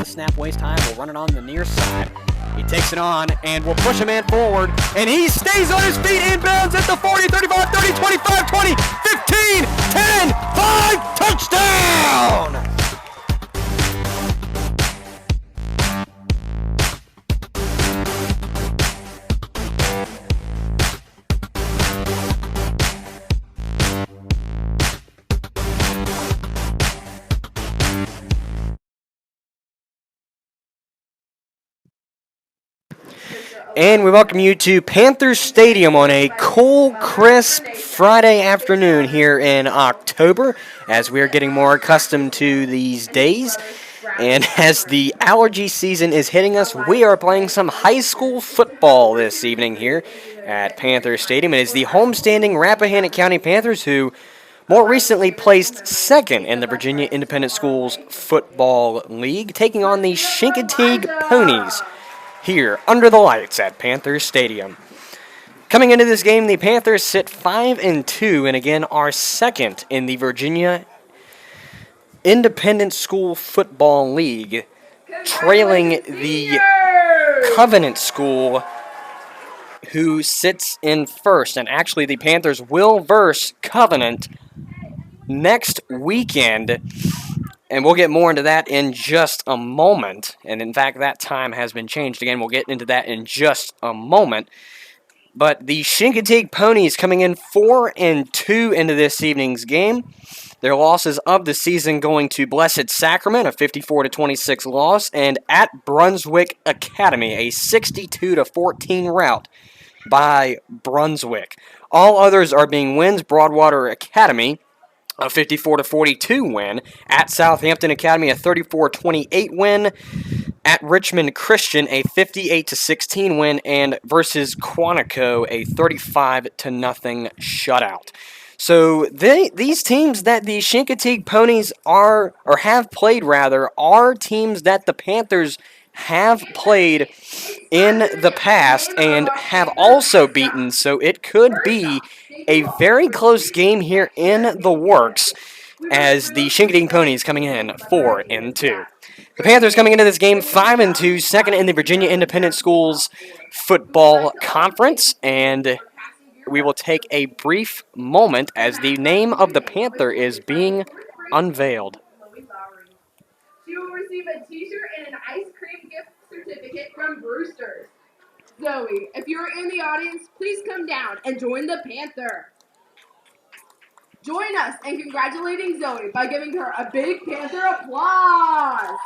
snap, waste time. We'll run it on the near side. He takes it on, and we'll push a man forward, and he stays on his feet, inbounds at the 40, 35, 30, 25, 20, 15, 10, 5, touchdown! And we welcome you to Panther Stadium on a cool, crisp Friday afternoon here in October, as we are getting more accustomed to these days. And as the allergy season is hitting us, we are playing some high school football this evening here at Panther Stadium. It is the homestanding Rappahannock County Panthers, who more recently placed second in the Virginia Independent Schools Football League, taking on the Chincoteague Ponies here under the lights at Panther Stadium. Coming into this game, the Panthers sit 5-2 and again are second in the Virginia Independent School Football League, trailing the Covenant School, who sits in first. And actually, the Panthers will verse Covenant next weekend. And we'll get more into that in just a moment. And in fact, that time has been changed again. We'll get into that in just a moment. But the Chincoteague Ponies coming in 4-2 into this evening's game. Their losses of the season going to Blessed Sacrament, a 54-26 loss, and at Brunswick Academy, a 62-14 rout by Brunswick. All others are being wins. Broadwater Academy, a 54-42 win. At Southampton Academy, a 34-28 win. At Richmond Christian, a 58-16 win. And versus Quantico, a 35-0 shutout. So these teams that the Chincoteague Ponies are, or have played rather, are teams that the Panthers have played in the past and have also beaten. So it could be a very close game here in the works, as the Chincoteague Ponies coming in 4-2. The Panthers coming into this game 5-2, second in the Virginia Independent Schools Football Conference, and we will take a brief moment as the name of the Panther is being unveiled. She will receive a t-shirt and an ice cream gift certificate from Brewster's. Zoe, if you're in the audience, please come down and join the Panther. Join us in congratulating Zoe by giving her a big Panther applause.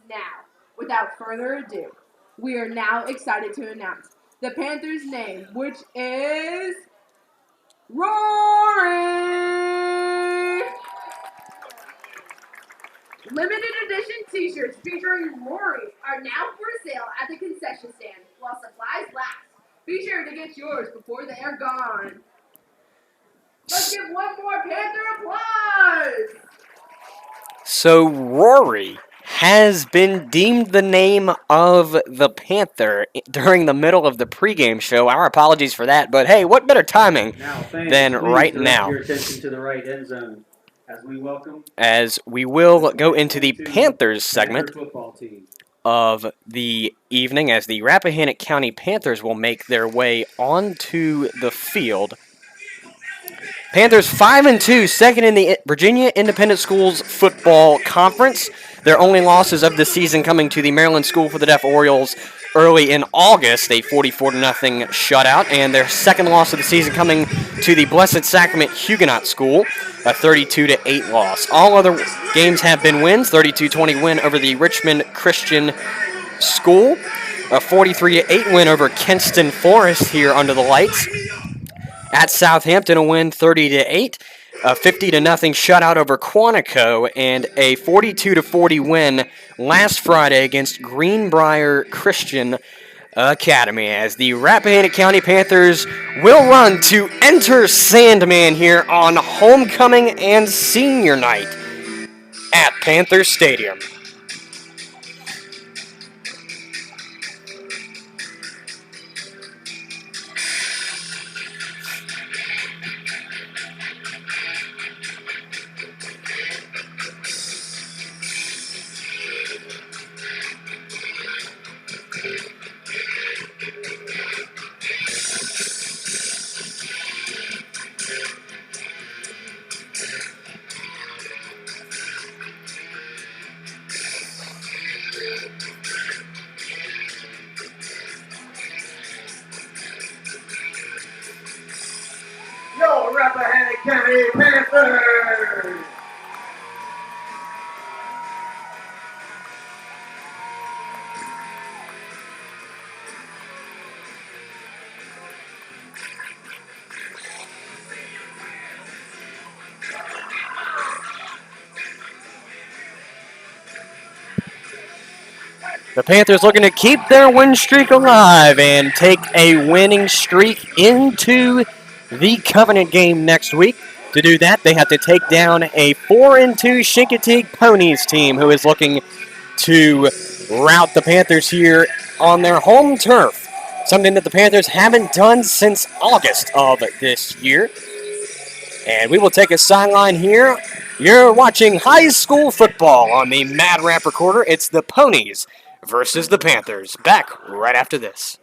Now, without further ado, we are now excited to announce the Panthers' name, which is Rory! Limited edition t-shirts featuring Rory are now for sale at the concession stand while supplies last. Be sure to get yours before they are gone. Let's give one more Panther applause! So Rory has been deemed the name of the Panther during the middle of the pregame show. Our apologies for that, but hey, what better timing than right now? Your attention to the right end zone as we will go into the Panthers segment of the evening, as the Rappahannock County Panthers will make their way onto the field. Panthers 5-2, second in the Virginia Independent Schools Football Conference. Their only losses of the season coming to the Maryland School for the Deaf Orioles early in August, a 44-0 shutout, and their second loss of the season coming to the Blessed Sacrament Huguenot School, a 32-8 loss. All other games have been wins: 32-20 win over the Richmond Christian School, a 43-8 win over Kenston Forest here under the lights. At Southampton, a win 30-8, a 50-0 shutout over Quantico, and a 42-40 win last Friday against Greenbrier Christian Academy, as the Rappahannock County Panthers will run to enter Sandman here on homecoming and senior night at Panther Stadium. County Panthers. The Panthers looking to keep their win streak alive and take a winning streak into the Covenant game next week. To do that, they have to take down a 4-2 Chincoteague Ponies team who is looking to rout the Panthers here on their home turf. Something that the Panthers haven't done since August of this year. And we will take a sideline here. You're watching high school football on the MadRapp recorder. It's the Ponies versus the Panthers. Back right after this.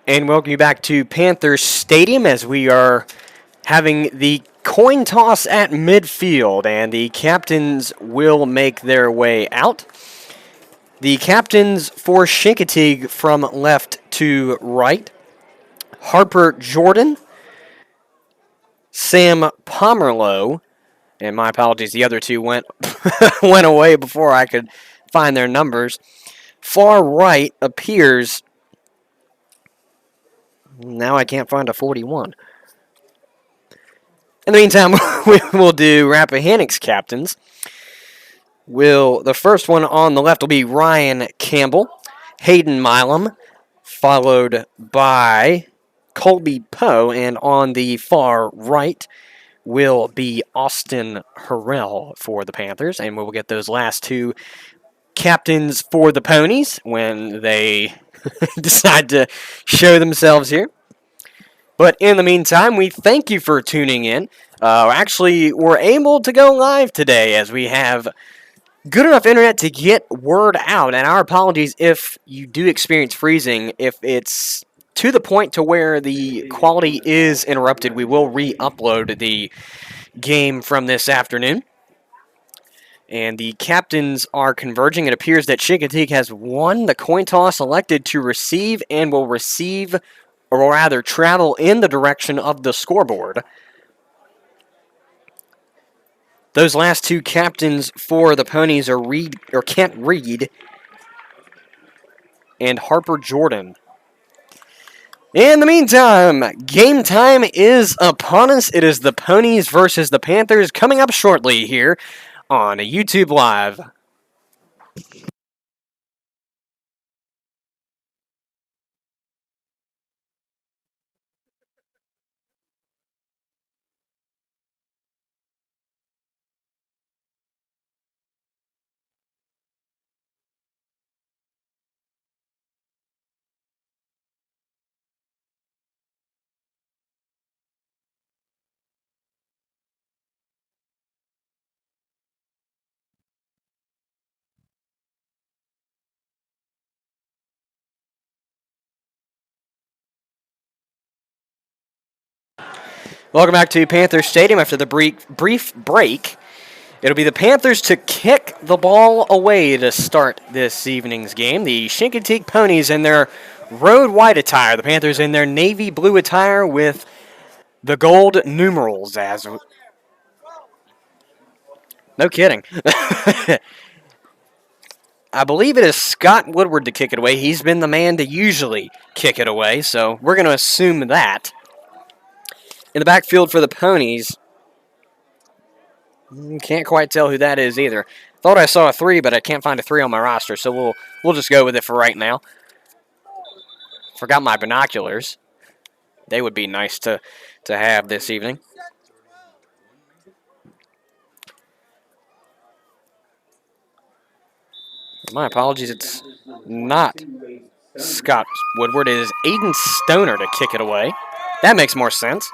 And welcome you back to Panther Stadium as we are having the coin toss at midfield, and the captains will make their way out. The captains for Chincoteague from left to right: Harper Jordan, Sam Pomerlow, and my apologies, the other two went went away before I could find their numbers. Far right appears, now I can't find a 41. In the meantime, we will do Rappahannock's captains. The first one on the left will be Ryan Campbell, Hayden Milam, followed by Colby Poe, and on the far right will be Austin Harrell for the Panthers, and we will get those last two captains for the Ponies when they decide to show themselves here. But in the meantime, we thank you for tuning in. Actually, we're able to go live today as we have good enough internet to get word out. And our apologies if you do experience freezing. If it's to the point to where the quality is interrupted, we will re-upload the game from this afternoon. And the captains are converging. It appears that Chincoteague has won the coin toss, elected to receive, and will receive, or rather travel in the direction of the scoreboard. Those last two captains for the Ponies are Kent Reed and Harper Jordan. In the meantime, game time is upon us. It is the Ponies versus the Panthers coming up shortly here on YouTube Live. Welcome back to Panther Stadium after the brief break. It'll be the Panthers to kick the ball away to start this evening's game. The Chincoteague Ponies in their road white attire. The Panthers in their navy blue attire with the gold numerals. No kidding. I believe it is Scott Woodward to kick it away. He's been the man to usually kick it away, so we're going to assume that. In the backfield for the Ponies, can't quite tell who that is either. Thought I saw a 3, but I can't find a 3 on my roster, so we'll just go with it for right now. Forgot my binoculars. They would be nice to have this evening. My apologies, it's not Scott Woodward. It is Aiden Stoner to kick it away. That makes more sense.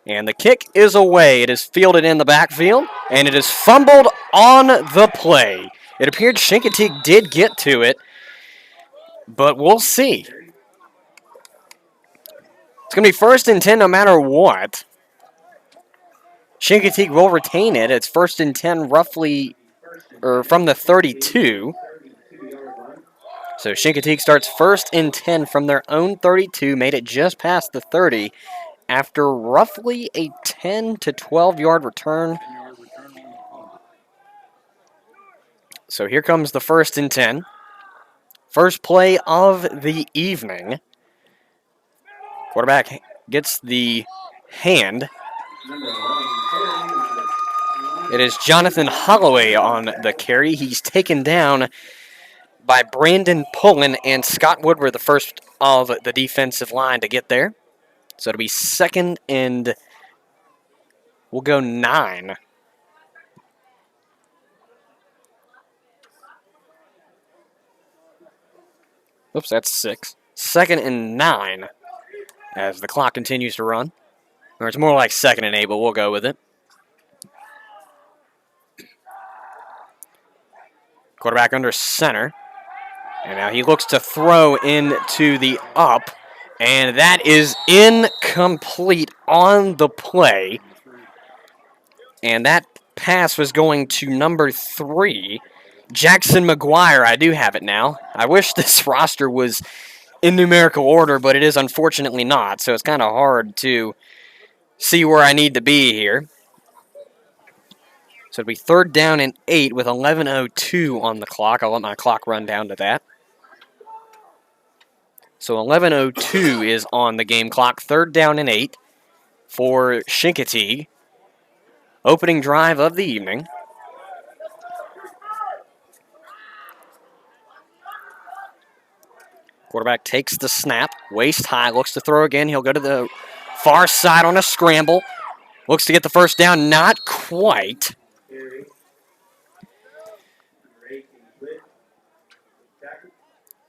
And the kick is away. It is fielded in the backfield, and it is fumbled on the play. It appeared Chincoteague did get to it, but we'll see. It's going to be 1st and 10 no matter what. Chincoteague will retain it. It's 1st and 10 roughly, or from the 32. So Chincoteague starts 1st and 10 from their own 32, made it just past the 30 after roughly a 10 to 12 yard return. So here comes the 1st and 10. First play of the evening. Quarterback gets the hand. It is Jonathan Holloway on the carry. He's taken down by Brandon Pullen and Scott Woodward, the first of the defensive line to get there. So it'll be 2nd and we'll go 9. Oops, that's 6. 2nd and 9 as the clock continues to run. Or it's more like 2nd and 8, but we'll go with it. Quarterback under center. And now he looks to throw into the up. And that is incomplete on the play. And that pass was going to number 3, Jackson McGuire. I do have it now. I wish this roster was in numerical order, but it is unfortunately not. So it's kind of hard to see where I need to be here. So it'll be 3rd down and 8 with 11:02 on the clock. I'll let my clock run down to that. So 11:02 is on the game clock. 3rd down and 8 for Chincoteague. Opening drive of the evening. Quarterback takes the snap, waist high, looks to throw again. He'll go to the far side on a scramble. Looks to get the first down, not quite.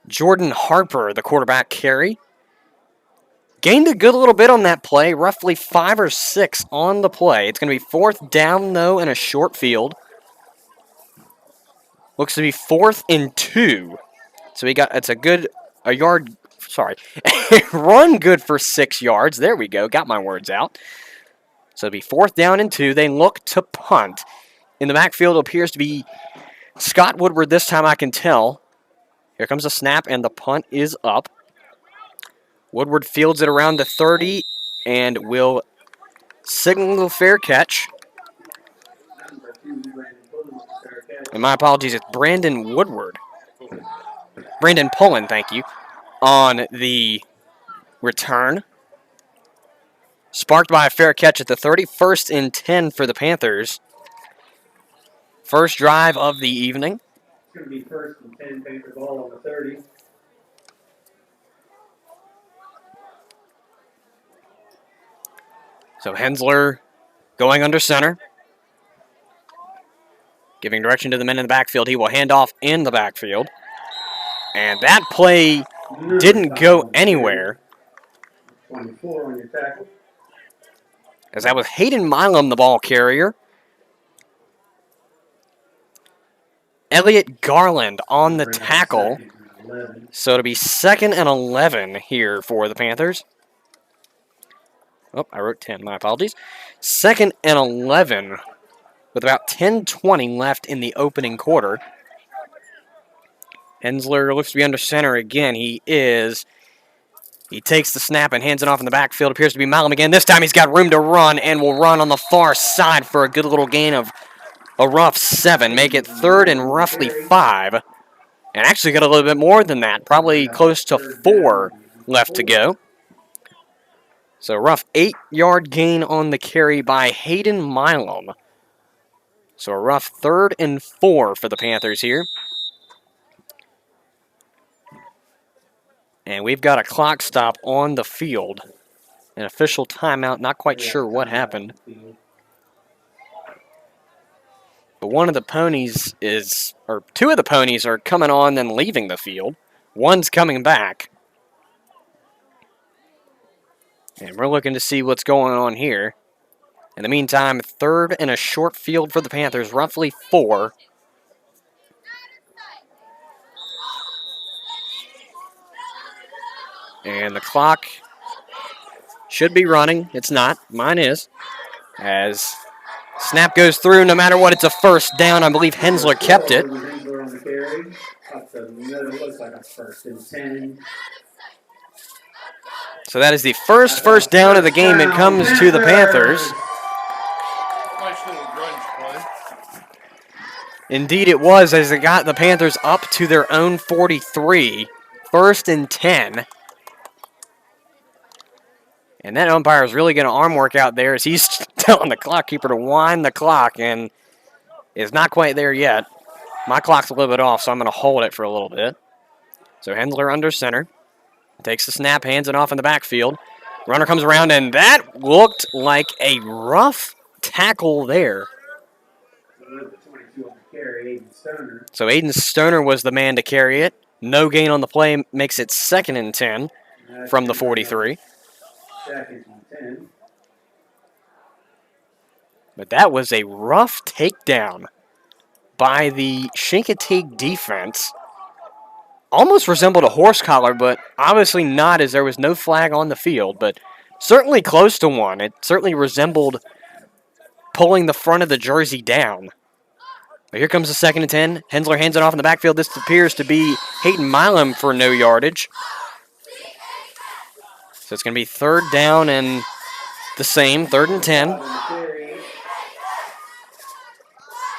Jordan Harper, the quarterback carry. Gained a good little bit on that play, roughly 5 or 6 on the play. It's going to be 4th down, though, in a short field. Looks to be 4th and 2. So it's a run good for 6 yards. There we go, got my words out. So it'll be 4th down and 2. They look to punt. In the backfield, it appears to be Scott Woodward this time, I can tell. Here comes the snap, and the punt is up. Woodward fields it around the 30 and will signal the fair catch. And my apologies, it's Brandon Pullen, thank you, on the return. Sparked by a fair catch at the 30. 1st and 10 for the Panthers. First drive of the evening. It's going to be 1st and 10, Panther ball on the 30. So Hensler going under center. Giving direction to the men in the backfield. He will hand off in the backfield. And that play didn't go anywhere. 24 on your tackle. As that was Hayden Milam, the ball carrier. Elliott Garland on the tackle. So it'll be 2nd and 11 here for the Panthers. Oh, I wrote 10. My apologies. 2nd and 11 with about 10:20 left in the opening quarter. Hensler looks to be under center again. He is. He takes the snap and hands it off in the backfield. Appears to be Milam again. This time he's got room to run and will run on the far side for a good little gain of a rough 7. Make it 3rd and roughly 5. And actually got a little bit more than that. Probably close to 4 left to go. So rough 8-yard gain on the carry by Hayden Milam. So a rough 3rd and 4 for the Panthers here. And we've got a clock stop on the field. An official timeout, not quite sure what happened. But one of the ponies two of the ponies are coming on and leaving the field. One's coming back. And we're looking to see what's going on here. In the meantime, 3rd and a short field for the Panthers, roughly 4. And the clock should be running. It's not. Mine is. As snap goes through, no matter what, it's a 1st down. I believe Hensler kept it. Hensler on the carry. Up the middle, looks like a 1st and 10. So that is the first down of the game. It comes to the Panthers. Nice little grunge play. Indeed it was, as it got the Panthers up to their own 43. 1st and 10. And that umpire is really going to arm work out there as he's telling the clock keeper to wind the clock, and is not quite there yet. My clock's a little bit off, so I'm going to hold it for a little bit. So Hensler under center. Takes the snap, hands it off in the backfield. Runner comes around, and that looked like a rough tackle there. So Aiden Stoner was the man to carry it. No gain on the play, makes it 2nd and 10 from the 43. 2nd and 10. But that was a rough takedown by the Chincoteague defense. almost resembled a horse collar, but obviously not, as there was no flag on the field, but certainly close to one. It certainly resembled pulling the front of the jersey down. But here comes the 2nd and 10. Hensler hands it off in the backfield. This appears to be Hayden Milam for no yardage. So it's going to be 3rd down and the same, 3rd and 10.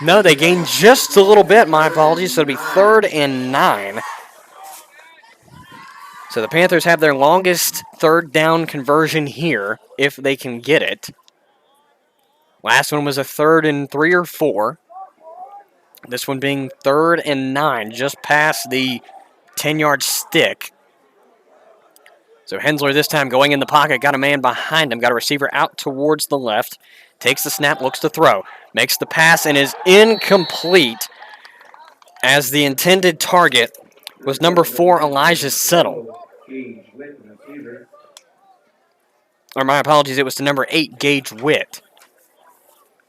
No, they gained just a little bit. My apologies. So it'll be 3rd and 9. So the Panthers have their longest 3rd down conversion here, if they can get it. Last one was a 3rd and 3 or 4. This one being 3rd and 9, just past the 10-yard stick. So Hensler this time going in the pocket, got a man behind him, got a receiver out towards the left, takes the snap, looks to throw, makes the pass, and is incomplete, as the intended target was number 4, Elijah Settle. Or my apologies, it was to number 8, Gage Witt.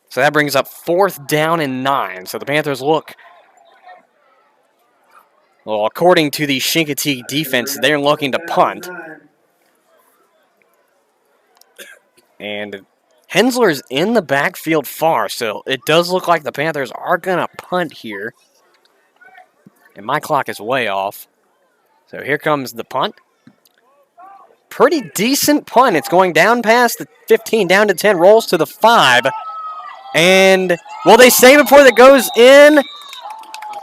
So that brings up 4th down and 9. So the Panthers look, well, according to the Chincoteague defense, they're looking to punt. And Hensler's in the backfield far, so it does look like the Panthers are going to punt here. And my clock is way off. So here comes the punt. Pretty decent punt. It's going down past the 15, down to 10, rolls to the 5. And will they save it before it goes in?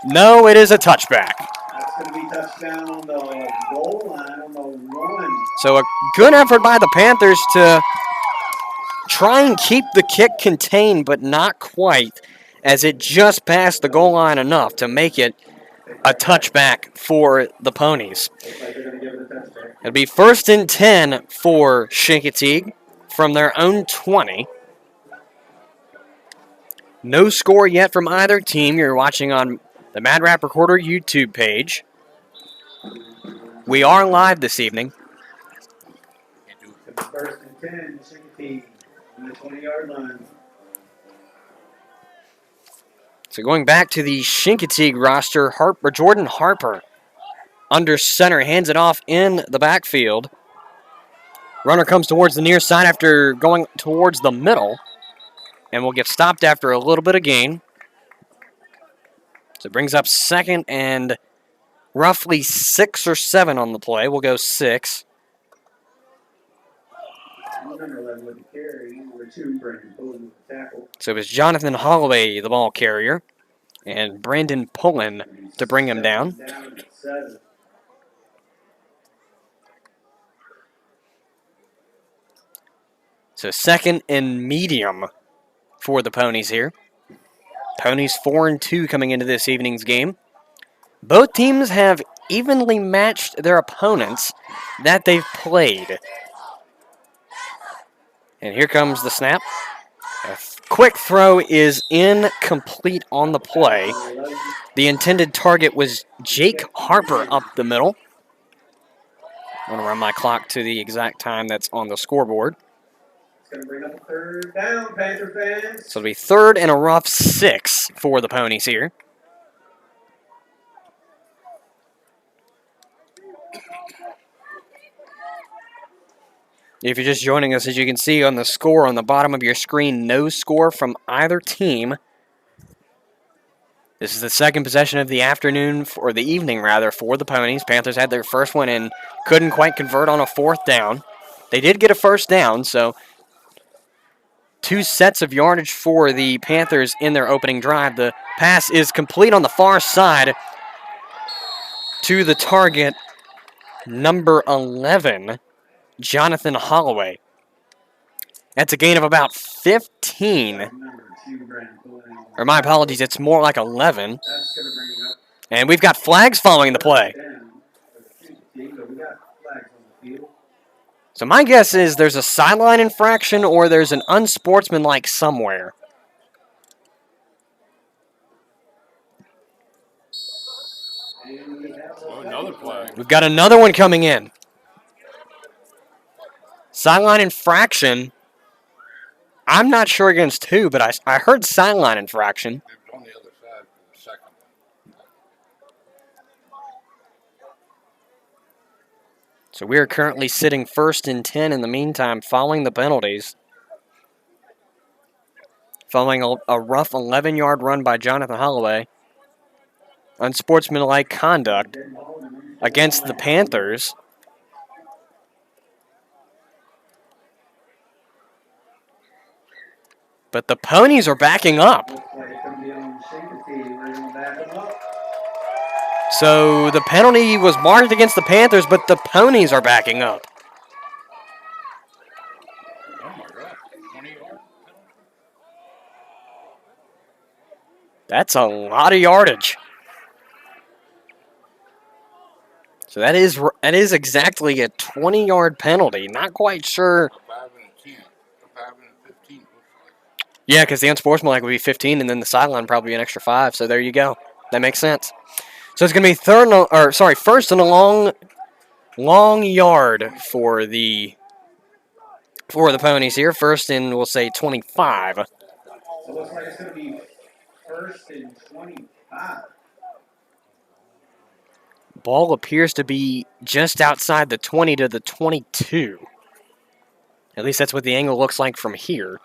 No, it is a touchback. That's going to be touchdown on the goal line on the 1. So a good effort by the Panthers to try and keep the kick contained, but not quite, as it just passed the goal line enough to make it a touchback for the Ponies. It'll be 1st and 10 for Chincoteague from their own 20. No score yet from either team. You're watching on the MadRapp Recorder YouTube page. We are live this evening. 1st and 10, Chincoteague on the 20-yard line. So going back to the Chincoteague roster, Jordan Harper under center, hands it off in the backfield. Runner comes towards the near side after going towards the middle, and will get stopped after a little bit of gain. So it brings up 2nd and roughly 6 or 7 on the play. We'll go 6. So it was Jonathan Holloway, the ball carrier, and Brandon Pullen to bring him down. So 2nd and medium for the Ponies here. Ponies 4-2 coming into this evening's game. Both teams have evenly matched their opponents that they've played. And here comes the snap. A quick throw is incomplete on the play. The intended target was Jake Harper up the middle. I'm going to run my clock to the exact time that's on the scoreboard. Going to bring up a 3rd down, Panther fans. So it'll be 3rd and a rough 6 for the Ponies here. If you're just joining us, as you can see on the score on the bottom of your screen, no score from either team. This is the 2nd possession of the afternoon, or the evening rather, for the Ponies. Panthers had their first one and couldn't quite convert on a 4th down. They did get a 1st down, so 2 sets of yardage for the Panthers in their opening drive. The pass is complete on the far side to the target, number 11, Jonathan Holloway. That's a gain of about 15. Or my apologies, it's more like 11. And we've got flags following the play. So my guess is there's a sideline infraction or there's an unsportsmanlike somewhere. Oh, another flag. We've got another one coming in. Sideline infraction. I'm not sure against who, but I heard sideline infraction. It was on the other side for the second So we are currently sitting 1st and 10 in the meantime, following the penalties. Following a rough 11-yard run by Jonathan Holloway. Unsportsmanlike conduct against the Panthers. But the Ponies are backing up. So the penalty was marked against the Panthers, but the Ponies are backing up. Oh my God, 20-yard. That's a lot of yardage. So that is exactly a 20-yard penalty. Not quite sure. A 5 and a 10. A 5 and a 15 looks like. Yeah, because the unsportsmanlike would be 15, and then the sideline probably an extra 5. So there you go. That makes sense. So it's going to be first and a long yard for the Ponies here. First and we'll say 25. So it looks like it's going to be 1st and 25. Ball appears to be just outside the 20 to the 22. At least that's what the angle looks like from here.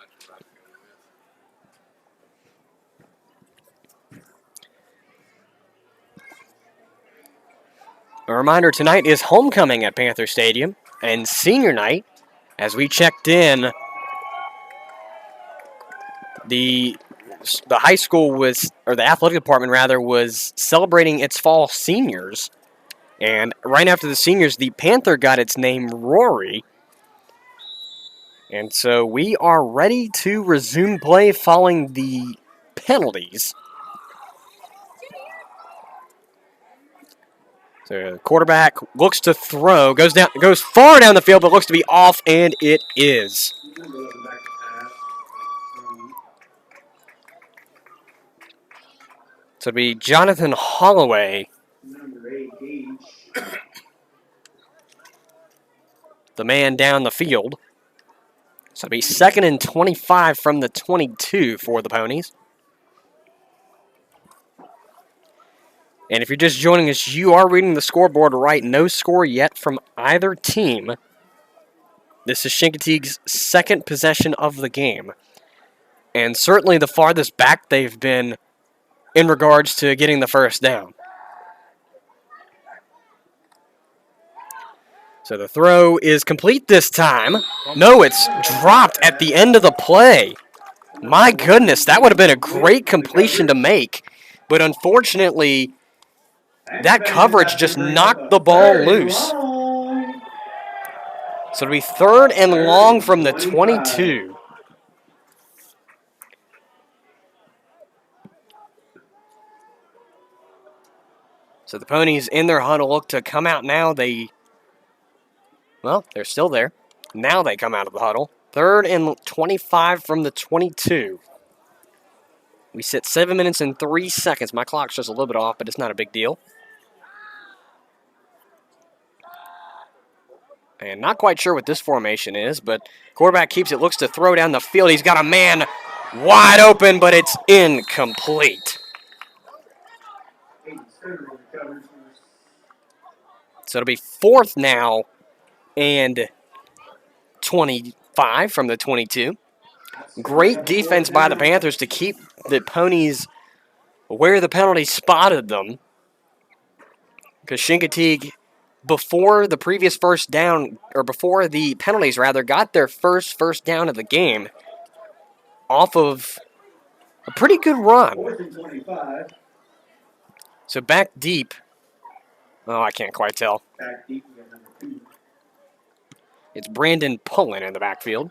A reminder, tonight is homecoming at Panther Stadium and senior night. As we checked in, the high school the athletic department rather, was celebrating its fall seniors. And right after the seniors, the Panther got its name Rory. And so we are ready to resume play following the penalties. So the quarterback looks to throw, goes far down the field, but looks to be off, and it is. So it'll be Jonathan Holloway, the man down the field. So it'll be 2nd and 25 from the 22 for the Ponies. And if you're just joining us, you are reading the scoreboard right. No score yet from either team. This is Chincoteague's 2nd possession of the game. And certainly the farthest back they've been in regards to getting the first down. So the throw is complete this time. No, it's dropped at the end of the play. My goodness, that would have been a great completion to make. But unfortunately, that coverage just knocked the ball loose. So it'll be 3rd and long from the 22. So the Ponies in their huddle look to come out now. They're still there. Now they come out of the huddle. 3rd and 25 from the 22. We sit 7 minutes and 3 seconds. My clock's just a little bit off, but it's not a big deal. And not quite sure what this formation is, but quarterback keeps it, looks to throw down the field. He's got a man wide open, but it's incomplete. So it'll be 4th now and 25 from the 22. Great defense by the Panthers to keep the Ponies where the penalty spotted them. Because Chincoteague, before the previous first down, or before the penalties rather, got their first down of the game off of a pretty good run. So back deep. Oh, I can't quite tell. It's Brandon Pullen in the backfield.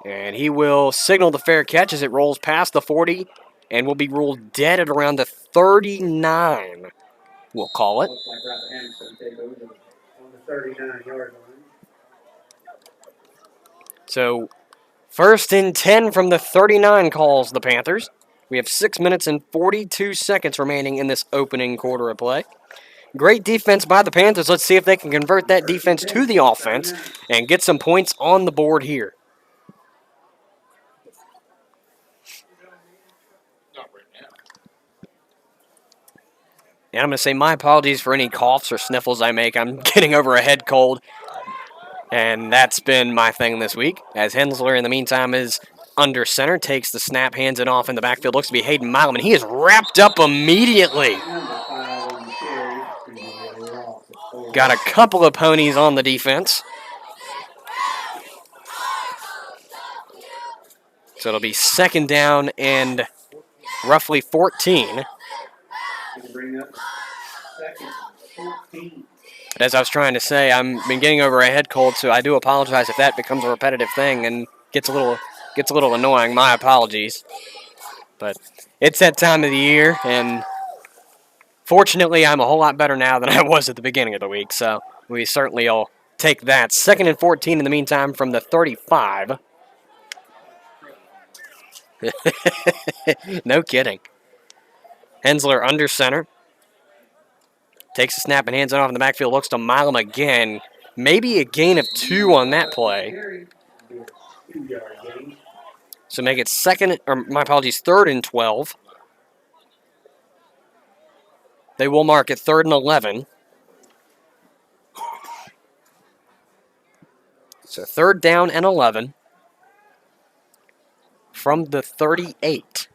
And he will signal the fair catch as it rolls past the 40 and will be ruled dead at around the 39, we'll call it. So 1st and 10 from the 39 calls the Panthers. We have 6 minutes and 42 seconds remaining in this opening quarter of play. Great defense by the Panthers. Let's see if they can convert that defense to the offense and get some points on the board here. Not right now. And I'm going to say my apologies for any coughs or sniffles I make. I'm getting over a head cold, and that's been my thing this week. As Hensler, in the meantime, is under center, takes the snap, hands it off in the backfield. Looks to be Hayden Milam, and he is wrapped up immediately. Number 5 on the carry. Going to be a loss of 4. Got a couple of ponies on the defense. So it'll be second down and roughly 14. Going to bring up second and 14. But as I was trying to say, I've been getting over a head cold, so I do apologize if that becomes a repetitive thing and gets a little annoying. My apologies. But it's that time of the year, and fortunately, I'm a whole lot better now than I was at the beginning of the week, so we certainly will take that. Second and 14 in the meantime from the 35. No kidding. Hensler under center. Takes a snap and hands it off in the backfield. Looks to Milam again. Maybe a gain of 2 on that play. So make it third and 12. They will mark it third and 11. So third down and 11 from the 38.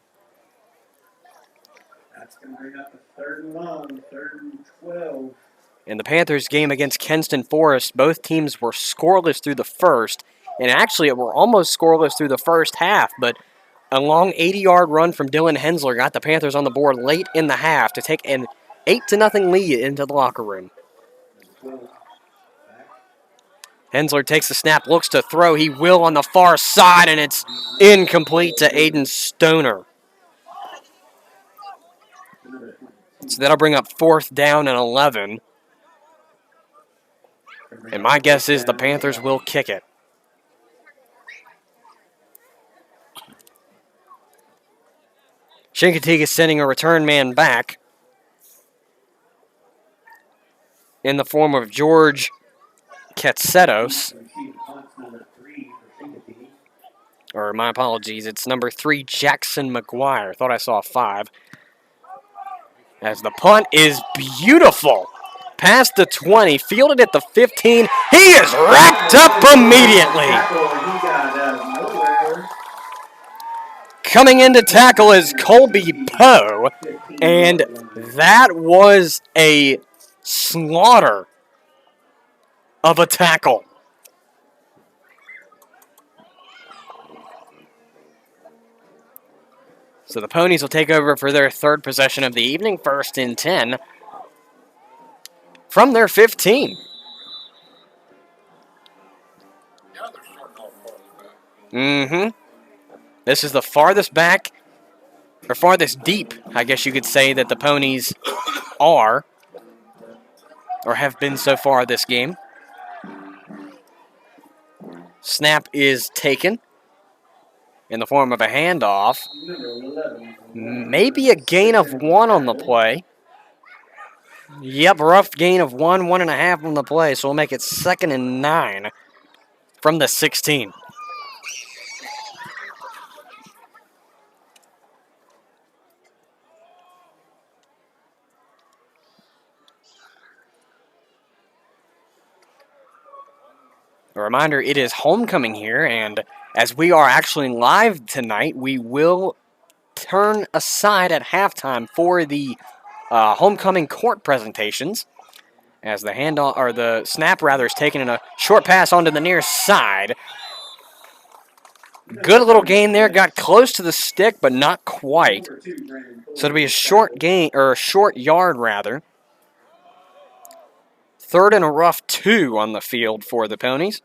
That's going to bring up a third and long, third and 12. In the Panthers game against Kenston Forest, both teams were scoreless through the first, and actually it were almost scoreless through the first half, but a long 80-yard run from Dylan Hensler got the Panthers on the board late in the half to take an 8-0 lead into the locker room. Hensler takes the snap, looks to throw. He will on the far side, and it's incomplete to Aiden Stoner. So that'll bring up fourth down and 11. And my guess is the Panthers will kick it. Chincoteague is sending a return man back in the form of George Katsetos. Or my apologies, it's number 3, Jackson McGuire. Thought I saw a 5. As the punt is beautiful. Past the 20, fielded at the 15. He is wrapped up immediately. Coming in to tackle is Colby Poe, and that was a slaughter of a tackle. So the Ponies will take over for their third possession of the evening, first and 10 from their 15. This is the farthest back, or farthest deep, I guess you could say, that the Ponies are, or have been so far this game. Snap is taken in the form of a handoff. Maybe a gain of 1 on the play. Yep, rough gain of 1.5 on the play, so we'll make it second and 9 from the 16. A reminder, it is homecoming here, and as we are actually live tonight, we will turn aside at halftime for the homecoming court presentations. As the handoff, or the snap rather, is taken in a short pass onto the near side. Good little gain there, got close to the stick, but not quite. So it'll be a short gain, or a short yard rather. Third and a rough 2 on the field for the Ponies.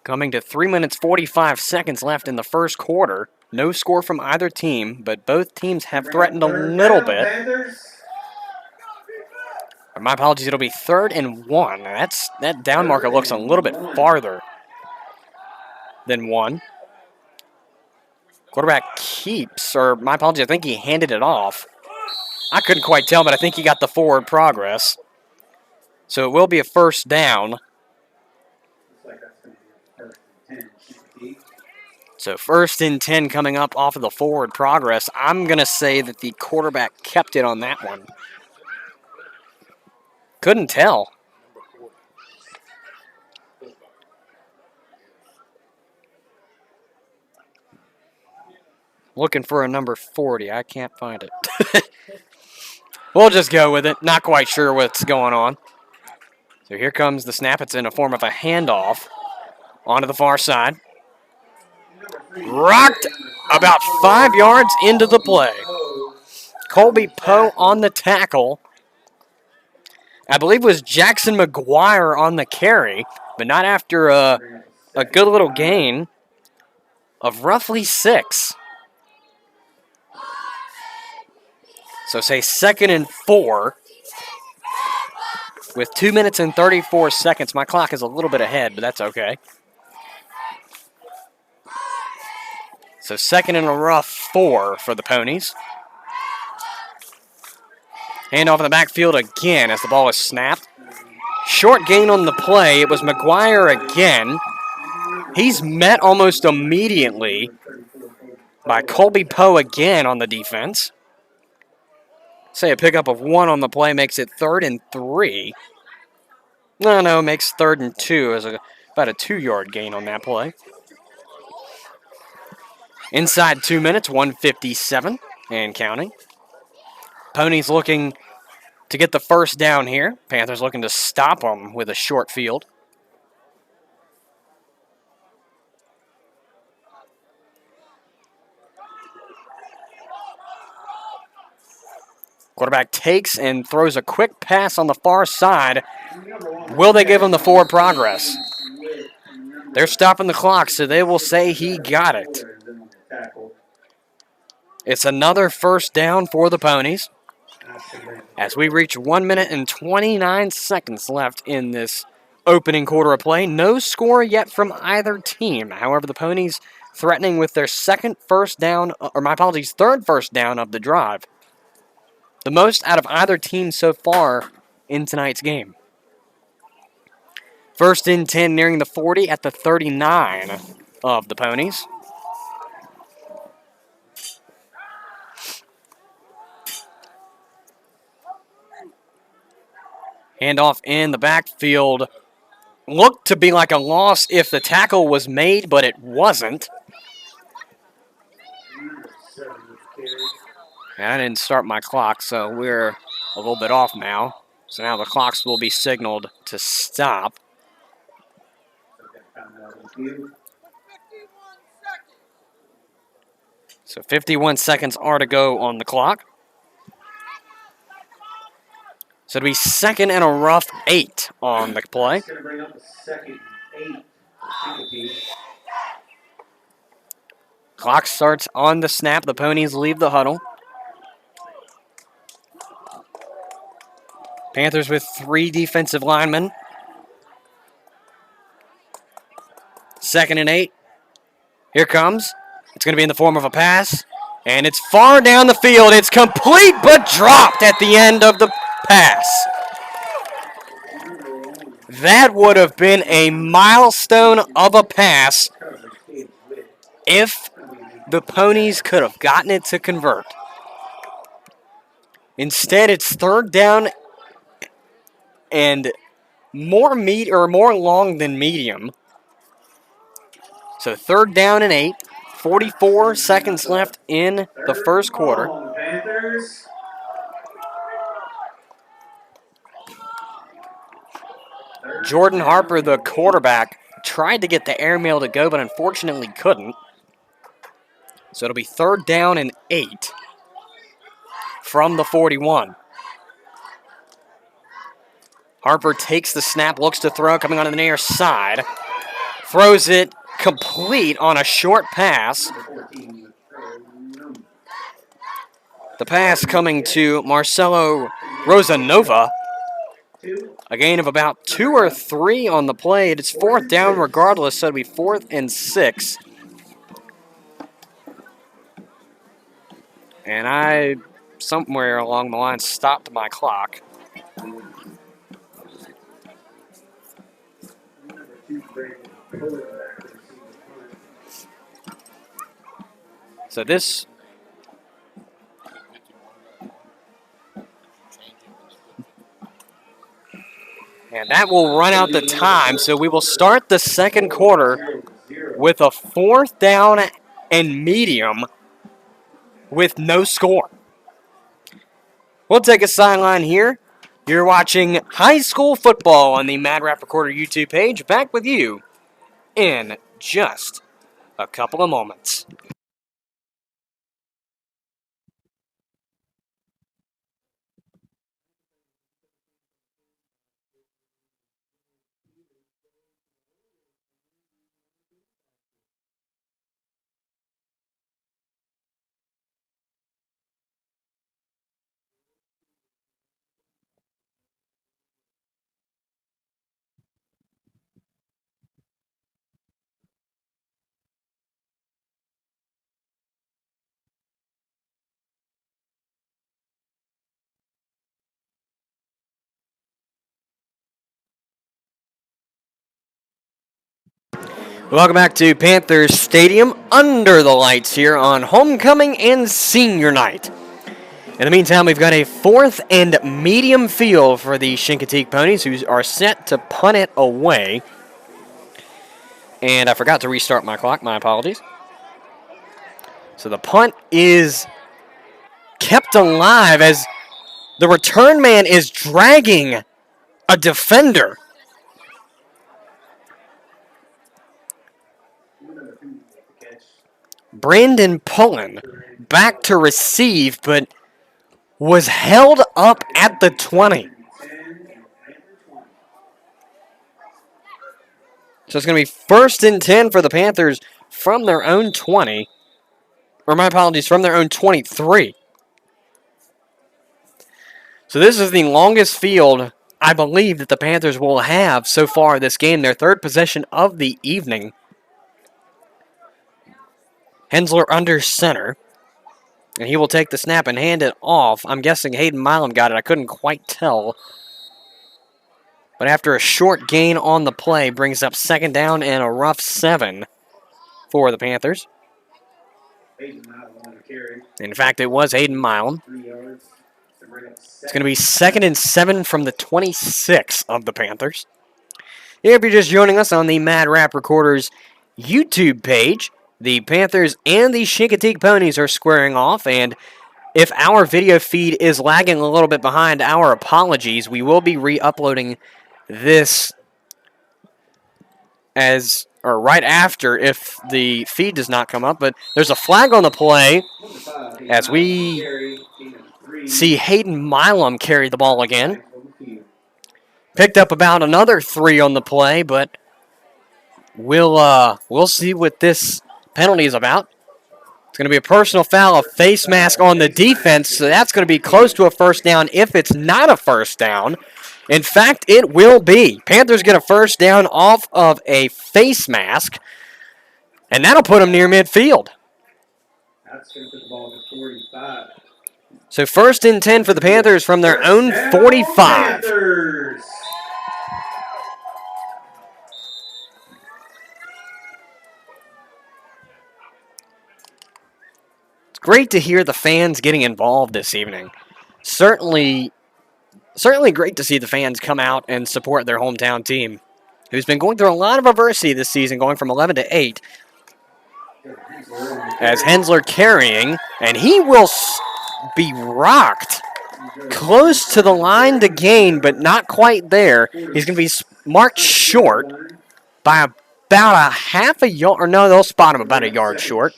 Coming to 3 minutes 45 seconds left in the first quarter. No score from either team, but both teams have threatened a little bit. My apologies, it'll be third and 1. That down marker looks a little bit farther than 1. Quarterback keeps, or my apologies, I think he handed it off. I couldn't quite tell, but I think he got the forward progress. So it will be a first down. So 1st and 10 coming up off of the forward progress. I'm going to say that the quarterback kept it on that one. Couldn't tell. Looking for a number 40. I can't find it. We'll just go with it. Not quite sure what's going on. So here comes the snap. It's in a form of a handoff onto the far side. Rocked about 5 yards into the play. Colby Poe on the tackle. I believe it was Jackson McGuire on the carry, but not after a good little gain of roughly 6. So say 2nd and 4 with 2 minutes and 34 seconds. My clock is a little bit ahead, but that's okay. So 2nd and a rough 4 for the Ponies. Hand off in the backfield again as the ball is snapped. Short gain on the play. It was McGuire again. He's met almost immediately by Colby Poe again on the defense. Say a pickup of 1 on the play makes it 3rd and 3. No, makes 3rd and 2 as about a 2-yard gain on that play. Inside 2 minutes, 1:57 and counting. Ponies looking to get the first down here. Panthers looking to stop them with a short field. Quarterback takes and throws a quick pass on the far side. Will they give him the forward progress? They're stopping the clock, so they will say he got it. It's another first down for the Ponies as we reach 1 minute and 29 seconds left in this opening quarter of play. No score yet from either team. However, the Ponies threatening with their third first down of the drive. The most out of either team so far in tonight's game. 1st and 10 nearing the 40 at the 39 of the Ponies. Handoff in the backfield. Looked to be like a loss if the tackle was made, but it wasn't. And I didn't start my clock, so we're a little bit off now. So now the clocks will be signaled to stop. So 51 seconds are to go on the clock. So it'll be 2nd and a rough 8 on the play. Clock starts on the snap. The Ponies leave the huddle. Panthers with 3 defensive linemen. 2nd and 8. Here comes. It's going to be in the form of a pass. And it's far down the field. It's complete but dropped at the end of the pass. That would have been a milestone of a pass if the Ponies could have gotten it to convert. Instead, it's 3rd down and more long than medium. So 3rd down and 8. 44 seconds left in the first quarter. Jordan Harper, the quarterback, tried to get the airmail to go, but unfortunately couldn't. So it'll be 3rd down and 8 from the 41. Harper takes the snap, looks to throw, coming on the near side. Throws it complete on a short pass. The pass coming to Marcelo Rosanova. A gain of about 2 or 3 on the play. It's 4th down regardless, so it'll be 4th and 6. And I, somewhere along the line, stopped my clock. So this, and that will run out the time. So we will start the second quarter with a 4th down and medium with no score. We'll take a sideline here. You're watching high school football on the MadRapp Recorder YouTube page. Back with you in just a couple of moments. Welcome back to Panther Stadium under the lights here on homecoming and senior night. In the meantime, we've got a 4th and medium field for the Chincoteague Ponies, who are set to punt it away. And I forgot to restart my clock. My apologies. So the punt is kept alive as the return man is dragging a defender. Brandon Pullen back to receive, but was held up at the 20. So it's going to be 1st and 10 for the Panthers from their own 20. Or my apologies, from their own 23. So this is the longest field, I believe, that the Panthers will have so far this game. Their 3rd possession of the evening. Hensler under center. And he will take the snap and hand it off. I'm guessing Hayden Milam got it. I couldn't quite tell. But after a short gain on the play, brings up 2nd down and a rough 7 for the Panthers. In fact, it was Hayden Milam. It's going to be 2nd and 7 from the 26 of the Panthers. If you're just joining us on the MadRapp Recorders YouTube page, the Panthers and the Chincoteague Ponies are squaring off, and if our video feed is lagging a little bit behind, our apologies. We will be re-uploading this right after if the feed does not come up, but there's a flag on the play as we see Hayden Milam carry the ball again. Picked up about another 3 on the play, but we'll see what this penalty is about. It's going to be a personal foul, a face mask on the defense, so that's going to be close to a 1st down if it's not a 1st down. In fact, it will be. Panthers get a 1st down off of a face mask, and that'll put them near midfield. That's going to put the ball at 45. So 1st and 10 for the Panthers from their own 45. Panthers. It's great to hear the fans getting involved this evening. Certainly great to see the fans come out and support their hometown team, who's been going through a lot of adversity this season, going from 11 to 8. As Hensler carrying, and he will be rocked close to the line to gain, but not quite there. He's going to be marked short by about a half a yard. Or no, they'll spot him about a yard short.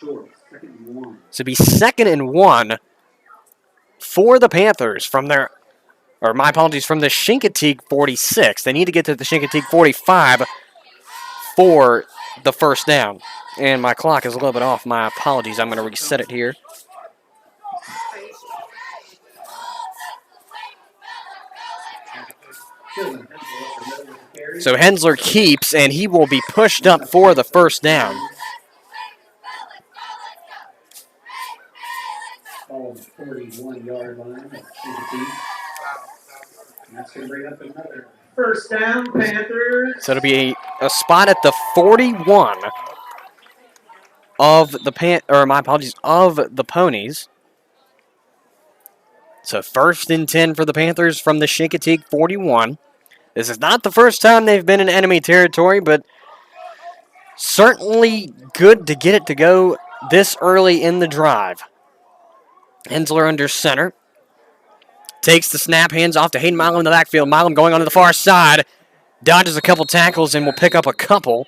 So it'll be 2nd and 1 for the Panthers from their, or my apologies, from the Chincoteague 46. They need to get to the Chincoteague 45 for the 1st down. And my clock is a little bit off. My apologies. I'm going to reset it here. So Hensler keeps, and he will be pushed up for the 1st down. On the 41-yard line. That's going to bring up another 1st down, Panthers. So it'll be a spot at the 41 of the of the Ponies. So 1st and 10 for the Panthers from the Chincoteague 41. This is not the first time they've been in enemy territory, but certainly good to get it to go this early in the drive. Hensler under center. Takes the snap, hands off to Hayden Milam in the backfield. Milam going onto the far side. Dodges a couple tackles and will pick up a couple.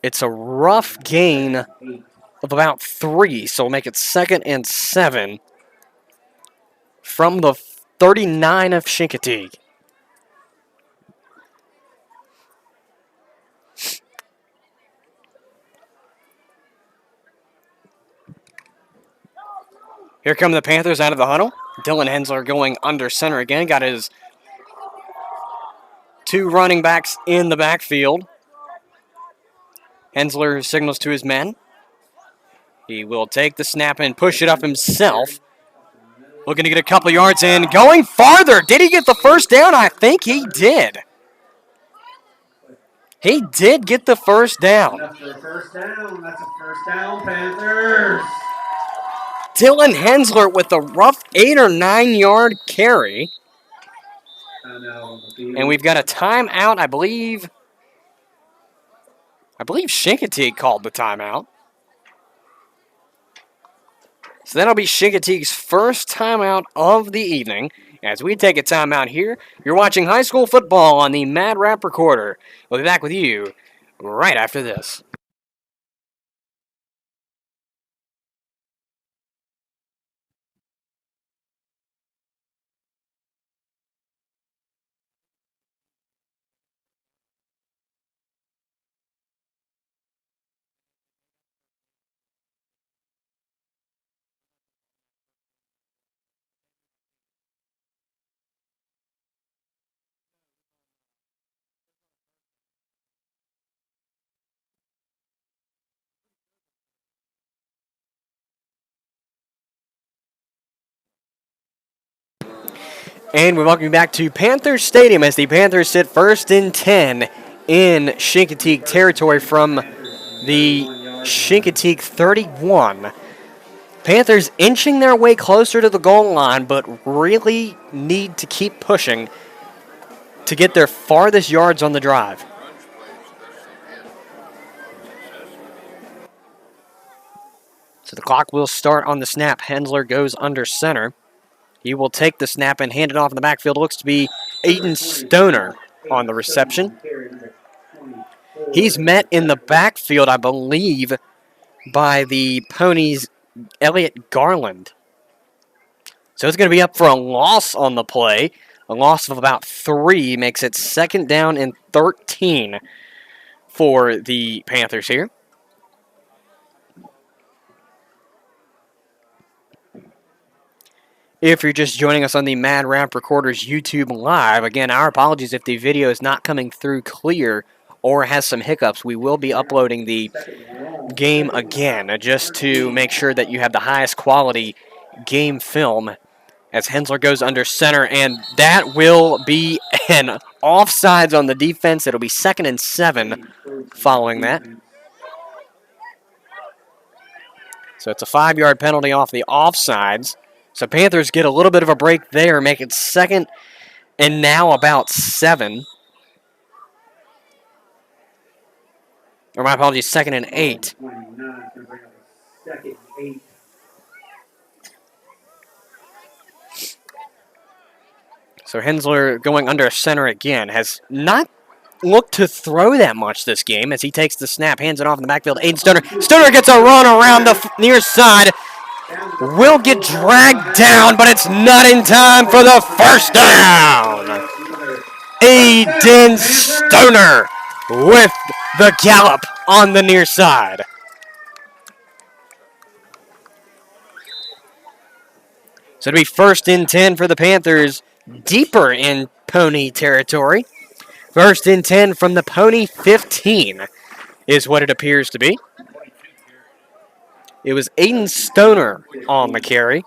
It's a rough gain of about 3, so we'll make it 2nd and 7 from the 39 of Chincoteague. Here come the Panthers out of the huddle. Dylan Hensler going under center again. Got his 2 running backs in the backfield. Hensler signals to his men. He will take the snap and push it up himself. Looking to get a couple yards in. Going farther. Did he get the first down? I think he did. He did get the first down. That's a first down. That's a first down, Panthers. Dylan Hensler with a rough 8 or 9 yard carry. And we've got a timeout, I believe. I believe Chincoteague called the timeout. So that'll be Chincoteague's first timeout of the evening. As we take a timeout here, you're watching high school football on the MadRapp recorder. We'll be back with you right after this. And we welcome you back to Panther Stadium as the Panthers sit 1st and 10 in Chincoteague territory from the Chincoteague 31. Panthers inching their way closer to the goal line, but really need to keep pushing to get their farthest yards on the drive. So the clock will start on the snap. Hensler goes under center. He will take the snap and hand it off in the backfield. Looks to be Aiden Stoner on the reception. He's met in the backfield, I believe, by the Ponies' Elliott Garland. So it's going to be up for a loss on the play. A loss of about 3 makes it 2nd down and 13 for the Panthers here. If you're just joining us on the MadRapp Recorders YouTube Live, again, our apologies if the video is not coming through clear or has some hiccups. We will be uploading the game again just to make sure that you have the highest quality game film as Hensler goes under center, and that will be an offsides on the defense. It'll be 2nd and 7 following that. So it's a 5-yard penalty off the offsides. So Panthers get a little bit of a break there, make it 2nd and now about 7. Or my apologies, 2nd and 8. So Hensler going under center again. Has not looked to throw that much this game as he takes the snap, hands it off in the backfield. Aiden Stoner. Stoner gets a run around the near side. Will get dragged down, but it's not in time for the first down. Aiden Stoner with the gallop on the near side. So it'll be 1st and 10 for the Panthers, deeper in Pony territory. 1st and 10 from the Pony 15 is what it appears to be. It was Aiden Stoner on the carry.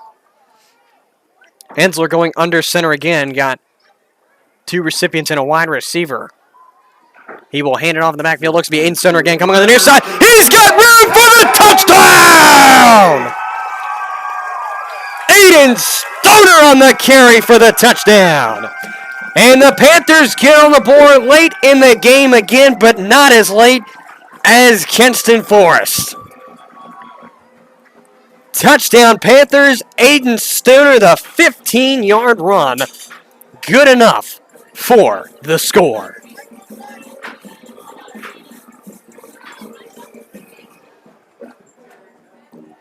Hensler going under center again. Got 2 recipients and a wide receiver. He will hand it off in the backfield. Looks to be Aiden Stoner again, coming on the near side. He's got room for the touchdown! Aiden Stoner on the carry for the touchdown. And the Panthers get on the board late in the game again, but not as late as Kenston Forest. Touchdown Panthers, Aiden Stoner, the 15-yard run. Good enough for the score.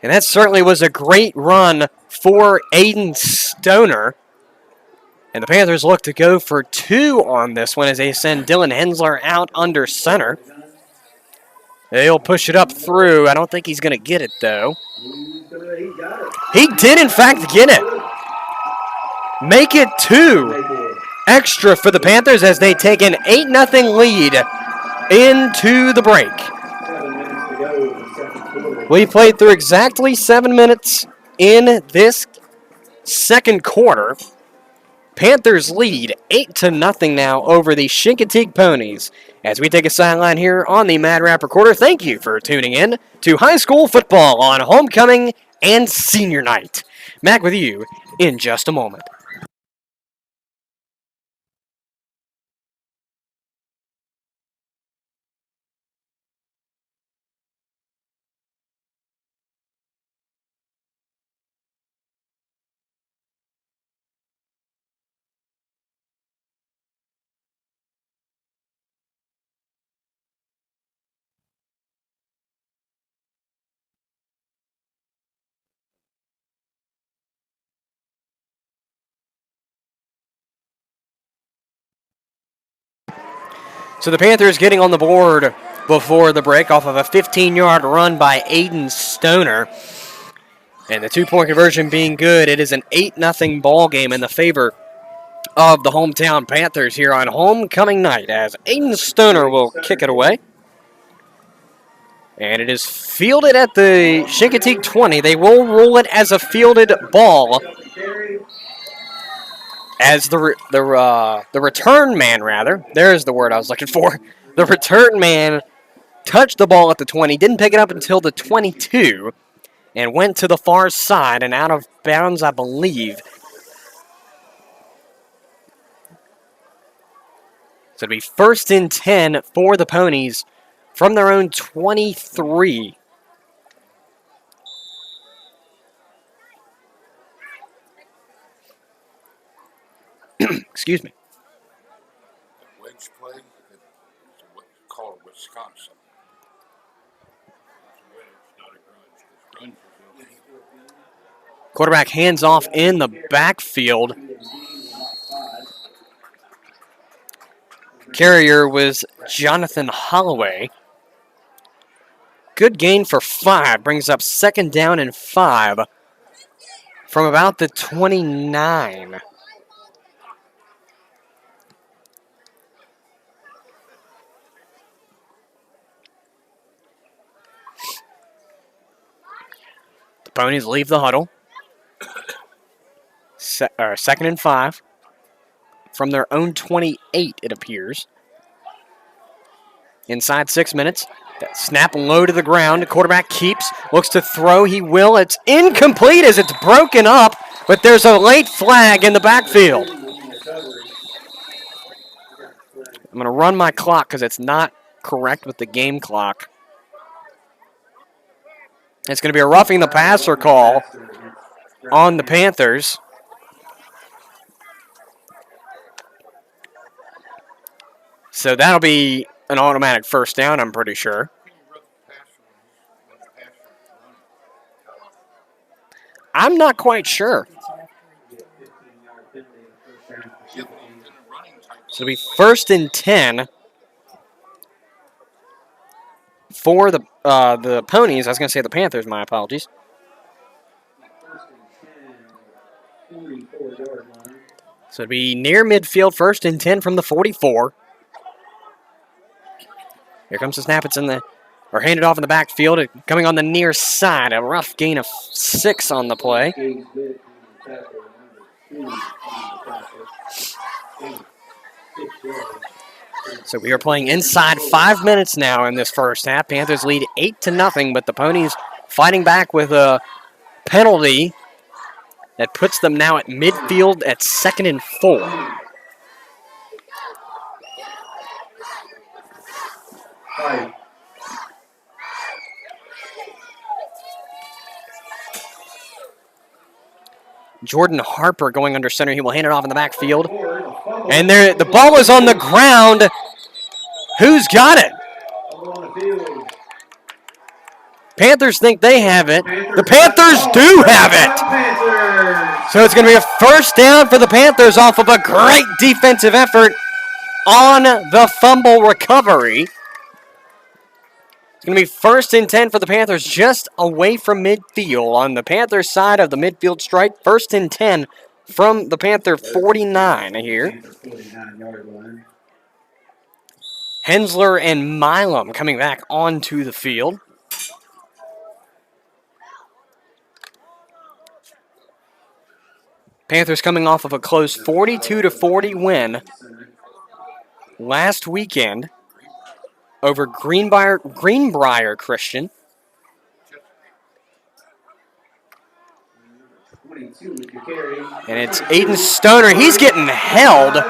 And that certainly was a great run for Aiden Stoner. And the Panthers look to go for 2 on this one as they send Dylan Hensler out under center. They'll push it up through. I don't think he's going to get it, though. He did, in fact, get it. Make it 2 extra for the Panthers as they take an 8-0 lead into the break. We played through exactly 7 minutes in this second quarter. Panthers lead 8-0 now over the Chincoteague Ponies. As we take a sideline here on the MadRapp Recorder, thank you for tuning in to high school football on homecoming and senior night. Back with you in just a moment. So the Panthers getting on the board before the break off of a 15-yard run by Aiden Stoner. And the 2-point conversion being good, it is an 8-0 ball game in the favor of the hometown Panthers here on homecoming night as Aiden Stoner will kick it away. And it is fielded at the Chincoteague 20. They will roll it as a fielded ball. As the return man, rather, there's the word I was looking for. The return man touched the ball at the 20, didn't pick it up until the 22, and went to the far side and out of bounds, I believe. So it'll be 1st and 10 for the Ponies from their own 23. Excuse me. Wedge play, it's what you call Wisconsin. Quarterback hands off in the backfield. Carrier was Jonathan Holloway. Good gain for 5. Brings up 2nd down and 5 from about the 29. The Ponies leave the huddle. 2nd and 5 from their own 28, it appears. Inside 6 minutes. That snap low to the ground. The quarterback keeps, looks to throw. He will. It's incomplete as it's broken up, but there's a late flag in the backfield. I'm going to run my clock because it's not correct with the game clock. It's going to be a roughing the passer call on the Panthers. So that'll be an automatic 1st down, I'm pretty sure. I'm not quite sure. So it'll be 1st and 10 for the Ponies. I was going to say the Panthers, my apologies. So it'll be near midfield, 1st and 10 from the 44. Here comes the snap. It's in the, or handed off in the backfield. Coming on the near side. A rough gain of 6 on the play. So we are playing inside 5 minutes now in this first half. Panthers lead 8-0, but the Ponies fighting back with a penalty that puts them now at midfield at 2nd and 4. Jordan Harper going under center. He will hand it off in the backfield. And there, the ball is on the ground. Who's got it? Panthers think they have it. The Panthers do have it. So it's going to be a first down for the Panthers off of a great defensive effort on the fumble recovery. It's going to be 1st and 10 for the Panthers, just away from midfield on the Panthers side of the midfield stripe. 1st and 10 from the Panther 49 here. Hensler and Milam coming back onto the field. Panthers coming off of a close 42-40 win last weekend over Greenbrier Christian. And it's Aiden Stoner. He's getting held.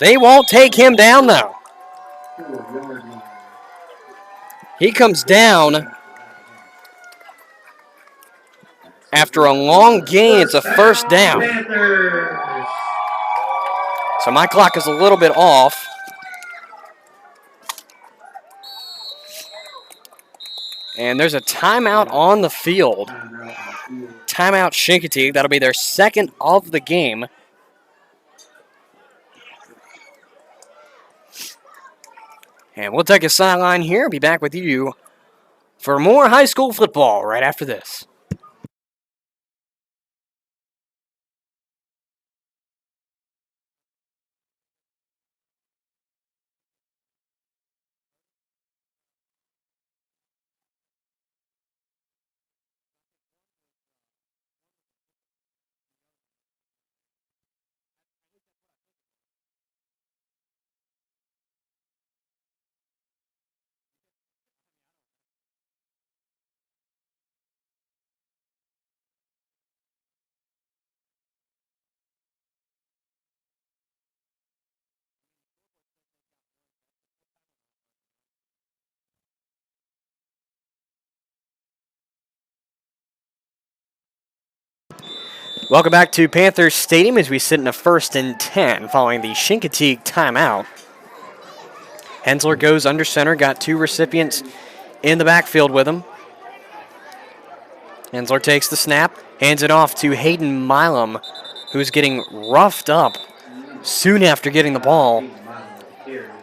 They won't take him down, though. He comes down after a long gain. It's a first down. So my clock is a little bit off. And there's a timeout on the field. Timeout Chincoteague. That'll be their second of the game. And we'll take a sideline here. Be back with you for more high school football right after this. Welcome back to Panther Stadium as we sit in a 1st and 10 following the Chincoteague timeout. Hensler goes under center, got 2 recipients in the backfield with him. Hensler takes the snap, hands it off to Hayden Milam, who's getting roughed up soon after getting the ball.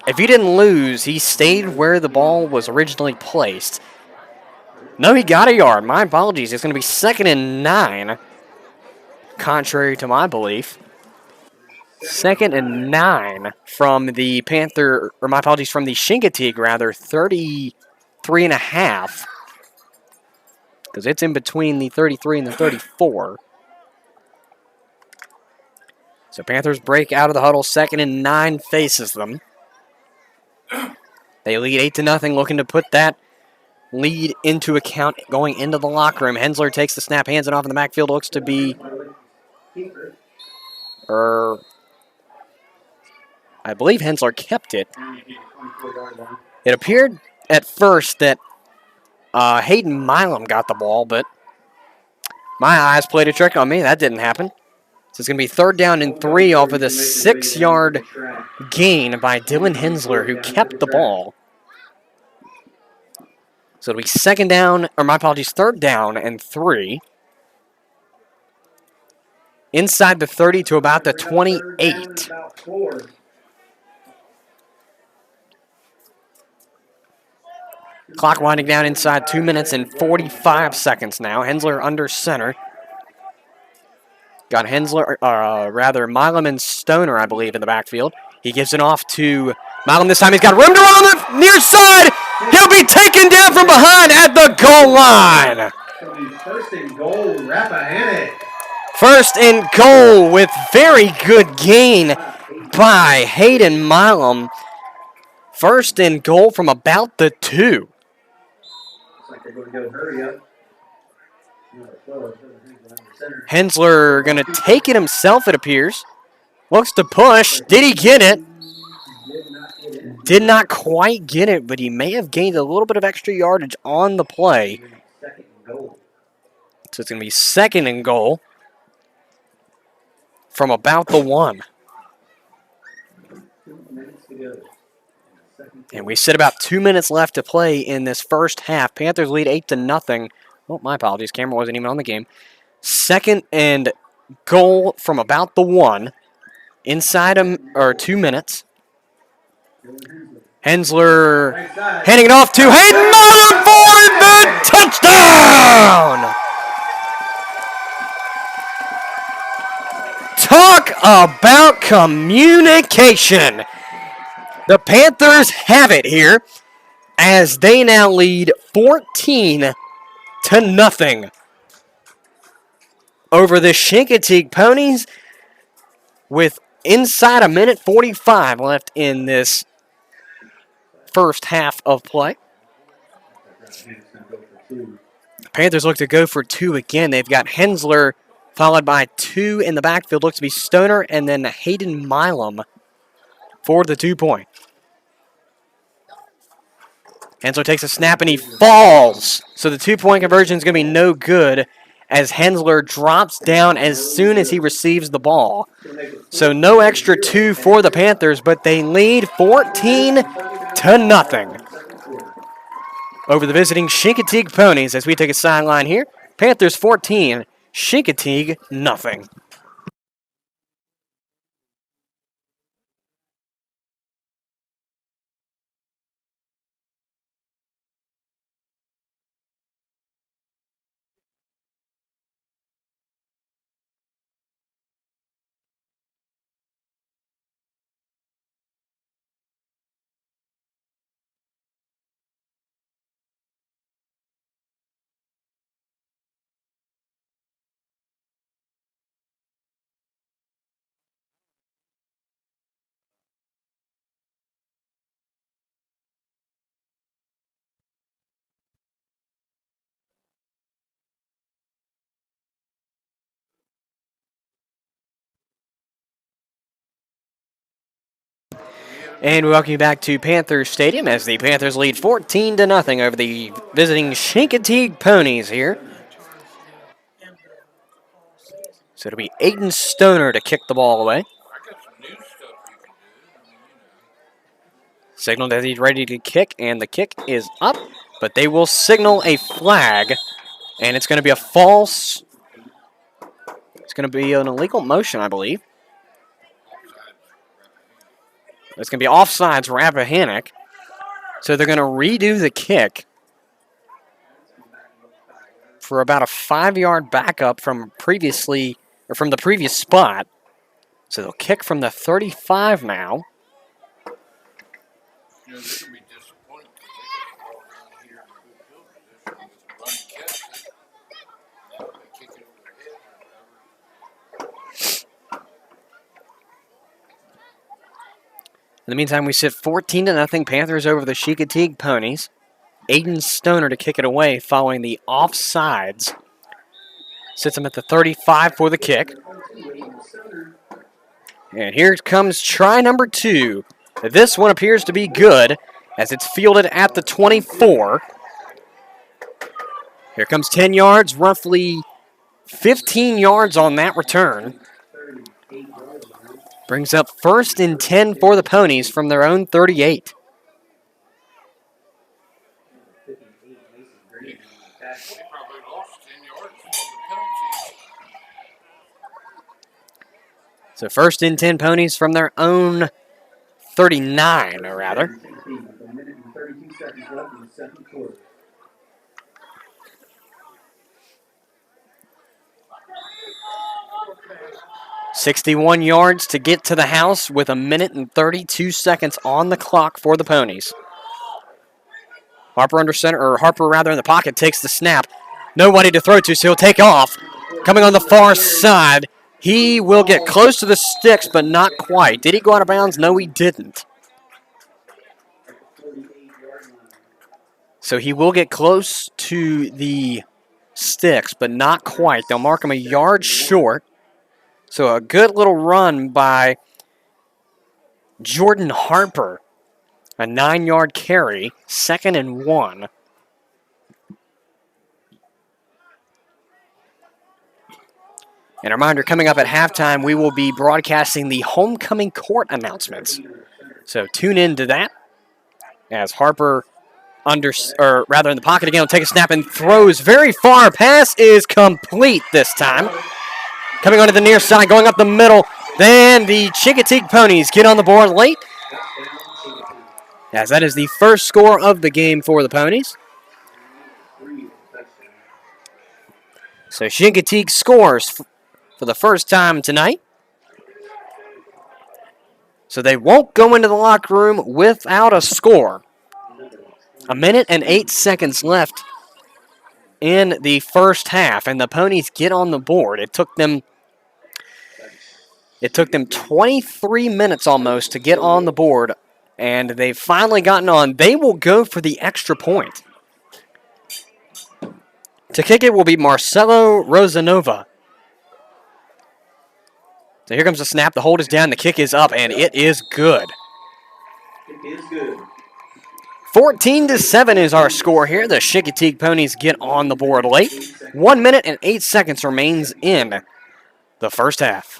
If he didn't lose, he stayed where the ball was originally placed. No, he got a yard. My apologies. It's going to be 2nd and 9. Contrary to my belief. 2nd and 9 from the Panther, or my apologies, from the Chincoteague, rather, 33 and a half. Because it's in between the 33 and the 34. So Panthers break out of the huddle. 2nd and 9 faces them. They lead 8-0, looking to put that lead into account going into the locker room. Hensler takes the snap, hands it off in the backfield, looks to be... I believe Hensler kept it. It appeared at first that Hayden Milam got the ball, but my eyes played a trick on me. That didn't happen. So it's going to be 3rd down and 3 off of the 6-yard gain by Dylan Hensler, who kept the ball. So it'll be 2nd down, or my apologies, 3rd down and 3. Inside the 30 to about the 28. Clock winding down inside 2 minutes and 45 seconds now. Hensler under center. Got Hensler, Milam and Stoner, I believe, in the backfield. He gives it off to Milam this time. He's got room to run on the near side. He'll be taken down from behind at the goal line. 1st and goal, Rappahannock. 1st and goal with very good gain by Hayden Milam. First and goal from about the 2. Looks like they're going to go hurry up. Hensler going to take it himself, it appears. Looks to push. Did he get it? Did not quite get it, but he may have gained a little bit of extra yardage on the play. So it's going to be second and goal from about the 1. And we sit about 2 minutes left to play in this first half. Panthers lead 8-0. Oh, my apologies. Camera wasn't even on the game. Second and goal from about the 1. Inside 2 minutes. Hensler handing it off to Hayden Milam for the touchdown! Talk about communication. The Panthers have it here as they now lead 14-0 over the Chincoteague Ponies with inside a minute 45 left in this first half of play. Panthers look to go for 2 again. They've got Hensler followed by 2 in the backfield. Looks to be Stoner and then Hayden Milam for the 2-point. Hensler takes a snap and he falls. So the 2-point conversion is going to be no good as Hensler drops down as soon as he receives the ball. So no extra 2 for the Panthers, but they lead 14-0 over the visiting Chincoteague Ponies as we take a sideline here. Panthers 14, Chincoteague nothing. And we welcome you back to Panther Stadium as the Panthers lead 14-0 over the visiting Chincoteague Ponies here. So it'll be Aiden Stoner to kick the ball away. Signaled that he's ready to kick, and the kick is up, but they will signal a flag, and it's going to be a false. It's going to be an illegal motion, I believe. It's going to be offsides Rappahannock. So they're going to redo the kick for about a 5-yard backup from the previous spot. So they'll kick from the 35 now. In the meantime, we sit 14-0 Panthers over the Chincoteague Ponies. Aiden Stoner to kick it away following the offsides. Sits him at the 35 for the kick. And here comes try number 2. This one appears to be good as it's fielded at the 24. Here comes 10 yards, roughly 15 yards on that return. Brings up 1st and 10 for the Ponies from their own 38. So 1st and 10 Ponies from their own 39, or rather. 61 yards to get to the house with 1 minute and 32 seconds on the clock for the Ponies. Harper in the pocket takes the snap. Nobody to throw to, so he'll take off. Coming on the far side, He will get close to the sticks, but not quite. Did he go out of bounds? No, he didn't. So he will get close to the sticks, but not quite. They'll mark him a yard short. So a good little run by Jordan Harper. A 9-yard carry, 2nd and 1. And a reminder, coming up at halftime, we will be broadcasting the homecoming court announcements. So tune in to that as Harper in the pocket again will take a snap and throws very far. Pass is complete this time. Coming onto the near side, going up the middle. Then the Chincoteague Ponies get on the board late, as that is the first score of the game for the Ponies. So Chincoteague scores for the first time tonight. So they won't go into the locker room without a score. 1 minute and 8 seconds left in the first half, and the Ponies get on the board. It took them 23 minutes almost to get on the board, and they've finally gotten on. They will go for the extra point. To kick it will be Marcelo Rosanova. So here comes the snap. The hold is down. The kick is up, and it is good. It is good. 14-7 is our score here. The Chincoteague Ponies get on the board late. 1 minute and 8 seconds remains in the first half.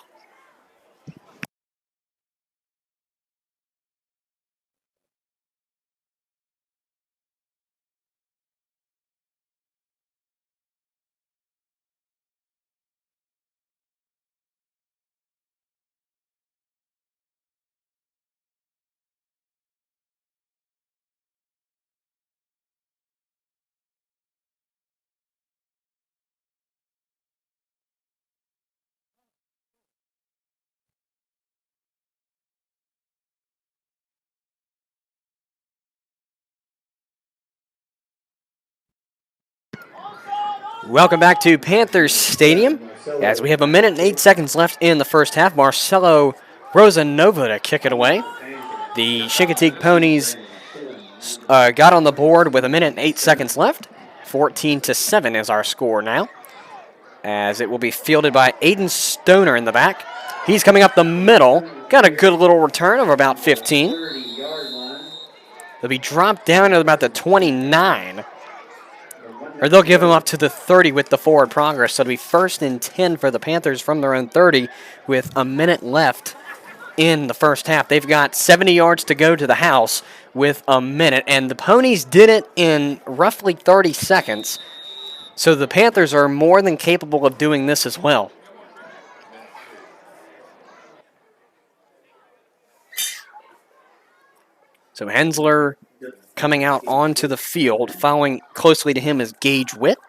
Welcome back to Panther Stadium, as we have 1 minute and 8 seconds left in the first half. Marcelo Rosanova to kick it away. The Chincoteague Ponies got on the board with 1 minute and 8 seconds left. 14-7 is our score now, as it will be fielded by Aiden Stoner in the back. He's coming up the middle. Got a good little return of about 15. They'll be dropped down to about the 29. Or they'll give him up to the 30 with the forward progress. So it'll be 1st and 10 for the Panthers from their own 30 with a minute left in the first half. They've got 70 yards to go to the house with a minute. And the Ponies did it in roughly 30 seconds. So the Panthers are more than capable of doing this as well. So Hensler coming out onto the field. Following closely to him is Gage Witt.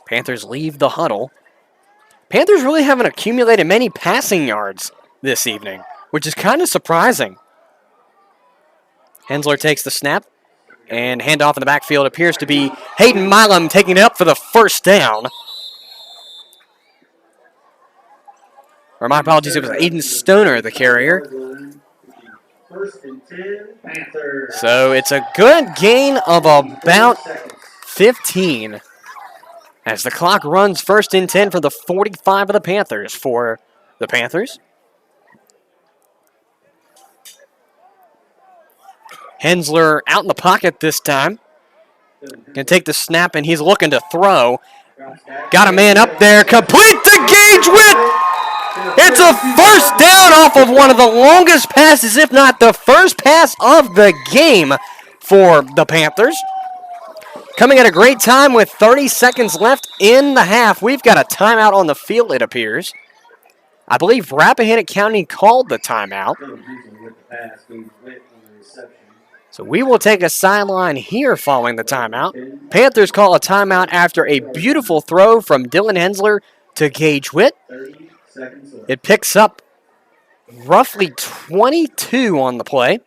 Panthers leave the huddle. Panthers really haven't accumulated many passing yards this evening, which is kind of surprising. Hensler takes the snap, and handoff in the backfield appears to be Hayden Milam taking it up for the first down. Or my apologies, it was Aiden Stoner, the carrier. 1st and 10, Panthers. So it's a good gain of about 15 as the clock runs 1st and 10 for the 45 of the Panthers. For the Panthers, Hensler out in the pocket this time. Going to take the snap, and he's looking to throw. Got a man up there. Complete to Gage Witt. It's a first down off of one of the longest passes, if not the first pass of the game for the Panthers. Coming at a great time with 30 seconds left in the half. We've got a timeout on the field, it appears. I believe Rappahannock County called the timeout. So we will take a sideline here following the timeout. Panthers call a timeout after a beautiful throw from Dylan Hensler to Gage Witt. It picks up roughly 22 on the play.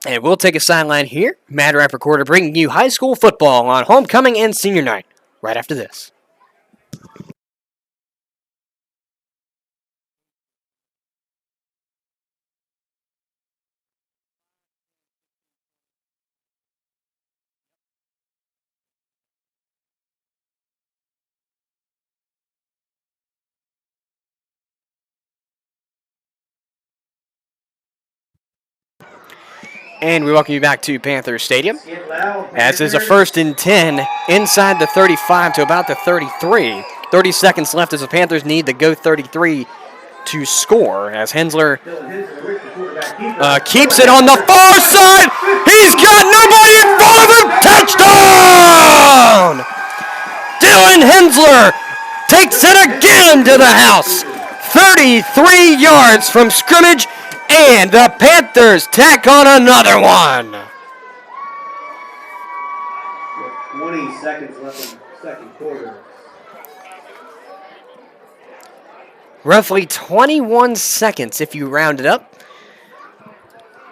And we'll take a sideline here. MadRapp recorder bringing you high school football on homecoming and senior night right after this. And we welcome you back to Panther Stadium. Get loud, As is a Panthers. 1st and 10 inside the 35 to about the 33. 30 seconds left as the Panthers need to go 33 to score. As Hensler keeps it on the far side. He's got nobody in front of him. Touchdown! Dylan Hensler takes it again to the house. 33 yards from scrimmage, and the Panthers tack on another one. 20 seconds left in the second quarter. Roughly 21 seconds, if you round it up,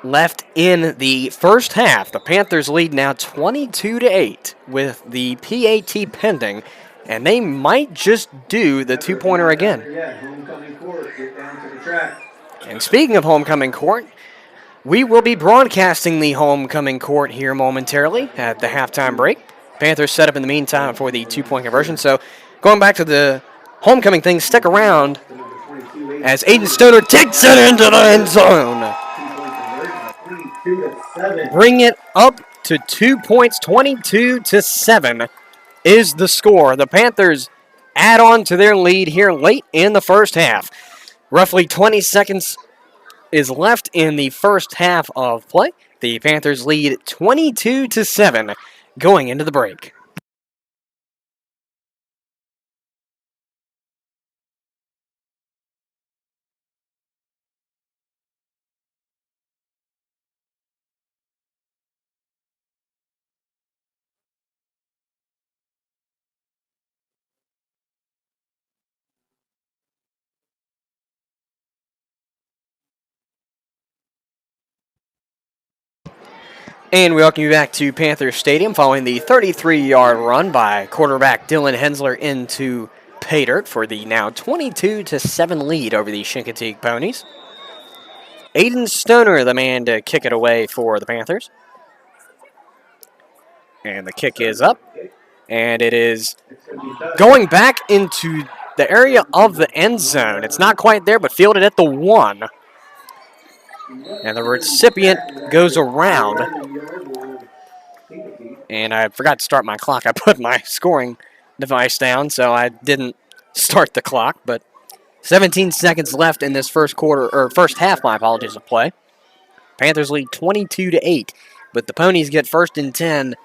left in the first half. The Panthers lead now 22-8 with the PAT pending, and they might just do the two-pointer again. Homecoming court, get down to the track. And speaking of homecoming court, we will be broadcasting the homecoming court here momentarily at the halftime break. Panthers set up in the meantime for the two-point conversion. So going back to the homecoming thing, stick around as Aiden Stoner takes it into the end zone. Bring it up to 2 points, 22-7 is the score. The Panthers add on to their lead here late in the first half. Roughly 20 seconds is left in the first half of play. The Panthers lead 22-7 going into the break. And we welcome you back to Panther Stadium following the 33-yard run by quarterback Dylan Hensler into pay dirt for the now 22-7 lead over the Chincoteague Ponies. Aiden Stoner, the man to kick it away for the Panthers. And the kick is up, and it is going back into the area of the end zone. It's not quite there, but fielded at the 1. And the recipient goes around. And I forgot to start my clock. I put my scoring device down, so I didn't start the clock. But 17 seconds left in this first half, my apologies, of play. Panthers lead 22-8, but the Ponies get 1st and 10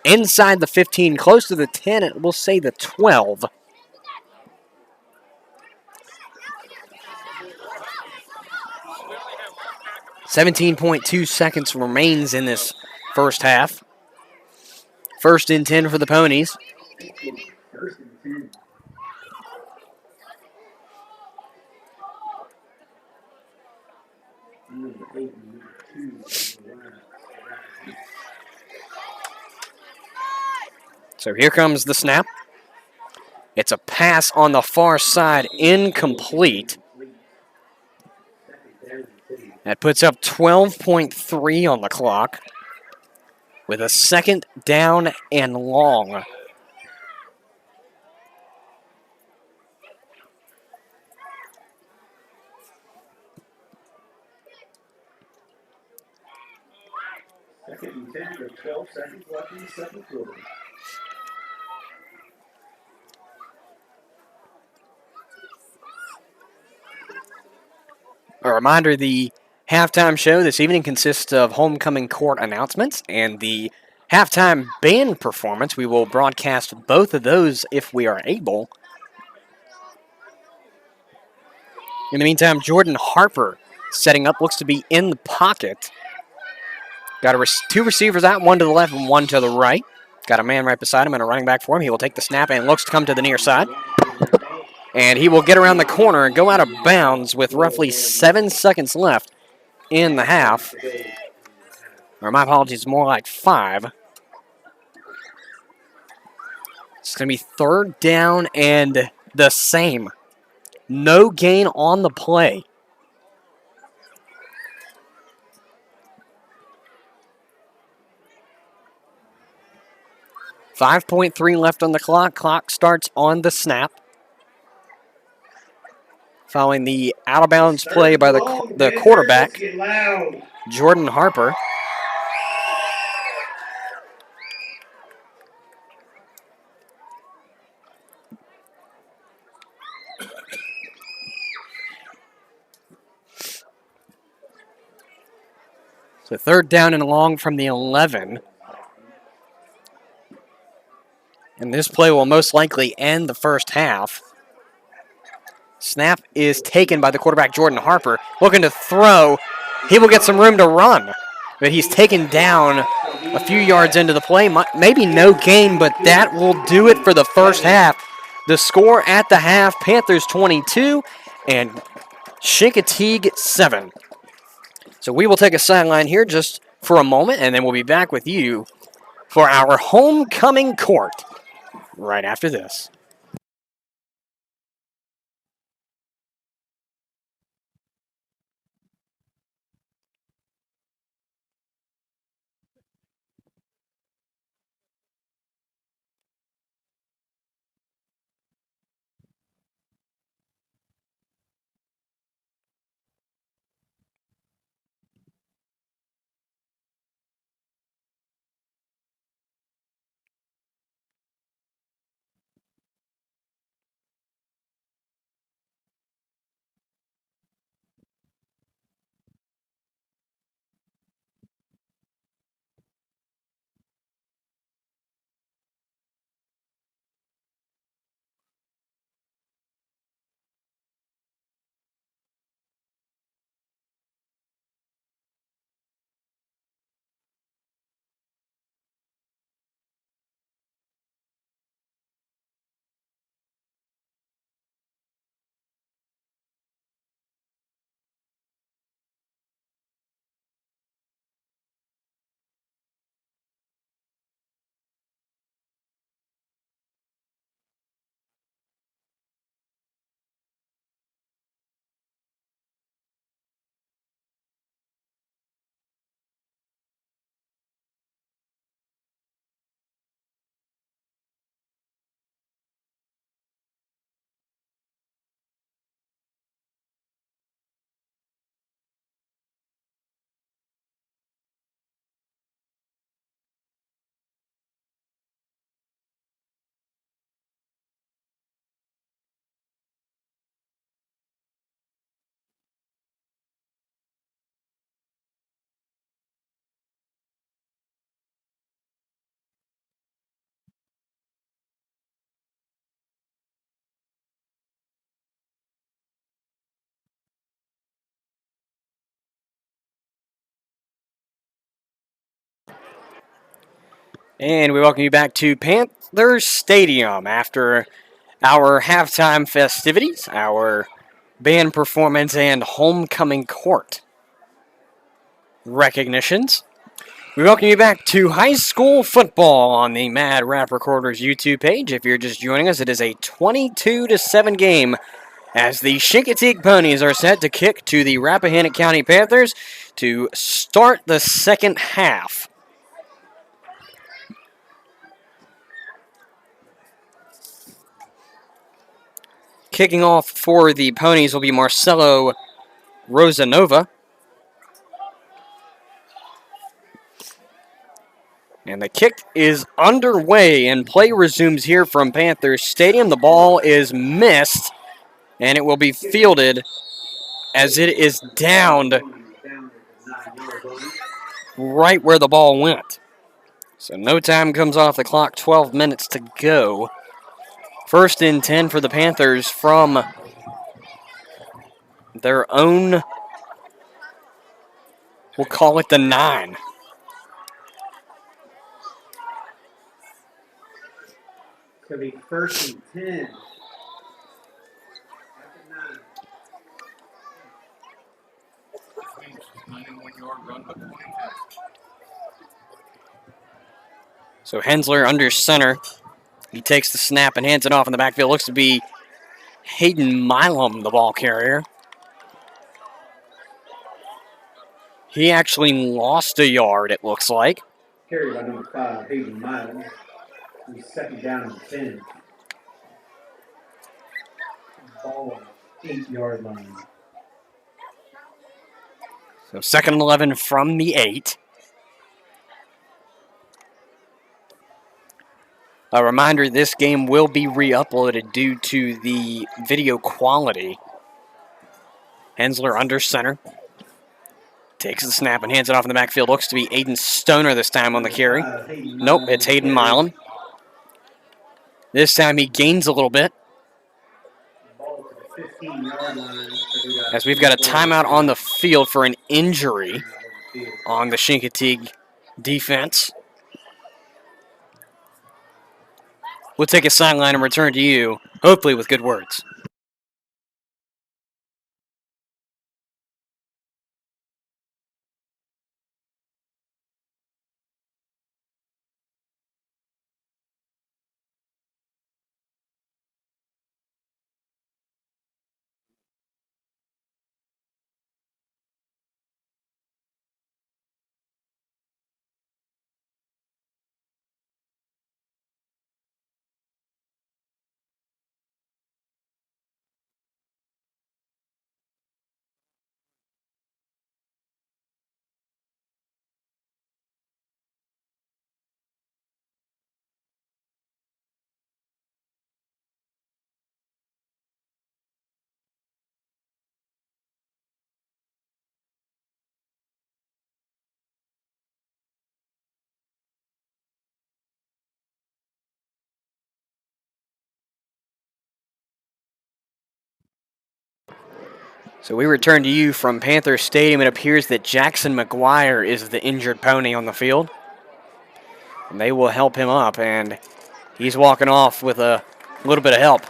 inside the 15, close to the 10, and we'll say the 12. .2 seconds remains in this first half. 1st and 10 for the Ponies. So here comes the snap. It's a pass on the far side, incomplete. That puts up 12.3 on the clock with a 2nd down and long. Second and 10 with 12 seconds left in the second quarter. A reminder, the halftime show this evening consists of homecoming court announcements and the halftime band performance. We will broadcast both of those if we are able. In the meantime, Jordan Harper setting up, looks to be in the pocket. Got two receivers out, one to the left and one to the right. Got a man right beside him and a running back for him. He will take the snap and looks to come to the near side. And he will get around the corner and go out of bounds with roughly 7 seconds left in the half. Or my apologies, more like 5. It's going to be 3rd down and the same. No gain on the play. .3 left on the clock. Clock starts on the snap. Following the out-of-bounds play by the quarterback, Jordan Harper. So 3rd down and long from the 11. And this play will most likely end the first half. Snap is taken by the quarterback, Jordan Harper. Looking to throw. He will get some room to run. But he's taken down a few yards into the play. Maybe no gain, but that will do it for the first half. The score at the half, Panthers 22 and Chincoteague 7. So we will take a sideline here just for a moment, and then we'll be back with you for our homecoming court right after this. And we welcome you back to Panther Stadium after our halftime festivities, our band performance, and homecoming court recognitions. We welcome you back to high school football on the MadRapp Recorders YouTube page. If you're just joining us, it is a 22-7 game as the Chincoteague Ponies are set to kick to the Rappahannock County Panthers to start the second half. Kicking off for the Ponies will be Marcelo Rosanova. And the kick is underway, and play resumes here from Panther Stadium. The ball is missed, and it will be fielded as it is downed right where the ball went. So no time comes off the clock, 12 minutes to go. 1st and 10 for the Panthers from their own, we'll call it the 9. It's going to be 1st and 10. 91-yard run, but 22. So Hensler under center. He takes the snap and hands it off in the backfield. Looks to be Hayden Milam, the ball carrier. He actually lost a yard, it looks like. Carried by number 5, Hayden Milam. He's 2nd down and 10. Ball on the 8-yard line. So 2nd and 11 from the 8. A reminder, this game will be re-uploaded due to the video quality. Hensler under center. Takes the snap and hands it off in the backfield. Looks to be Aiden Stoner this time on the carry. Nope, it's Hayden Milam. This time he gains a little bit. As we've got a timeout on the field for an injury on the Chincoteague defense. We'll take a sideline and return to you, hopefully with good words. So we return to you from Panther Stadium. It appears that Jackson McGuire is the injured pony on the field. And they will help him up, and he's walking off with a little bit of help.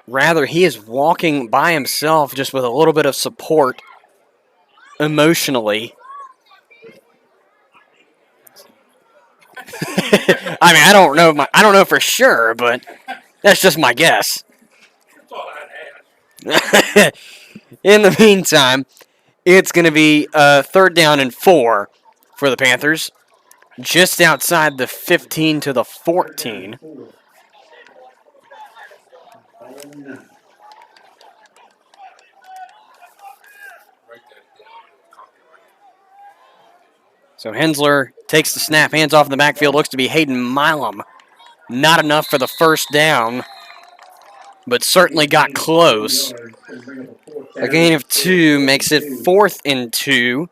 Rather, he is walking by himself just with a little bit of support emotionally. I mean, I don't know for sure, but that's just my guess. In the meantime, it's going to be 3rd down and 4 for the Panthers, just outside the 15 to the 14. So Hensler takes the snap, hands off in the backfield, looks to be Hayden Milam. Not enough for the first down, but certainly got close. A gain of 2 makes it 4th and 2.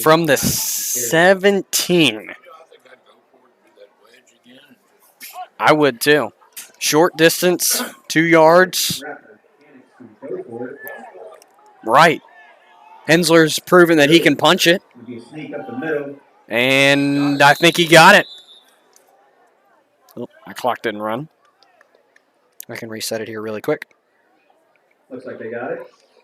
From the 17. I would too. Short distance, 2 yards. Right. Hensler's proven that he can punch it. And I think he got it. Oh, my clock didn't run. I can reset it here really quick. Looks like they got it.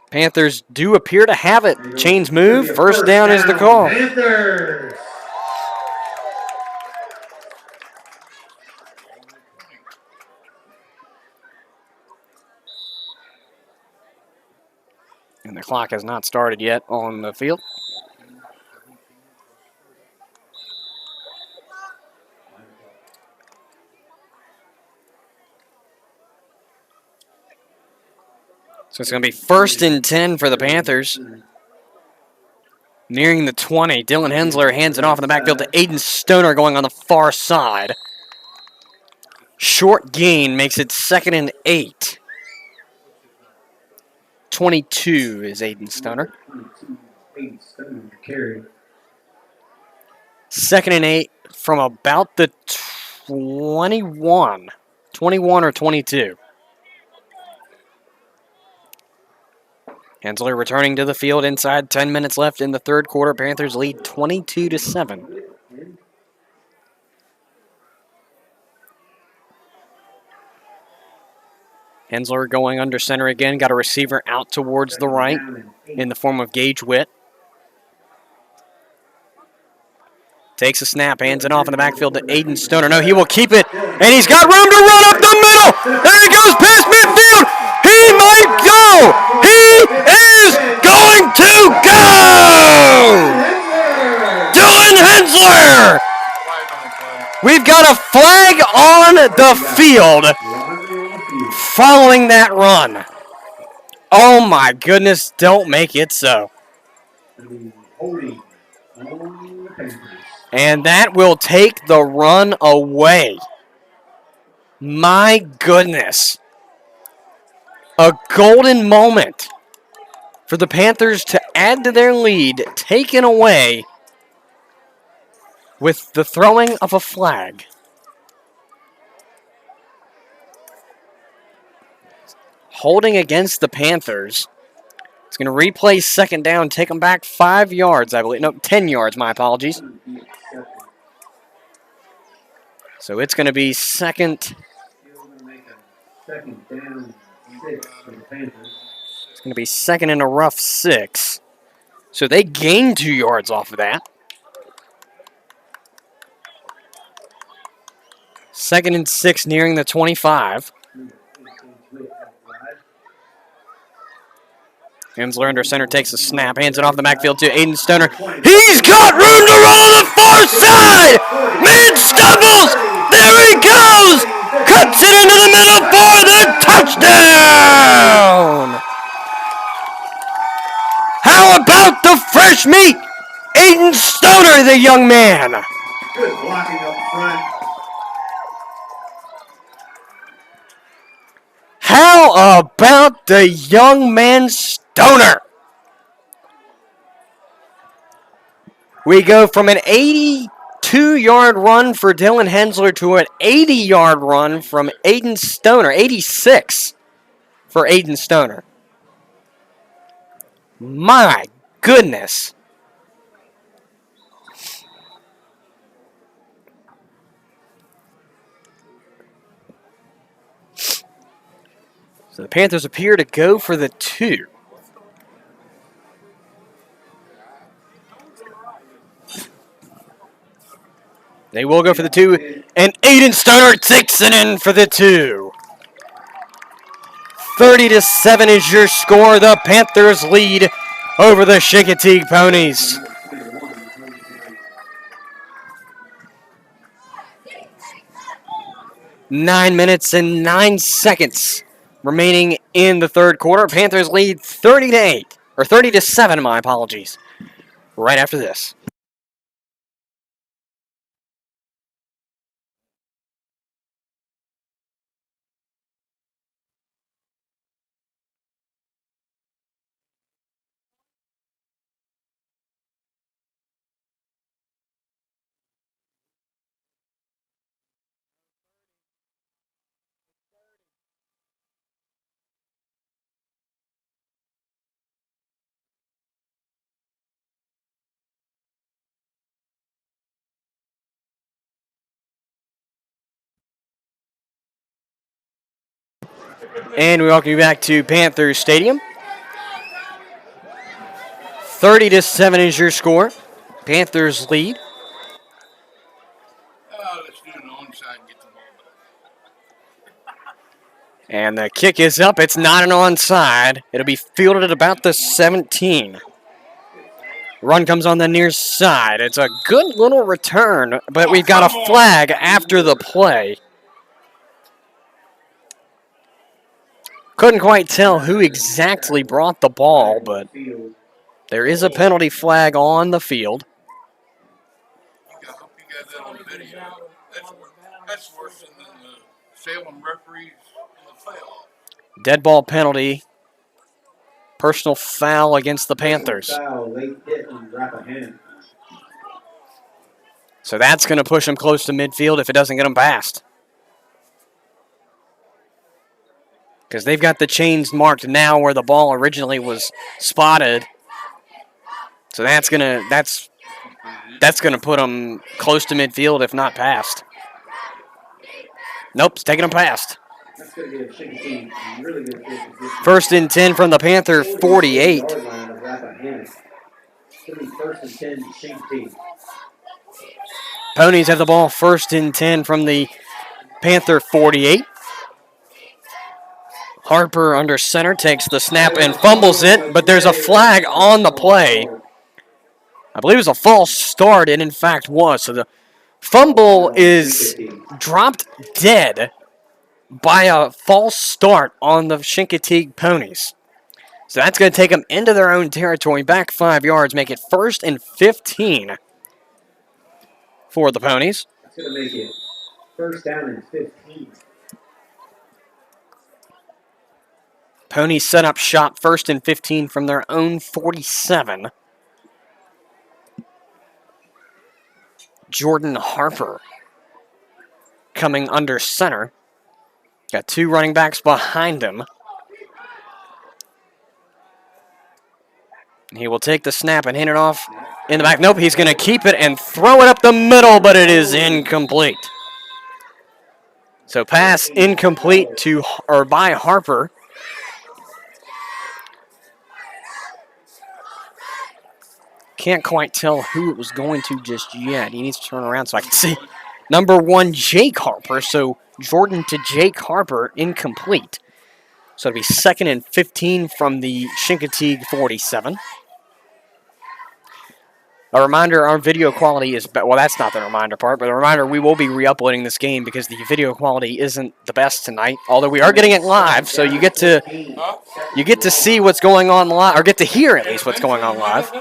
Panthers do appear to have it. Chains move. First down is the call. Panthers. And the clock has not started yet on the field. So it's going to be 1st and 10 for the Panthers. Nearing the 20. Dylan Hensler hands it off in the backfield to Aiden Stoner going on the far side. Short gain makes it 2nd and 8. 22 is Aiden Stoner. 2nd and 8 from about the 21. 21 or 22. Hensler returning to the field inside 10 minutes left in the 3rd quarter. Panthers lead 22-7. Hensler going under center again. Got a receiver out towards the right in the form of Gage Witt. Takes a snap, hands it off in the backfield to Aiden Stoner. No, he will keep it, and he's got room to run up the middle. There he goes past midfield. He might go. He is going to go. Dylan Hensler. We've got a flag on the field following that run. Oh my goodness, don't make it so. holding on the Panthers. And that will take the run away. My goodness. A golden moment for the Panthers to add to their lead, taken away with the throwing of a flag. Holding against the Panthers. It's going to replay second down, take them back 5 yards, I believe. No, 10 yards, my apologies. So it's going to be second. Second down, 6 for the Panthers. It's going to be second and a rough 6. So they gained 2 yards off of that. Second and 6 nearing the 25. Hensler under center takes a snap, hands it off the backfield to Aiden Stoner. He's got room to run on the far side! Mid stumbles! There he goes! Cuts it into the middle for the touchdown! How about the fresh meat? Aiden Stoner, the young man. Good blocking up front. How about the young man Stoner? We go from an 82-yard run for Dylan Hensler to an 80-yard run from Aiden Stoner. 86 for Aiden Stoner. My goodness. So the Panthers appear to go for the 2. They will go for the 2, and Aiden Stoner takes it in for the 2. 30-7 is your score. The Panthers lead over the Chincoteague Ponies. Nine minutes and 9 seconds remaining in the third quarter. Panthers lead 30-8, or 30-7, my apologies. Right after this. And we welcome you back to Panther Stadium. 30-7 is your score. Panthers lead. Let's do an onside and get the ball back. And the kick is up. It's not an onside. It'll be fielded at about the 17. Run comes on the near side. It's a good little return, but we've got a flag after the play. Couldn't quite tell who exactly brought the ball, but there is a penalty flag on the field. I hope you got that on video. That's worse than the Salem referees in the playoff. Dead ball penalty. Personal foul against the Panthers. Late hit on Rappahannock. So that's going to push them close to midfield if it doesn't get them past. Because they've got the chains marked now where the ball originally was spotted. So that's gonna put them close to midfield if not past. Nope, it's taking them past. That's going to be a Chincoteague really good field position. First and 10 from the Panther 48. It's going to be first and 10 Chincoteague. Ponies have the ball first and 10 from the Panther 48. Harper under center takes the snap and fumbles it, but there's a flag on the play. I believe it was a false start, and in fact was. So the fumble is dropped dead by a false start on the Chincoteague Ponies. So that's going to take them into their own territory, back 5 yards, make it 1st and 15 for the Ponies. That's going to make it 1st down and 15. Ponies set up shop 1st and 15 from their own 47. Jordan Harper coming under center. Got 2 running backs behind him. He will take the snap and hand it off in the back. Nope, he's going to keep it and throw it up the middle, but it is incomplete. So pass incomplete by Harper. Can't quite tell who it was going to just yet. He needs to turn around so I can see. Number 1, Jake Harper. So Jordan to Jake Harper, incomplete. So it'll be 2nd and 15 from the Chincoteague 47. A reminder, our video quality is, well, that's not the reminder part, but a reminder, we will be re-uploading this game because the video quality isn't the best tonight, although we are getting it live, so you get to see what's going on live, or get to hear at least what's going on live.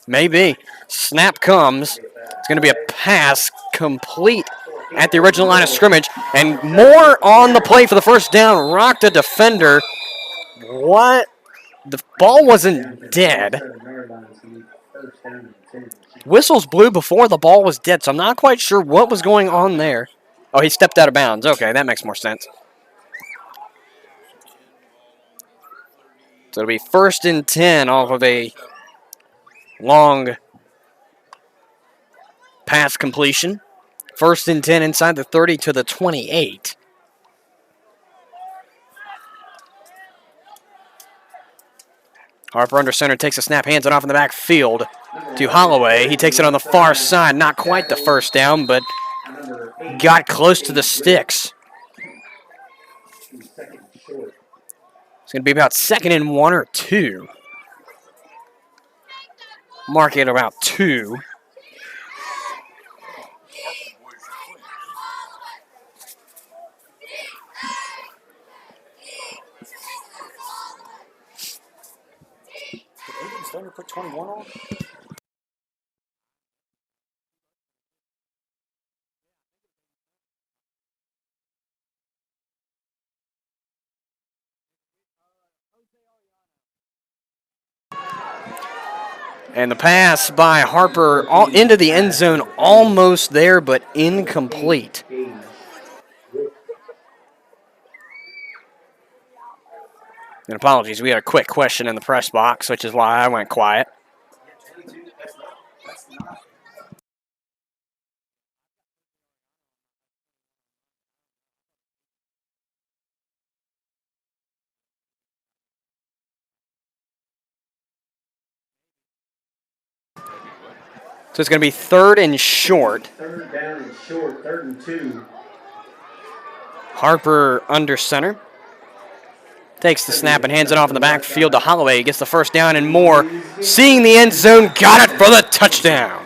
Maybe. Snap comes. It's going to be a pass complete at the original line of scrimmage, and more on the play for the 1st down. Rocked a defender. What? The ball wasn't dead. Whistles blew before the ball was dead, so I'm not quite sure what was going on there. Oh, he stepped out of bounds. Okay, that makes more sense. So it'll be 1st and 10 off of a long pass completion. 1st and 10 inside the 30 to the 28. Harper under center, takes a snap, hands it off in the backfield to Holloway. He takes it on the far side. Not quite the 1st down, but got close to the sticks. It's going to be about 2nd and 1 or 2. Mark it about 2. Put 21 on? And the pass by Harper into the end zone, almost there, but incomplete. And apologies, we had a quick question in the press box, which is why I went quiet. So it's going to be 3rd and short. 3rd down and short, 3rd and 2. Harper under center. Takes the snap and hands it off in the backfield to Holloway. Gets the 1st down and more. Seeing the end zone, got it for the touchdown.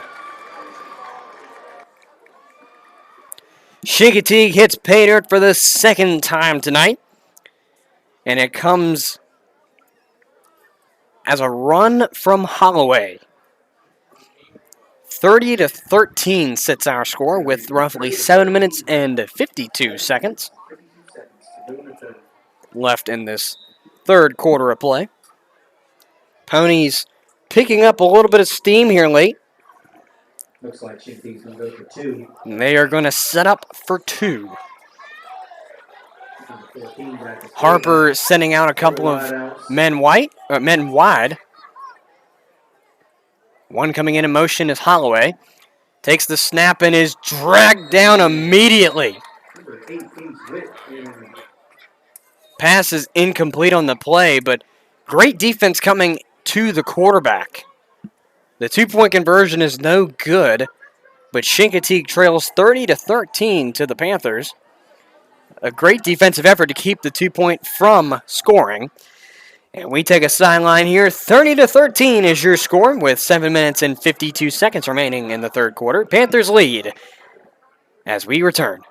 Chincoteague hits pay dirt for the 2nd time tonight. And it comes as a run from Holloway. 30-13 sits our score with roughly 7 minutes and 52 seconds left in this 3rd quarter of play. Ponies picking up a little bit of steam here late. Looks like Chincoteague's going to go for 2. And they are going to set up for 2. Harper sending out a couple of men wide. One coming in motion is Holloway. Takes the snap and is dragged down immediately. Pass is incomplete on the play, but great defense coming to the quarterback. The 2-point conversion is no good, but Chincoteague trails 30-13 to the Panthers. A great defensive effort to keep the 2-point from scoring. And we take a sideline here. 30-13 is your score with 7 minutes and 52 seconds remaining in the 3rd quarter. Panthers lead as we return.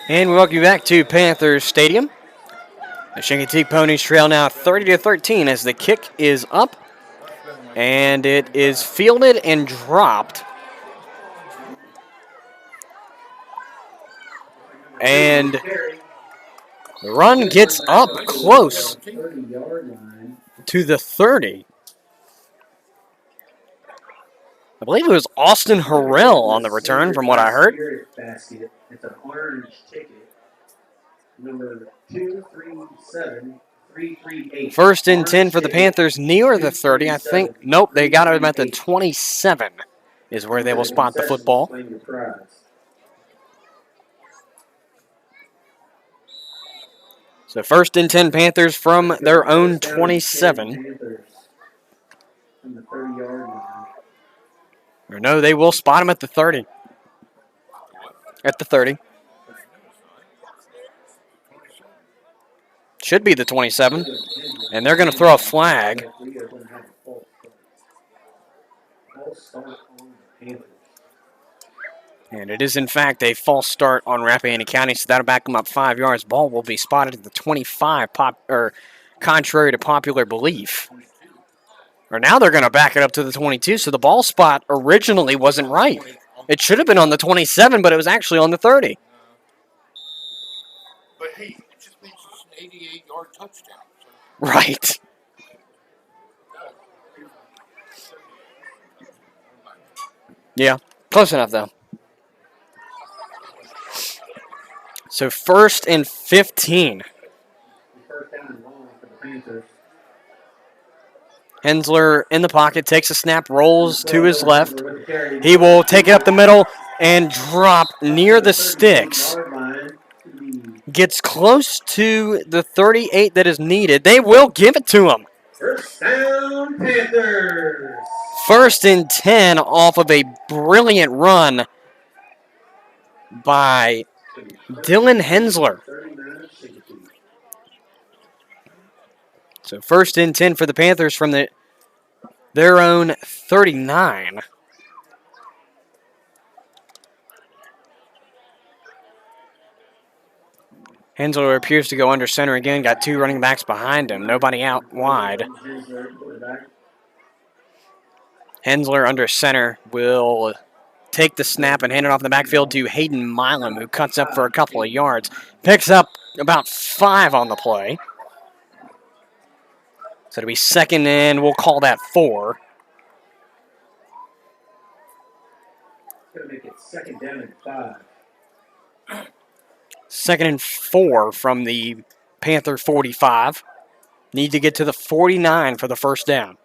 And we welcome you back to Panther Stadium. The Chincoteague Ponies trail now 30-13 as the kick is up. And it is fielded and dropped. And the run gets up close to the 30. I believe it was Austin Harrell on the return, from what I heard. It's an orange ticket. Number 237338. First and 10 for the Panthers near the 30, I think. Nope, they got him at the 27 is where they will spot the football. So first and 10 Panthers from their own 27. From the 30-yard line. Or no, they will spot him at the 30. At the 30. Should be the 27. And they're going to throw a flag. And it is, in fact, a false start on Rappahannock County, so that'll back them up 5 yards. Ball will be spotted at the 25, contrary to popular belief. Or now they're going to back it up to the 22, so the ball spot originally wasn't right. It should have been on the 27, but it was actually on the 30. But hey, it just means it's an 88-yard touchdown. So. Right. Yeah, close enough, though. So first and 15. First down and long for the Panthers. Hensler in the pocket, takes a snap, rolls to his left. He will take it up the middle and drop near the sticks. Gets close to the 38 that is needed. They will give it to him. First down, Panthers. First and 10 off of a brilliant run by Dylan Hensler. So first and 10 for the Panthers from their own 39. Hensler appears to go under center again. Got two running backs behind him. Nobody out wide. Hensler under center will take the snap and hand it off in the backfield to Hayden Milam, who cuts up for a couple of yards. Picks up about 5 on the play. So it'll be second and we'll call that 4. Going to make it second down and 5. Second and 4 from the Panther 45. Need to get to the 49 for the first down.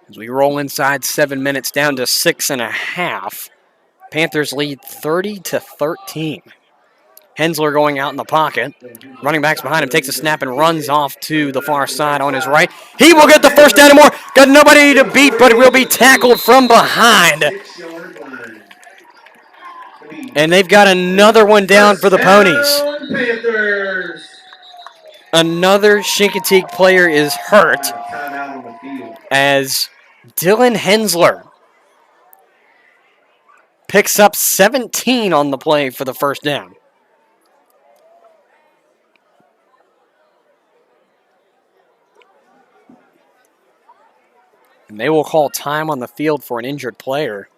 As we roll inside 7 minutes down to 6.5. Panthers lead 30-13. Hensler going out in the pocket. Running backs behind him, takes a snap and runs off to the far side on his right. He will get the first down and more. Got nobody to beat, but will be tackled from behind. And they've got another one down for the Ponies. Another Chincoteague player is hurt as Dylan Hensler picks up 17 on the play for the first down. And they will call time on the field for an injured player.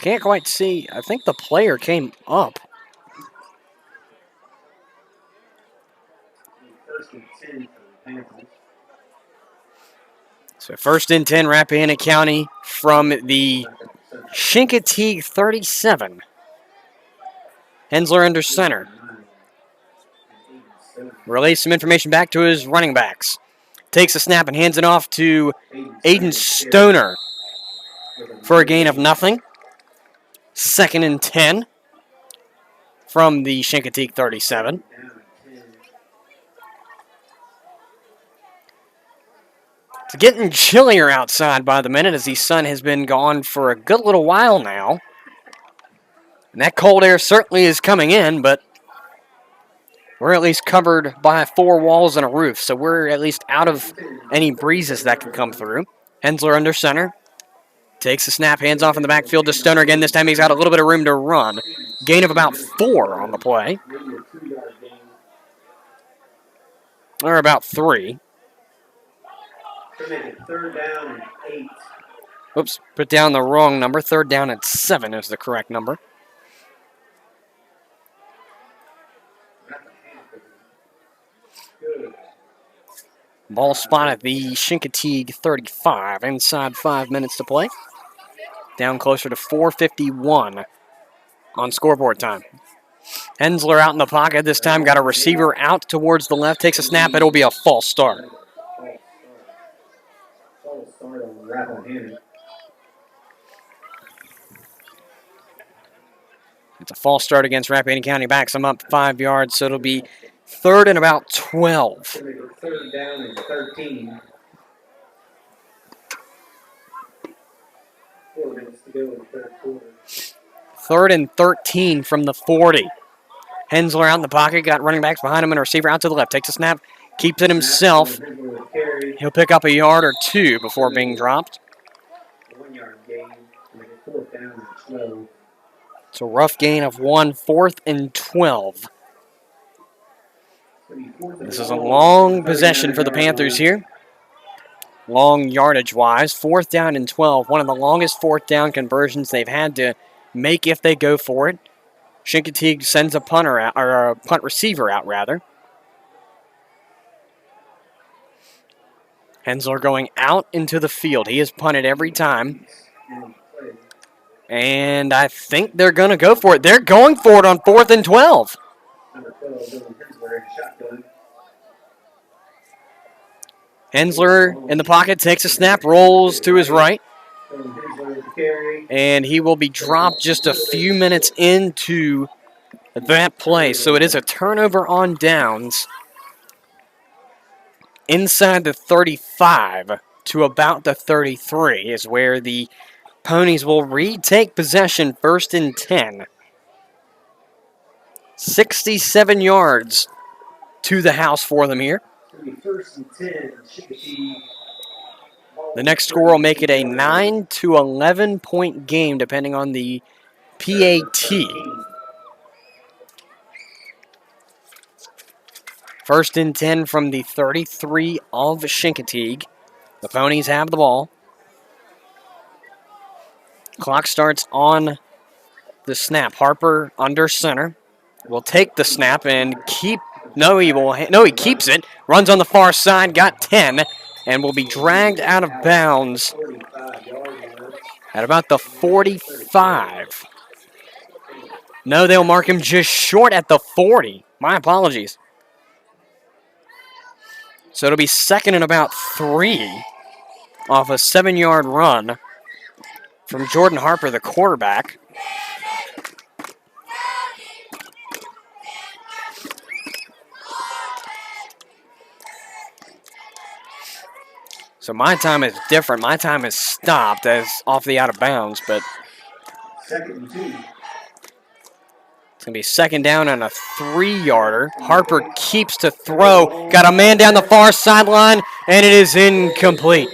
Can't quite see. I think the player came up. So first and 10, Rappahannock County from the Chincoteague 37. Hensler under center. Relays some information back to his running backs. Takes a snap and hands it off to Aiden Stoner for a gain of nothing. Second and 10 from the Chincoteague 37. It's getting chillier outside by the minute as the sun has been gone for a good little while now. And that cold air certainly is coming in, but We're at least covered by 4 walls and a roof, so we're at least out of any breezes that can come through. Hensler under center. Takes the snap, hands off in the backfield to Stoner again. This time he's got a little bit of room to run. Gain of about 4 on the play. Or about 3. Third down and 8. Oops, put down the wrong number. 3rd down and 7 is the correct number. Ball spot at the Chincoteague 35. Inside 5 minutes to play. Down closer to 4:51 on scoreboard time. Hensler out in the pocket. This time got a receiver out towards the left. Takes a snap. It'll be a false start. False start on Rappahannock. It's a false start against Rappahannock County. Backs them up 5 yards, so it'll be 3rd and about 12. Third down and 13. 4 minutes to go in the third quarter. 3rd and 13 from the 40. Hensler out in the pocket. Got running backs behind him and a receiver out to the left. Takes a snap. Keeps it himself. He'll pick up a yard or 2 before being dropped. 1 yard gain. 4th down and 12. It's a rough gain of 1, 4th and 12. This is a long possession for the Panthers here. Long yardage-wise. 4th down and 12. One of the longest 4th down conversions they've had to make if they go for it. Chincoteague sends a punter out, or a punt receiver out, rather. Hensler going out into the field. He has punted every time. And I think they're going to go for it. They're going for it on 4th and 12. Hensler in the pocket, takes a snap, rolls to his right. And he will be dropped just a few minutes into that play. So it is a turnover on downs inside the 35 to about the 33 is where the Ponies will retake possession 1st and 10. 67 yards to the house for them here. The next score will make it a 9 to 11 point game depending on the PAT. 1st and 10 from the 33 of Chincoteague. The Ponies have the ball. Clock starts on the snap. Harper under center will take the snap and keep. He keeps it. Runs on the far side. Got 10 and will be dragged out of bounds at about the 45. No, they'll mark him just short at the 40. My apologies. So it'll be 2nd and about 3 off a 7-yard run from Jordan Harper, the quarterback. So my time is different. My time is stopped as off the out of bounds, but 2nd and 2. It's going to be 2nd down and a 3-yarder. Harper keeps to throw. Got a man down the far sideline, and it is incomplete.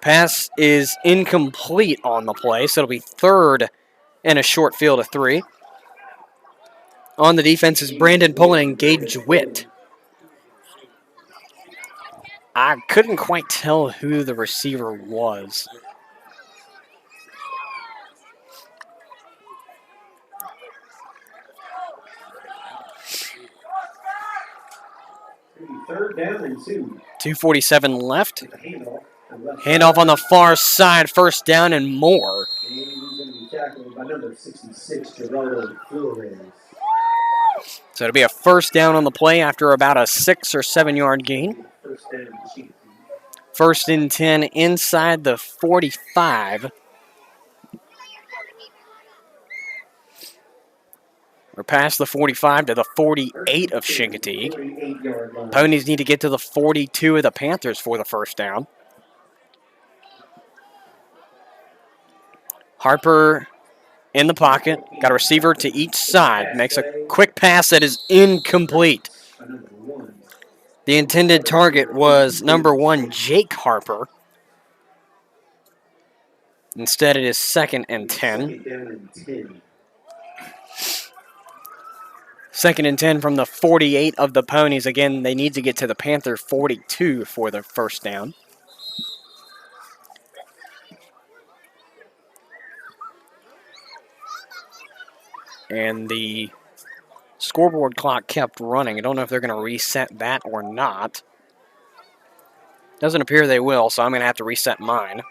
Pass is incomplete on the play, so it'll be 3rd and a short field of 3. On the defense is Brandon Pullen and Gage Witt. I couldn't quite tell who the receiver was. Third down and 2. 2:47 left. Handoff on the far side. 1st down and more. And he's going to be tackled by number 66, Gerardo Flores. So it'll be a 1st down on the play after about a 6 or 7 yard gain. 1st and 10 inside the 45. We're past the 45 to the 48 of Chincoteague. Ponies need to get to the 42 of the Panthers for the 1st down. Harper in the pocket. Got a receiver to each side. Makes a quick pass that is incomplete. The intended target was number 1, Jake Harper. Instead, it is 2nd and 10. 2nd and 10 from the 48 of the Ponies. Again, they need to get to the Panther 42 for the first down. And the scoreboard clock kept running. I don't know if they're going to reset that or not. Doesn't appear they will, so I'm going to have to reset mine.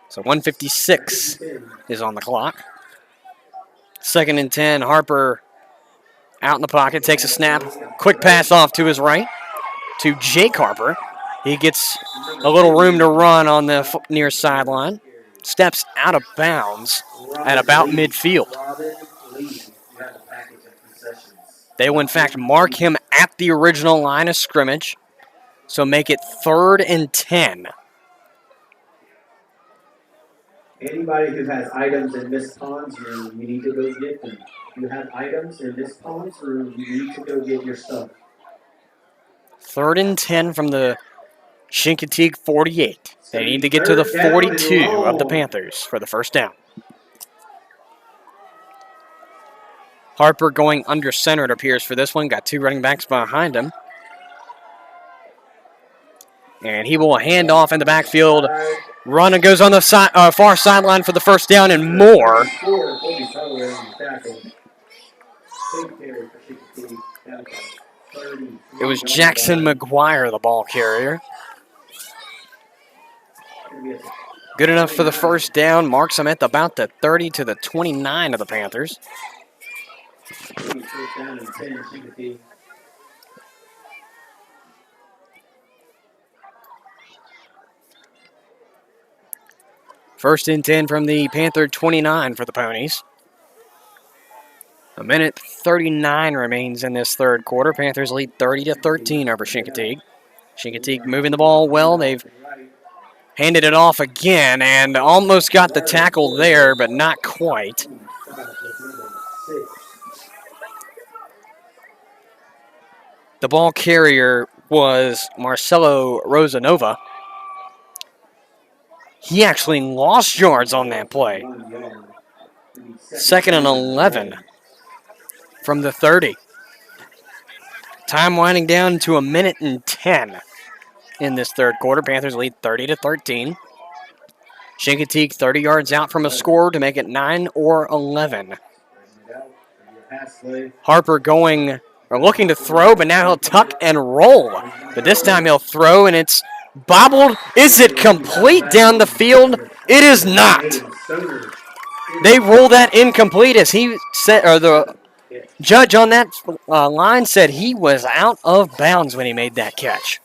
So 1:56 is on the clock. 2nd and 10, Harper out in the pocket, takes a snap. Quick pass off to his right to Jake Harper. He gets a little room to run on the near sideline. Steps out of bounds at about midfield. They will, in fact, mark him at the original line of scrimmage. So make it 3rd and 10. Anybody who has items in Miss Pond's room, you need to go get them. If you have items in Miss Pond's room, you need to go get your stuff. 3rd and 10 from the Chincoteague 48. They need to get to the 42 of the Panthers for the first down. Harper going under center, it appears, for this one. Got 2 running backs behind him. And he will hand off in the backfield. Run and goes on the far sideline for the first down and more. It was Jackson McGuire, the ball carrier. Good enough for the first down. Marks him at about the 30 to the 29 of the Panthers. First and 10 from the Panther 29 for the Ponies. 1:39 remains in this third quarter. Panthers lead 30-13 over Chincoteague. Chincoteague moving the ball well. They've handed it off again and almost got the tackle there, but not quite. The ball carrier was Marcelo Rosanova. He actually lost yards on that play. 2nd and 11 from the 30. Time winding down to 1:10 in this third quarter. Panthers lead 30-13. Chincoteague 30 yards out from a score to make it 9 or 11. Harper looking to throw, but now he'll tuck and roll. But this time he'll throw, and it's bobbled. Is it complete down the field? It is not. They rule that incomplete, as he said, or the judge on that line said he was out of bounds when he made that catch.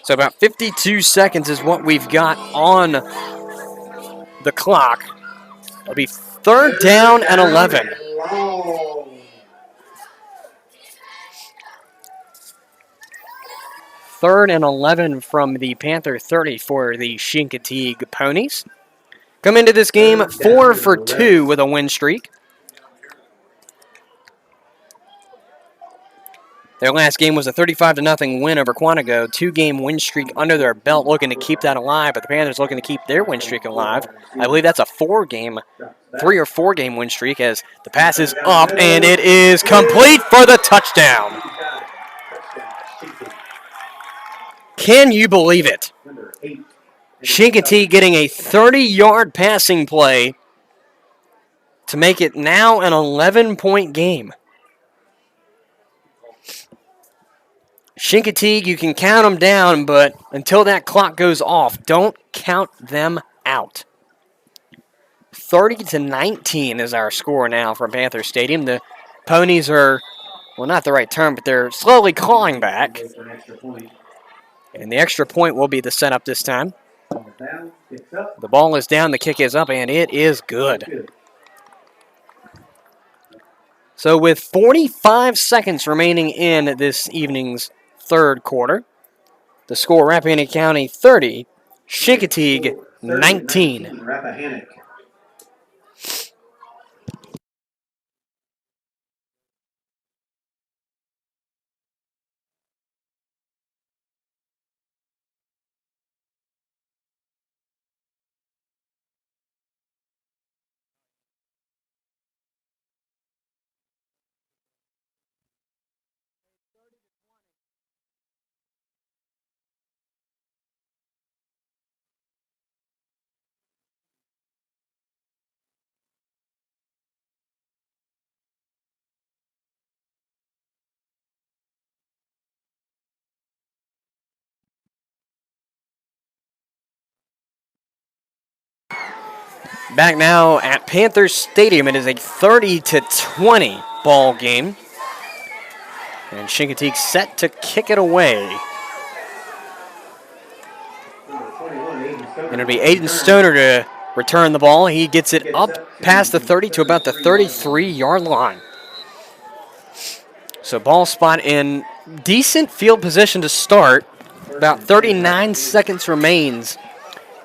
So about 52 seconds is what we've got on the clock. It'll be 3rd down and 11. Third and 11 from the Panther 30 for the Chincoteague Ponies. Come into this game 4 for 2 with a win streak. Their last game was a 35-0 win over Quantico. 2-game win streak under their belt, looking to keep that alive, but the Panthers looking to keep their win streak alive. I believe that's a 3 or 4-game win streak, as the pass is up, and it is complete for the touchdown. Can you believe it? Chincoteague getting a 30-yard passing play to make it now an 11-point game. Chincoteague, you can count them down, but until that clock goes off, don't count them out. 30-19 is our score now from Panther Stadium. The Ponies are, well, not the right term, but they're slowly clawing back. And the extra point will be the setup this time. The ball is down, the kick is up, and it is good. So with 45 seconds remaining in this evening's third quarter, the score Rappahannock County 30, Chincoteague 19. Rappahannock. Back now at Panther Stadium. It is a 30-20 ball game. And Chincoteague set to kick it away. And it'll be Aiden Stoner to return the ball. He gets it up past the 30 to about the 33-yard line. So ball spot in decent field position to start. About 39 seconds remains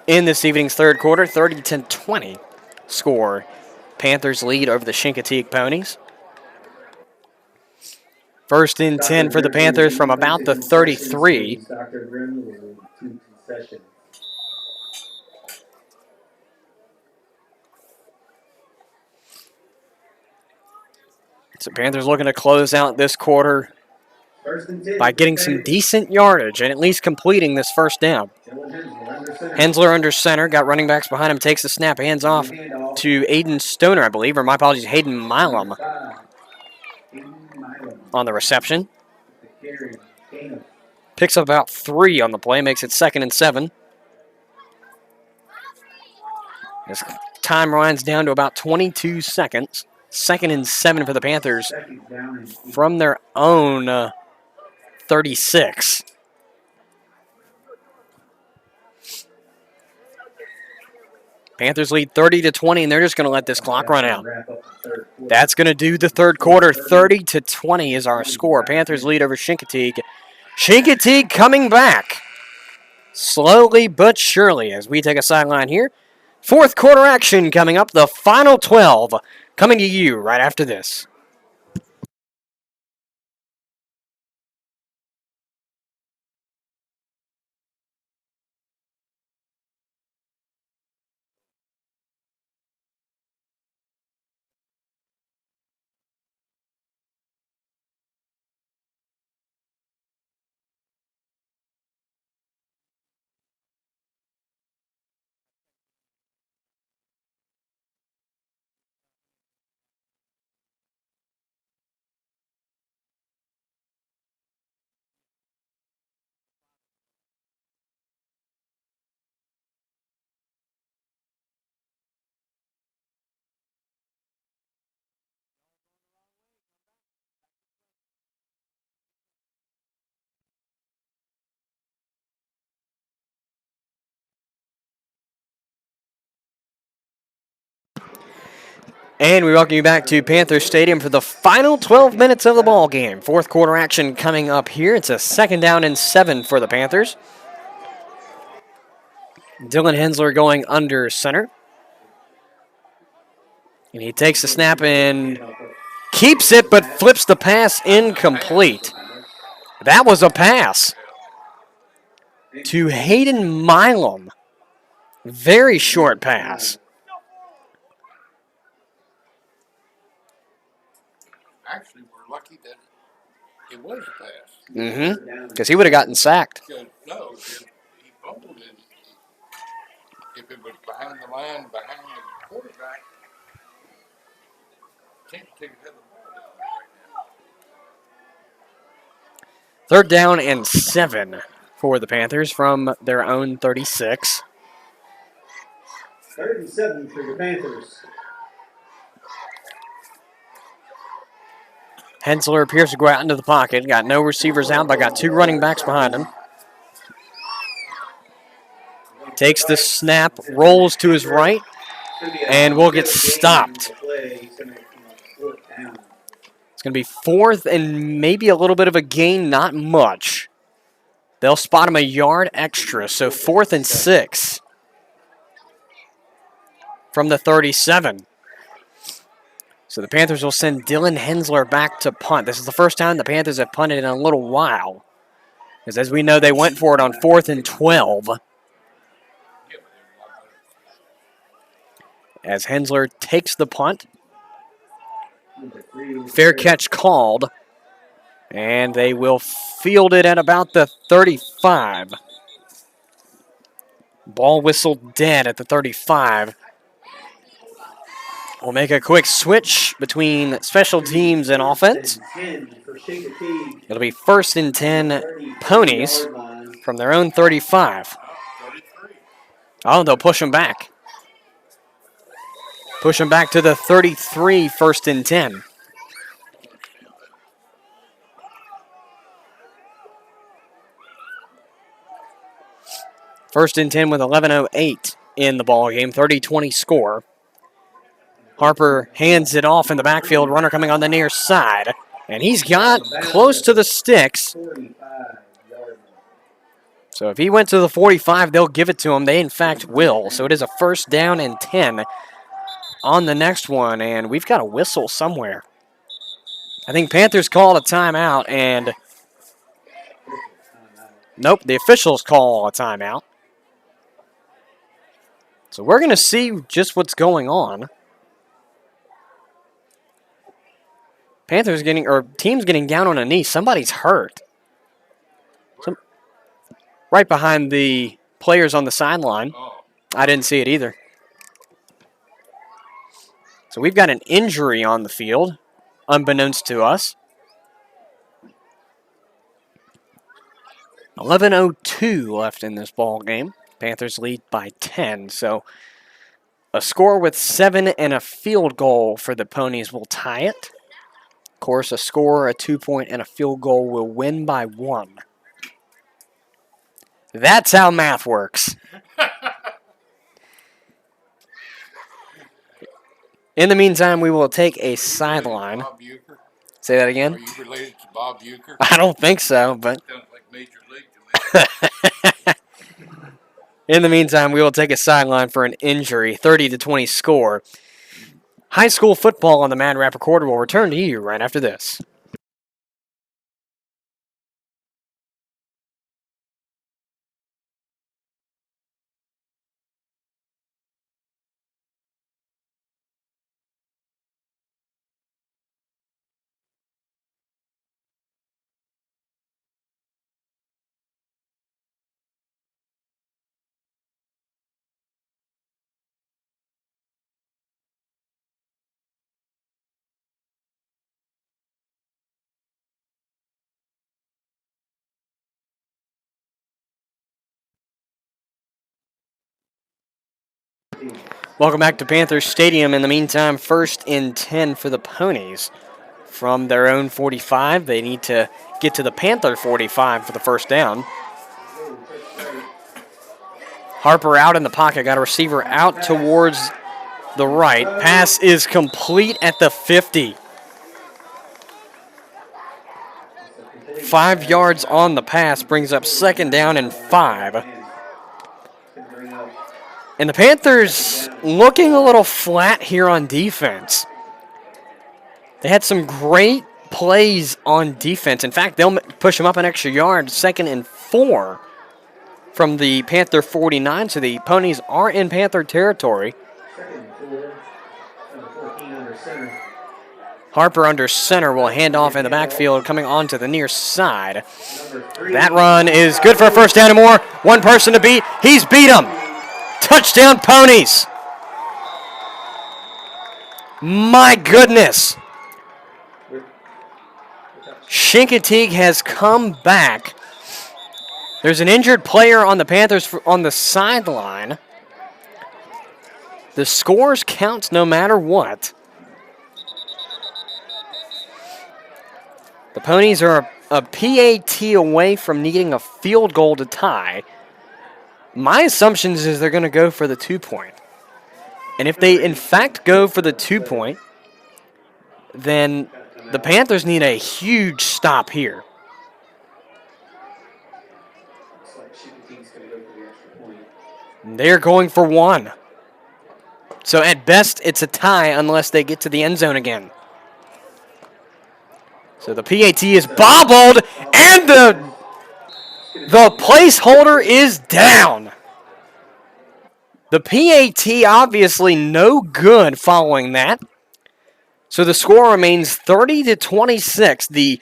in this evening's third quarter. 30-20 score. Panthers lead over the Chincoteague Ponies. First and 10 for the Panthers from about the 33. So Panthers looking to close out this quarter by getting some decent yardage and at least completing this first down. Hensler under center, got running backs behind him, takes the snap, hands off to Aiden Stoner, I believe, or my apologies, Hayden Milam on the reception. Picks up about 3 on the play, makes it 2nd and 7. As time winds down to about 22 seconds. 2nd and 7 for the Panthers from their own 36. Panthers lead 30-20, and they're just going to let this clock run out. That's going to do the third quarter. 30-20 is our score. Panthers lead over Chincoteague. Chincoteague coming back slowly but surely as we take a sideline here. Fourth quarter action coming up. The final 12 coming to you right after this. And we welcome you back to Panther Stadium for the final 12 minutes of the ball game. Fourth quarter action coming up here. It's a 2nd down and 7 for the Panthers. Dylan Hensler going under center. And he takes the snap and keeps it, but flips the pass incomplete. That was a pass to Hayden Milam. Very short pass. Actually, we're lucky that it was a pass. Mm-hmm. Because he would have gotten sacked. No, if he fumbled it, if it was behind the line, behind the quarterback, Chincoteague had the ball down right now. 3rd down and 7 for the Panthers from their own 36. 3rd and 7 for the Panthers. Hensler appears to go out into the pocket. Got no receivers out, but got 2 running backs behind him. Takes the snap, rolls to his right, and will get stopped. It's going to be 4th and maybe a little bit of a gain, not much. They'll spot him a yard extra, so 4th and 6 from the 37. So the Panthers will send Dylan Hensler back to punt. This is the first time the Panthers have punted in a little while. Because as we know, they went for it on 4th and 12. As Hensler takes the punt. Fair catch called. And they will field it at about the 35. Ball whistled dead at the 35. We'll make a quick switch between special teams and offense. It'll be 1st and 10 Ponies from their own 35. Oh, they'll push them back. Push them back to the 33, 1st and 10. First and 10 with 11:08 in the ball game, 30-20 score. Harper hands it off in the backfield, runner coming on the near side. And he's got close to the sticks. So if he went to the 45, they'll give it to him. They, in fact, will. So it is a 1st down and 10 on the next one. And we've got a whistle somewhere. I think Panthers called a timeout. And nope, the officials call a timeout. So we're going to see just what's going on. Panthers getting, or team's getting down on a knee. Somebody's hurt. Right behind the players on the sideline. I didn't see it either. So we've got an injury on the field, unbeknownst to us. 11:02 left in this ball game. Panthers lead by 10. So a score with 7 and a field goal for the Ponies will tie it. Of course, a score, a 2-point, and a field goal will win by 1. That's how math works. In the meantime, we will take a sideline. Say that again? Are you related to Bob Uecker? I don't think so, but... Sounds like Major League to me. In the meantime, we will take a sideline for an injury. 30-20 score. High school football on the MadRapp Recorder will return to you right after this. Welcome back to Panther Stadium. In the meantime, 1st and 10 for the Ponies. From their own 45, they need to get to the Panther 45 for the 1st down. Harper out in the pocket, got a receiver out towards the right. Pass is complete at the 50. 5 yards on the pass brings up 2nd down and 5. And the Panthers looking a little flat here on defense. They had some great plays on defense. In fact, they'll push them up an extra yard, 2nd and 4 from the Panther 49. So the Ponies are in Panther territory. Harper under center will hand off in the backfield, coming onto the near side. That run is good for a 1st down and more. One person to beat. He's beat him. Touchdown, Ponies. My goodness. Chincoteague has come back. There's an injured player on the Panthers on the sideline. The scores counts no matter what. The Ponies are a PAT away from needing a field goal to tie. My assumption is they're going to go for the 2-point. And if they, in fact, go for the 2-point, then the Panthers need a huge stop here. They're going for one. So at best, it's a tie unless they get to the end zone again. So the PAT is bobbled, and the placeholder is down. The PAT obviously no good following that. So the score remains 30-26. The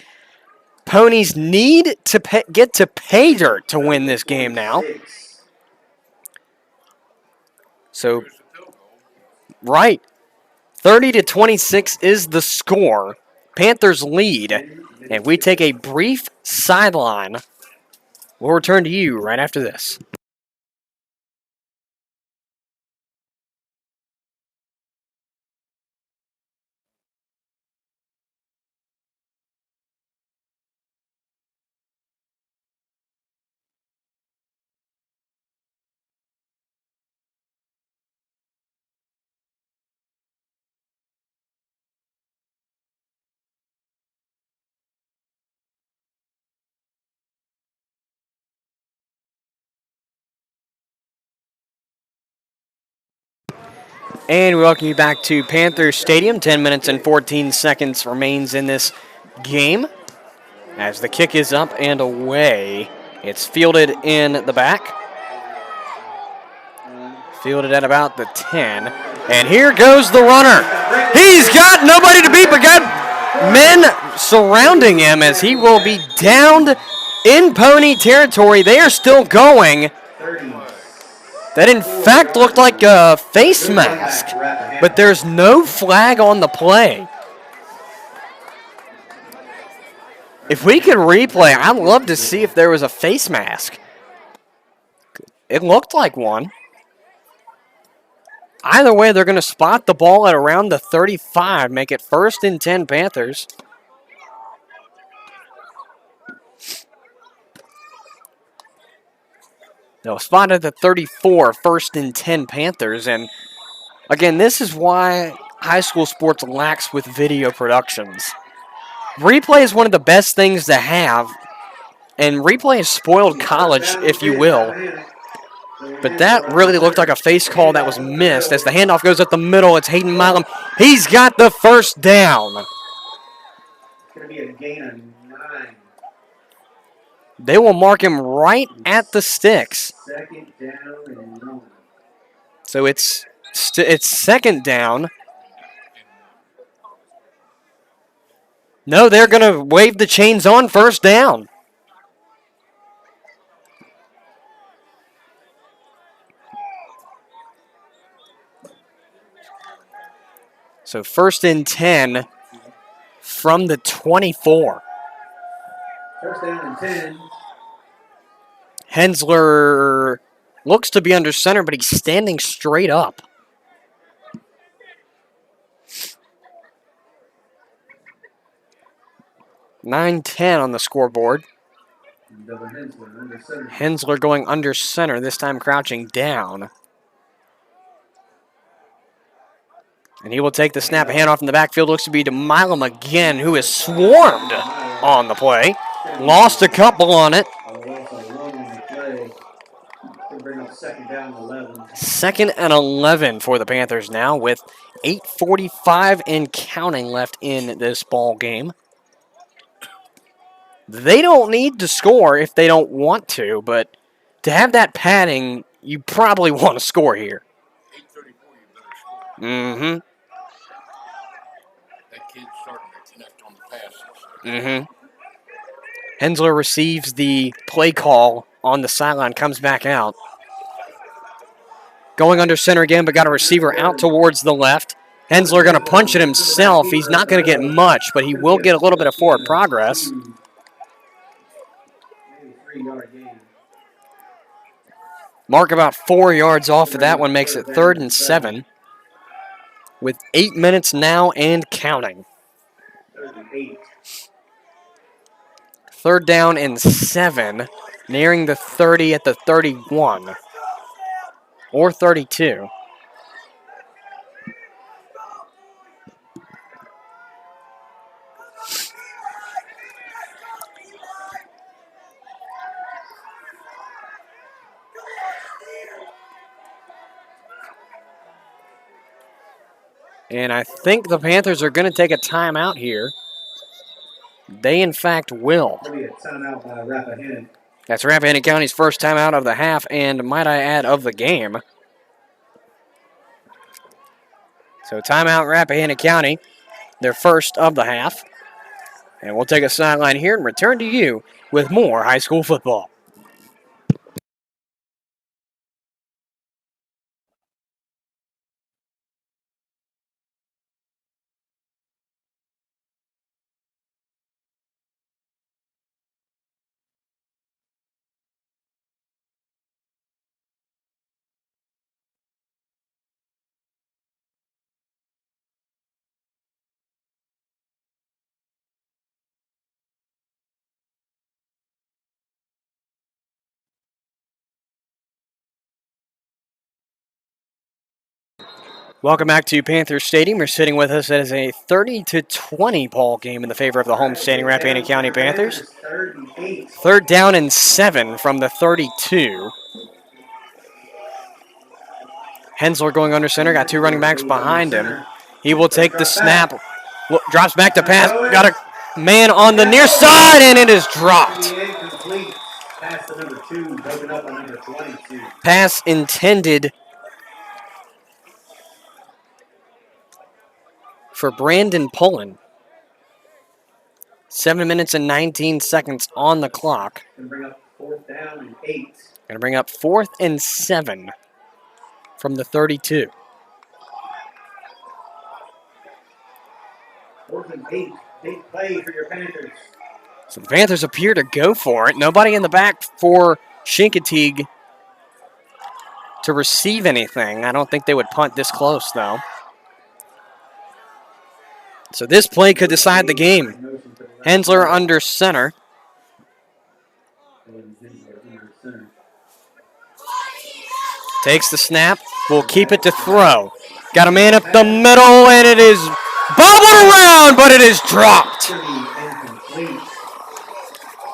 Ponies need to get to pay dirt to win this game now. So, right. 30-26 is the score. Panthers lead. And we take a brief sideline. We'll return to you right after this. And we welcome you back to Panther Stadium. 10 minutes and 14 seconds remains in this game. As the kick is up and away. It's fielded in the back. Fielded at about the 10. And here goes the runner. He's got nobody to beat but got men surrounding him as he will be downed in Pony territory. They are still going. That in fact looked like a face mask, but there's no flag on the play. If we could replay, I'd love to see if there was a face mask. It looked like one. Either way, they're going to spot the ball at around the 35, make it 1st and 10 Panthers. They'll spot at the 34, 1st and 10 Panthers. And again, this is why high school sports lacks with video productions. Replay is one of the best things to have, and replay has spoiled college, if you will. But that really looked like a face call that was missed. As the handoff goes up the middle, it's Hayden Milam. He's got the first down. It's going to be a gain of 9. They will mark him right at the sticks. 2nd down and 9. So it's 2nd down. No, they're going to wave the chains on 1st down. So 1st and 10 from the 24. 1st down and 10. Hensler looks to be under center, but he's standing straight up. (9-10) on the scoreboard. Hensler going under center, this time crouching down. And he will take the snap. Handoff in the backfield looks to be to Milam again, who is swarmed on the play. Lost a couple on it. 2nd and 11 for the Panthers now with 8:45 and counting left in this ball game. They don't need to score if they don't want to, but to have that padding, you probably want to score here. 8:34, you better score. Mm-hmm. That kid's starting to connect on the passes. Mm-hmm. Hensler receives the play call on the sideline, comes back out. Going under center again, but got a receiver out towards the left. Hensler going to punch it himself. He's not going to get much, but he will get a little bit of forward progress. Mark about 4 yards off of that one, makes it 3rd and 7. With 8 minutes now and counting. 3rd down and 7, nearing the 30 at the 31. Or 32. And I think the Panthers are going to take a timeout here. They, in fact, will. Maybe a timeout by Rappahannock. That's Rappahannock County's first timeout of the half, and might I add, of the game. So timeout Rappahannock County, their first of the half. And we'll take a sideline here and return to you with more high school football. Welcome back to Panther Stadium. You're sitting with us as a 30-20 ball game in the favor of the homestanding Rappahannock County Panthers. Third down and 7 from the 32. Hensler going under center, got two running backs behind him. He will take the snap, drops back to pass, got a man on the near side, and it is dropped. Pass to number 2, broken up on number 22. Pass intended for Brandon Pullen. 7 minutes and 19 seconds on the clock. Going to bring up 4th down and 8. Going to bring up 4th and 7 from the 32. 4th and 8. Big play for your Panthers. So the Panthers appear to go for it. Nobody in the back for Chincoteague to receive anything. I don't think they would punt this close, though. So this play could decide the game. Hensler under center. Takes the snap. Will keep it to throw. Got a man up the middle, and it is bobbled around, but it is dropped.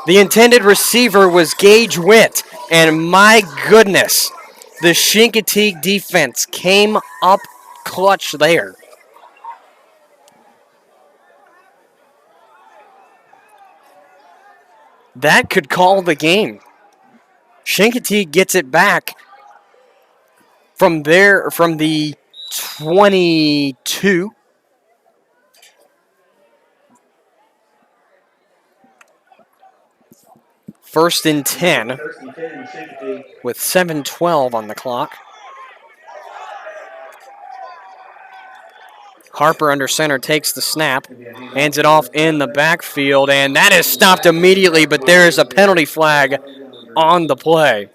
The intended receiver was Gage Witt, and my goodness, the Chincoteague defense came up clutch there. That could call the game. Chincoteague gets it back from the 22. First and 10 with 7:12 on the clock. Harper under center takes the snap, hands it off in the backfield, and that is stopped immediately, but there is a penalty flag on the play.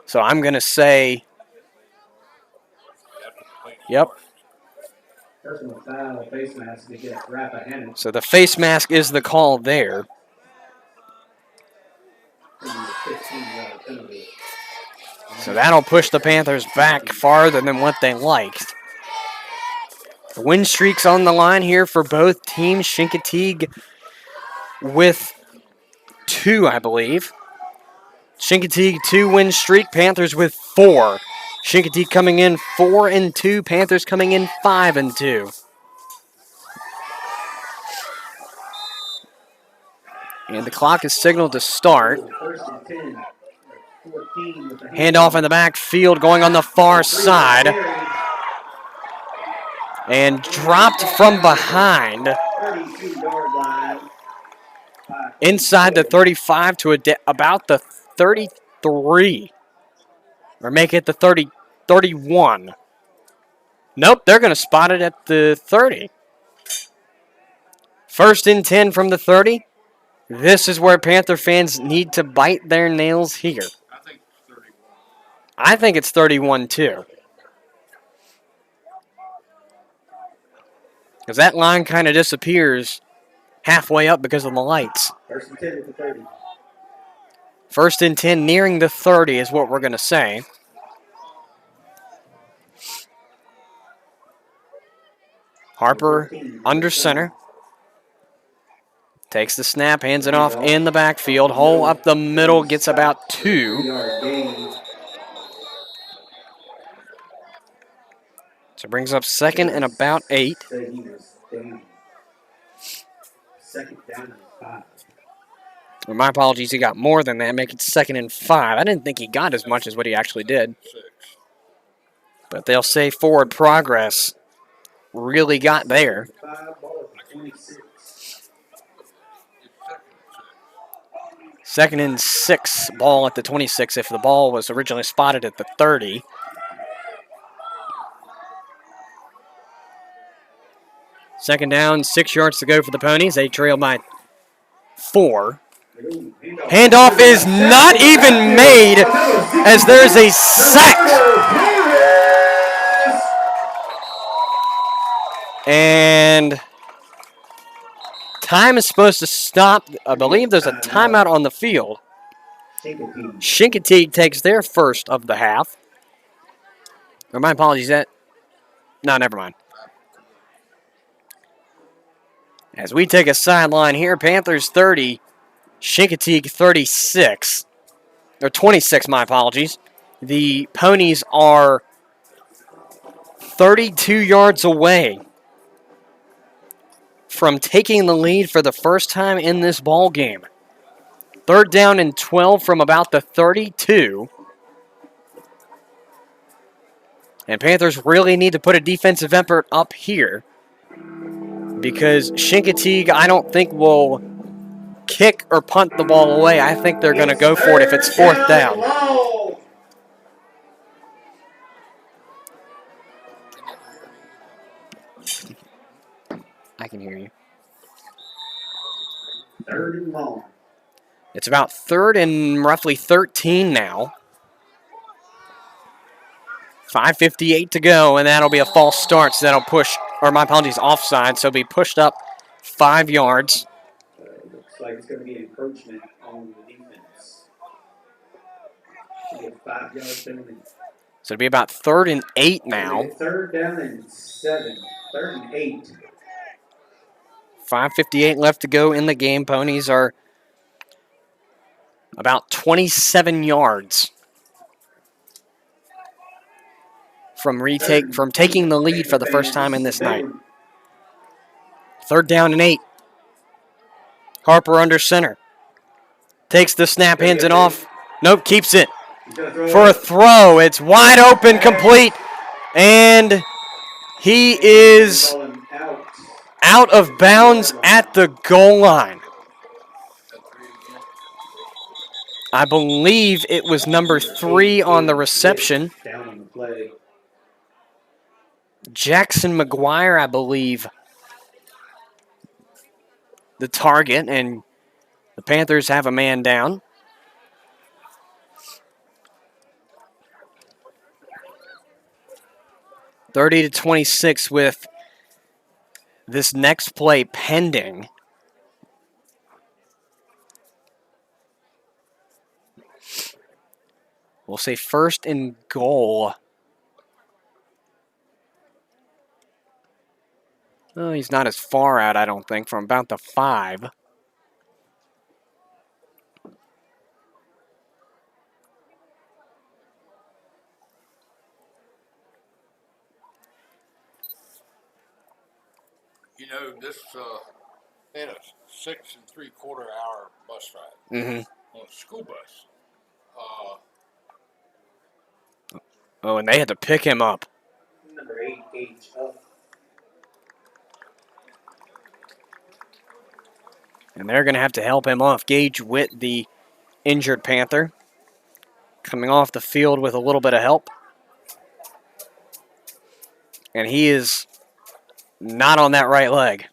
So I'm going to say, yep. Personal foul, face mask against Rappahannock. So the face mask is the call there. So that'll push the Panthers back farther than what they liked. The win streak's on the line here for both teams. Chincoteague with 2, I believe. Chincoteague 2-win streak, Panthers with 4. Chincoteague coming in 4-2, Panthers coming in 5-2. And the clock is signaled to start. Handoff in the backfield, going on the far side. And dropped from behind. Inside the 35 to about the 33. Or make it the 31. Nope, they're going to spot it at the 30. First and 10 from the 30. This is where Panther fans need to bite their nails here. I think it's 31. I think it's 31 too. Because that line kind of disappears halfway up because of the lights. First and 10 at the 30. First and 10 nearing the 30 is what we're going to say. Harper under center. Takes the snap, hands it off in the backfield. Hole up the middle, gets about 2. So it brings up second and about 8. Said he was down. Second down and 5. Well, my apologies, he got more than that, making second and 5. I didn't think he got as much as what he actually did. But they'll say forward progress really got there. 5, ball at the 26. Second and 6, ball at the 26 if the ball was originally spotted at the 30. Second down, 6 yards to go for the Ponies. They trail by 4. Handoff is not even made as there's a sack. And time is supposed to stop. I believe there's a timeout on the field. Chincoteague takes their first of the half. Or my apologies, no, never mind. As we take a sideline here, Panthers 30, Chincoteague 36. Or 26, my apologies. The Ponies are 32 yards away from taking the lead for the first time in this ball game. Third down and 12 from about the 32. And Panthers really need to put a defensive effort up here because Chincoteague, I don't think, will kick or punt the ball away. I think they're going to go for it if it's fourth down. I can hear you. Third and long. It's about third and roughly 13 now. 5:58 to go, and that'll be a false start, so that'll push, or my apologies, offside, so it'll be pushed up 5 yards. Looks like it's going to be encroachment on the defense. Should be a 5-yard penalty. So it'll be about third and 8 now. Third down and 7. Third and 8. 5:58 left to go in the game. Ponies are about 27 yards from taking the lead for the first time in this night. Third down and 8. Harper under center. Takes the snap, hands it off. Nope, keeps it. For a throw, it's wide open, complete. And he is out of bounds at the goal line. I believe it was number 3 on the reception. Jackson McGuire, I believe, the target, and the Panthers have a man down. (30 to 26) with this next play pending. We'll say first and goal. Oh, he's not as far out, I don't think, from about the 5. You know, they had a 6 3/4-hour bus ride on a school bus. Oh, and they had to pick him up. Number 8, Gage up. And they're going to have to help him off. Gage Witt, the injured Panther, coming off the field with a little bit of help. And he is not on that right leg.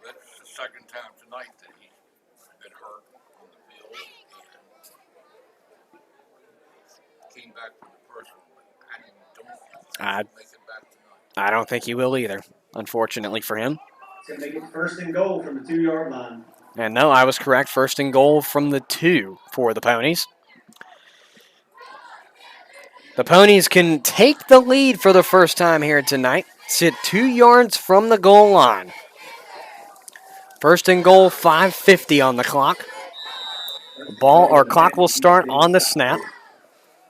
That's the second time tonight that he's been hurt on the field and came back from the first one. I don't think he'll make it back tonight. I don't think he will either, unfortunately for him. He's going to make it first and goal from the 2-yard line. And no, I was correct. First and goal from the 2 for the Ponies. The Ponies can take the lead for the first time here tonight. Sit 2 yards from the goal line. First and goal, 5:50 on the clock. Ball or clock will start on the snap.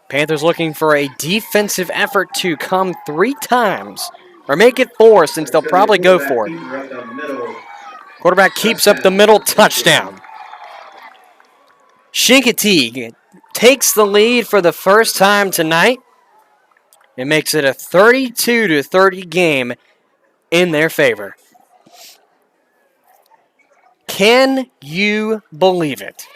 Panthers looking for a defensive effort to come 3 times. Or make it 4, since they'll probably go for it. Quarterback keeps up the middle, touchdown. Chincoteague takes the lead for the first time tonight. It makes it a 32-30 game in their favor. Can you believe it?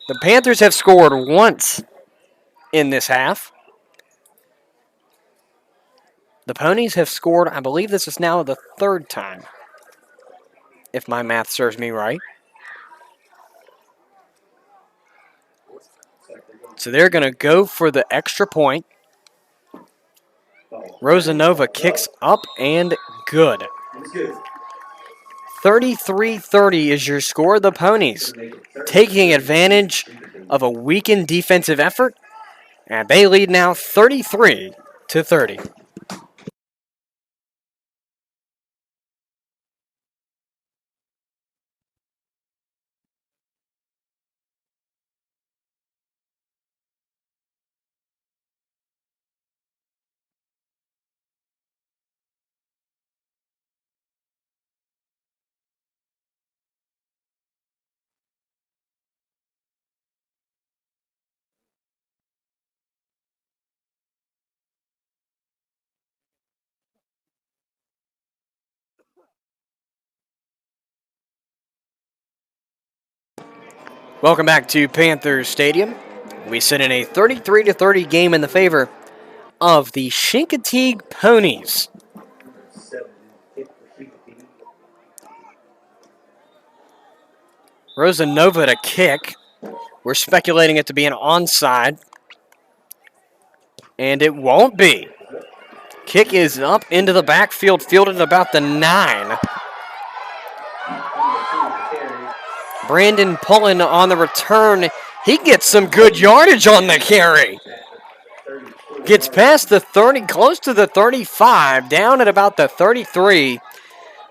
The Panthers have scored once in this half. The Ponies have scored, I believe this is now the 3rd time, if my math serves me right. So they're going to go for the extra point. Rosanova kicks up and good. 33-30 is your score. The Ponies taking advantage of a weakened defensive effort, and they lead now 33-30. Welcome back to Panther Stadium. We sit in a 33-30 game in the favor of the Chincoteague Ponies. Rosanova to kick. We're speculating it to be an onside, and it won't be. Kick is up into the backfield, fielded at about the 9. Brandon Pullen on the return. He gets some good yardage on the carry. Gets past the 30, close to the 35, down at about the 33.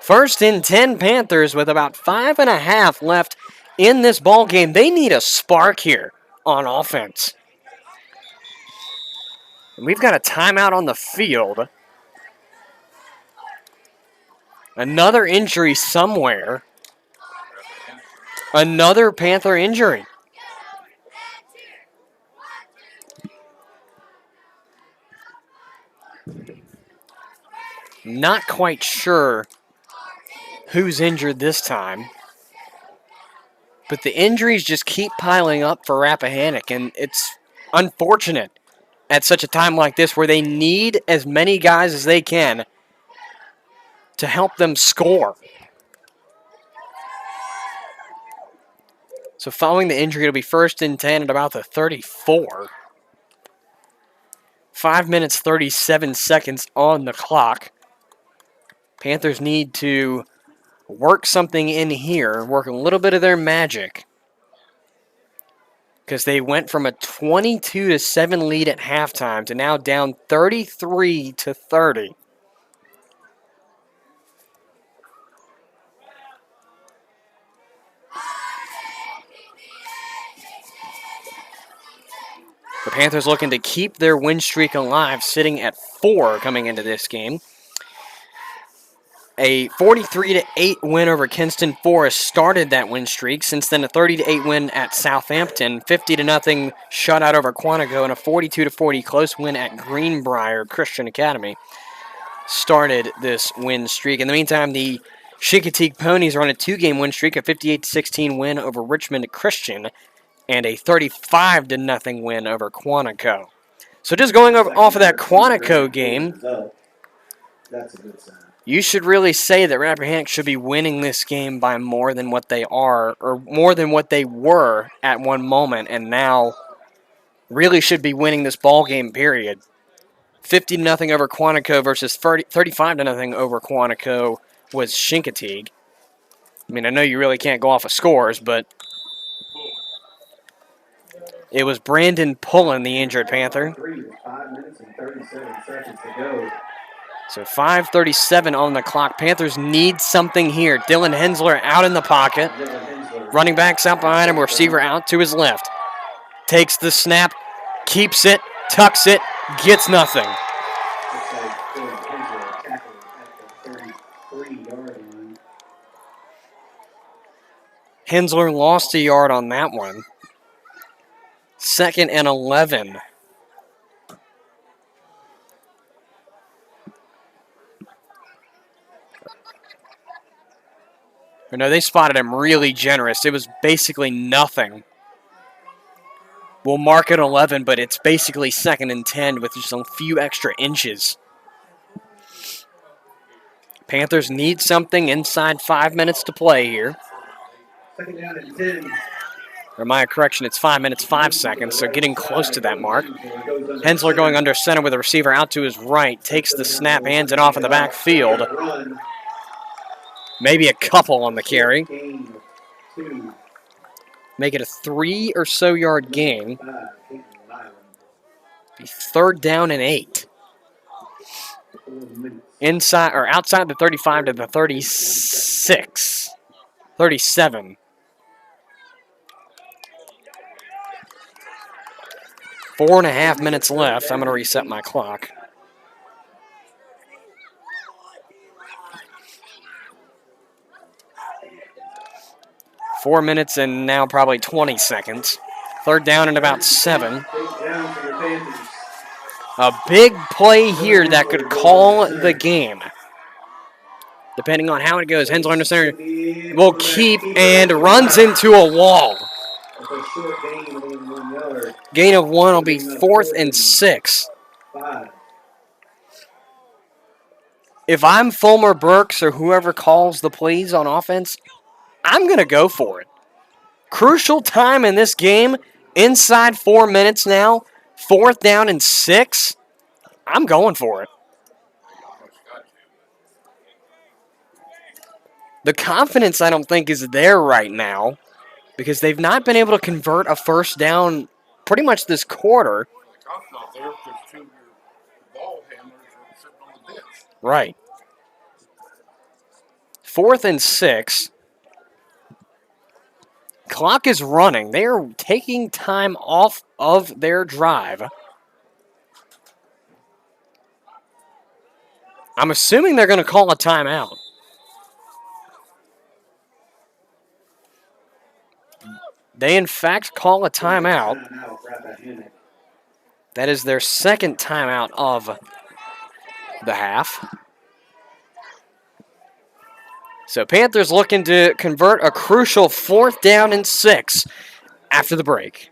1st and 10 Panthers with about 5.5 left in this ball game. They need a spark here on offense. We've got a timeout on the field. Another injury somewhere. Another Panther injury. Not quite sure who's injured this time. But the injuries just keep piling up for Rappahannock, and it's unfortunate at such a time like this where they need as many guys as they can to help them score. So following the injury, it'll be 1st and 10 at about the 34. 5 minutes, 37 seconds on the clock. Panthers need to work something in here, work a little bit of their magic, because they went from a 22-7 lead at halftime to now down 33-30. The Panthers looking to keep their win streak alive, sitting at 4 coming into this game. A 43-8 win over Kinston Forest started that win streak. Since then, a 30-8 win at Southampton, 50-0 shutout over Quantico, and a 42-40 close win at Greenbrier Christian Academy started this win streak. In the meantime, the Chincoteague Ponies are on a 2-game win streak, a 58-16 win over Richmond Christian, and a 35-0 win over Quantico. So just going off of that Quantico game, That's a good sign. you should really say that Rappahannock should be winning this game by more than what they are, or more than what they were at one moment, and now really should be winning this ball game, period. 50-0 over Quantico versus 35-0 over Quantico was Chincoteague. I mean, I know you really can't go off of scores, but it was Brandon Pullen, the injured Panther. 5 minutes and 37 seconds to go. So 5:37 on the clock. Panthers need something here. Dylan Hensler out in the pocket. Running backs out behind him. Receiver out to his left. Takes the snap, keeps it, tucks it, gets nothing. Hensler lost a yard on that one. 2nd and 11. No, they spotted him really generous. It was basically nothing. We'll mark it 11, but it's basically 2nd and 10 with just a few extra inches. Panthers need something inside 5 minutes to play here. 2nd down and 10. Or my correction, it's 5 minutes, 5 seconds, so getting close to that mark. Hensler going under center with a receiver out to his right. Takes the snap, hands it off in the backfield. Maybe a couple on the carry. Make it a 3 or so yard gain. Be 3rd down and 8. Inside or outside the 35 to the 36. 37. Four and a half minutes left. I'm going to reset my clock. Four minutes and now probably 20 seconds. 3rd down and about 7. A big play here that could call the game. Depending on how it goes. Hensler under center will keep and runs into a wall. Gain of 1 will be 4th and 6. If I'm Fulmer Burks or whoever calls the plays on offense, I'm going to go for it. Crucial time in this game. Inside 4 minutes now. 4th down and 6. I'm going for it. The confidence, I don't think, is there right now because they've not been able to convert a 1st down pretty much this quarter. Right. 4th and 6. Clock is running. They are taking time off of their drive. I'm assuming they're going to call a timeout. They, in fact, call a timeout. That is their 2nd timeout of the half. So Panthers looking to convert a crucial 4th down and 6 after the break.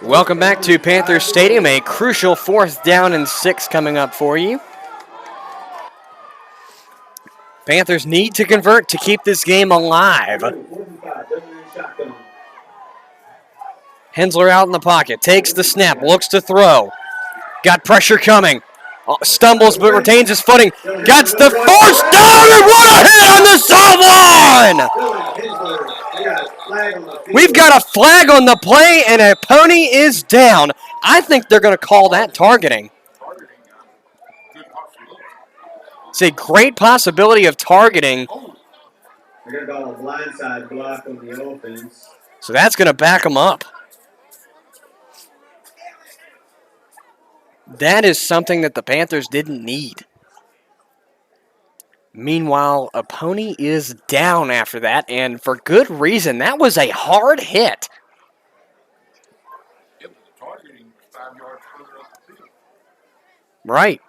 Welcome back to Panther Stadium. A crucial 4th down and 6 coming up for you. Panthers need to convert to keep this game alive. Hensler out in the pocket. Takes the snap. Looks to throw. Got pressure coming. Stumbles but retains his footing. Gets the 1st down and what a hit on the sideline! We've got a flag on the play and a pony is down. I think they're going to call that targeting. It's a great possibility of targeting. They're going to call a blindside block on the offense. So that's going to back them up. That is something that the Panthers didn't need. Meanwhile, a pony is down after that, and for good reason. That was a hard hit. 5 yards further up the field. Right.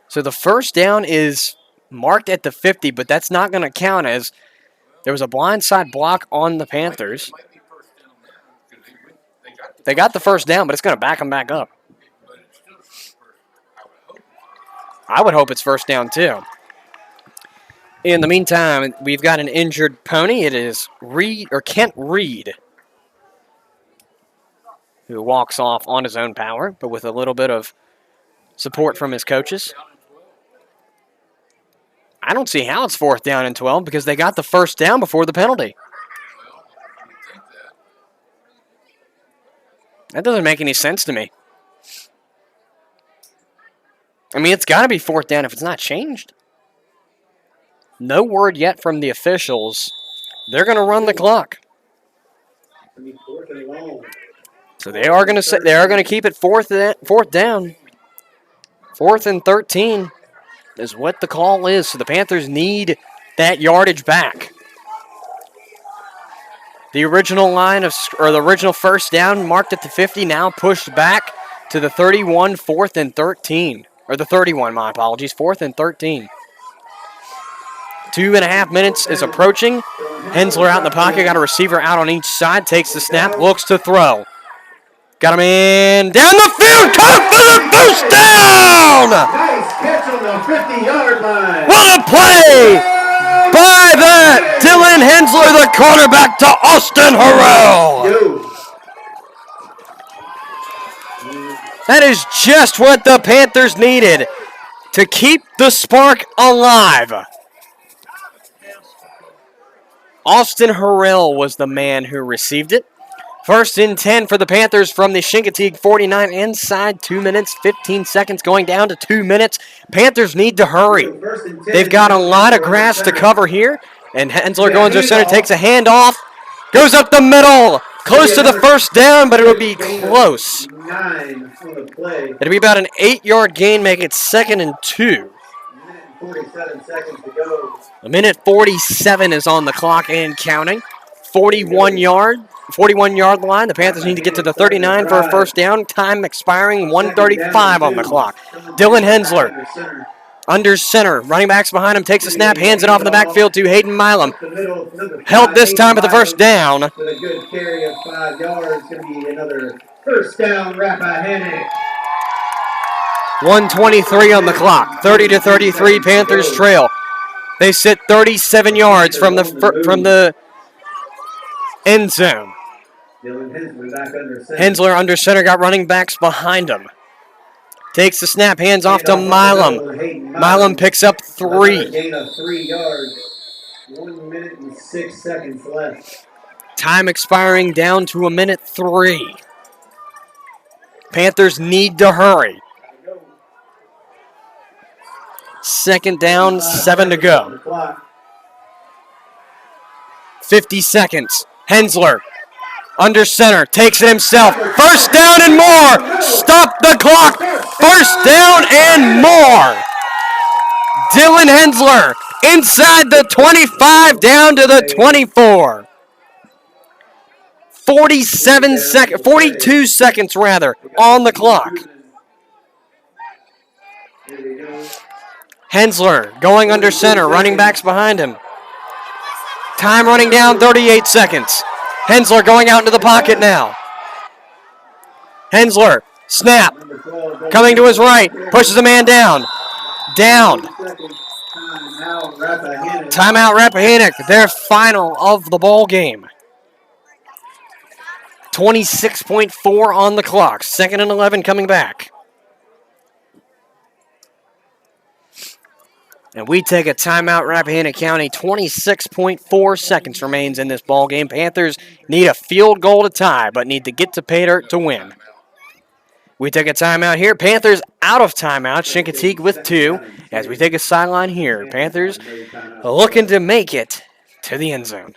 So the first down is marked at the 50, but that's not going to count as there was a blindside block on the Panthers. It might be first down now because They got the first down, but it's going to back them back up. But it's still first. I would hope. I would hope it's first down, too. In the meantime, we've got an injured pony. It is Kent Reed, who walks off on his own power, but with a little bit of support from his coaches. I don't see how it's 4th down and 12 because they got the first down before the penalty. Well, you think that. That doesn't make any sense to me. I mean, it's got to be 4th down if it's not changed. No word yet from the officials. They're going to run the clock. So they are going to keep it 4th down. 4th and 13 is what the call is. So the Panthers need that yardage back. The original the original first down marked at the 50, now pushed back to the 31, 4th and 13. Or the 31, my apologies, 4th and 13. 2.5 minutes is approaching. Hensler out in the pocket, got a receiver out on each side, takes the snap, looks to throw. Got him in, down the field, caught for the first down! Nice catch on the 50-yard line. What a play by that Dylan Hensler, the quarterback, to Austin Harrell. That is just what the Panthers needed to keep the spark alive. Austin Harrell was the man who received it. 1st and 10 for the Panthers from the Chincoteague 49 inside 2 minutes, 15 seconds, going down to 2 minutes. Panthers need to hurry. They've got a lot of grass to cover here, and Hensler going to center, takes a handoff, goes up the middle, close to the first down, but it'll be close. It'll be about an 8-yard gain, make it 2nd and 2. 47 seconds to go. A minute 47 is on the clock and counting. 41-yard line. The Panthers need to get to the 39 for a first down. Time expiring, 1:35 on the clock. Dylan Hensler under center. Running backs behind him, takes a snap, hands it off in the backfield to Hayden Milam. Held this time at the first down. With a good carry of 5 yards, going to be another first down, Rappahannock. 1:23 on the clock. 30-33, Panthers trail. They sit 37 yards from the end zone. Hensler under center, got running backs behind him. Takes the snap, hands off to Milam. Milam picks up 3. Gain of 3 yards. 1 minute and 6 seconds left. Time expiring down to a minute 3. Panthers need to hurry. 2nd down, 7 to go. 50 seconds. Hensler under center, takes it himself. First down and more. Stop the clock. First down and more. Dylan Hensler inside the 25 down to the 24. 42 seconds on the clock. Hensler going under center, running backs behind him. Time running down, 38 seconds. Hensler going out into the pocket now. Hensler, snap, coming to his right, pushes a man down. Downed. Timeout Rappahannock, their final of the ball game. 26.4 on the clock, 2nd and 11 coming back. And we take a timeout, Rappahannock County. 26.4 seconds remains in this ball game. Panthers need a field goal to tie, but need to get to pay dirt to win. We take a timeout here. Panthers out of timeout. Chincoteague with 2. As we take a sideline here, Panthers looking to make it to the end zone.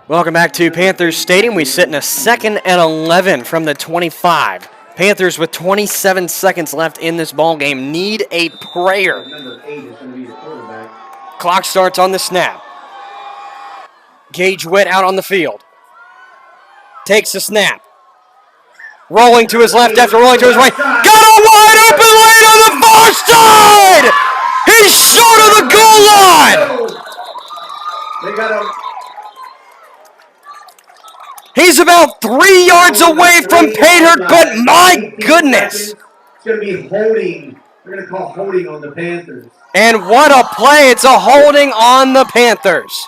Welcome back to Panthers Stadium. We sit in a 2nd and 11 from the 25. Panthers with 27 seconds left in this ball game need a prayer. Number 8 is going to be the quarterback. Clock starts on the snap. Gage Witt out on the field. Takes the snap. Rolling to his left after rolling to his right. Got a wide open lane on the far side! He's short of the goal line! They got him. He's about 3 yards away from Payhurst, but my goodness! It's going to be holding. They're going to call holding on the Panthers. And what a play. It's a holding on the Panthers.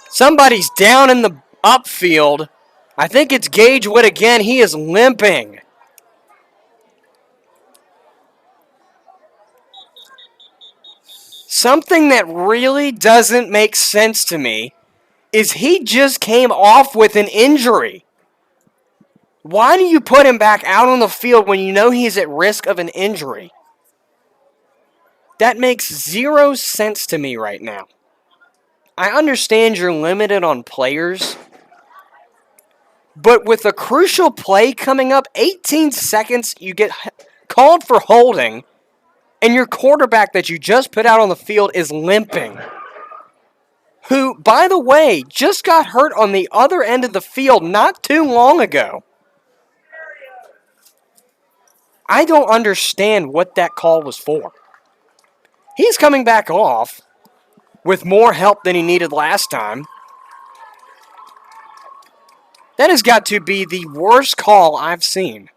Somebody's down in the upfield. I think it's Gage Witt again. He is limping. Something that really doesn't make sense to me is he just came off with an injury. Why do you put him back out on the field when you know he's at risk of an injury? That makes 0 sense to me right now. I understand you're limited on players, but with a crucial play coming up, 18 seconds, you get called for holding, and your quarterback that you just put out on the field is limping. Who, by the way, just got hurt on the other end of the field not too long ago. I don't understand what that call was for. He's coming back off with more help than he needed last time. That has got to be the worst call I've seen.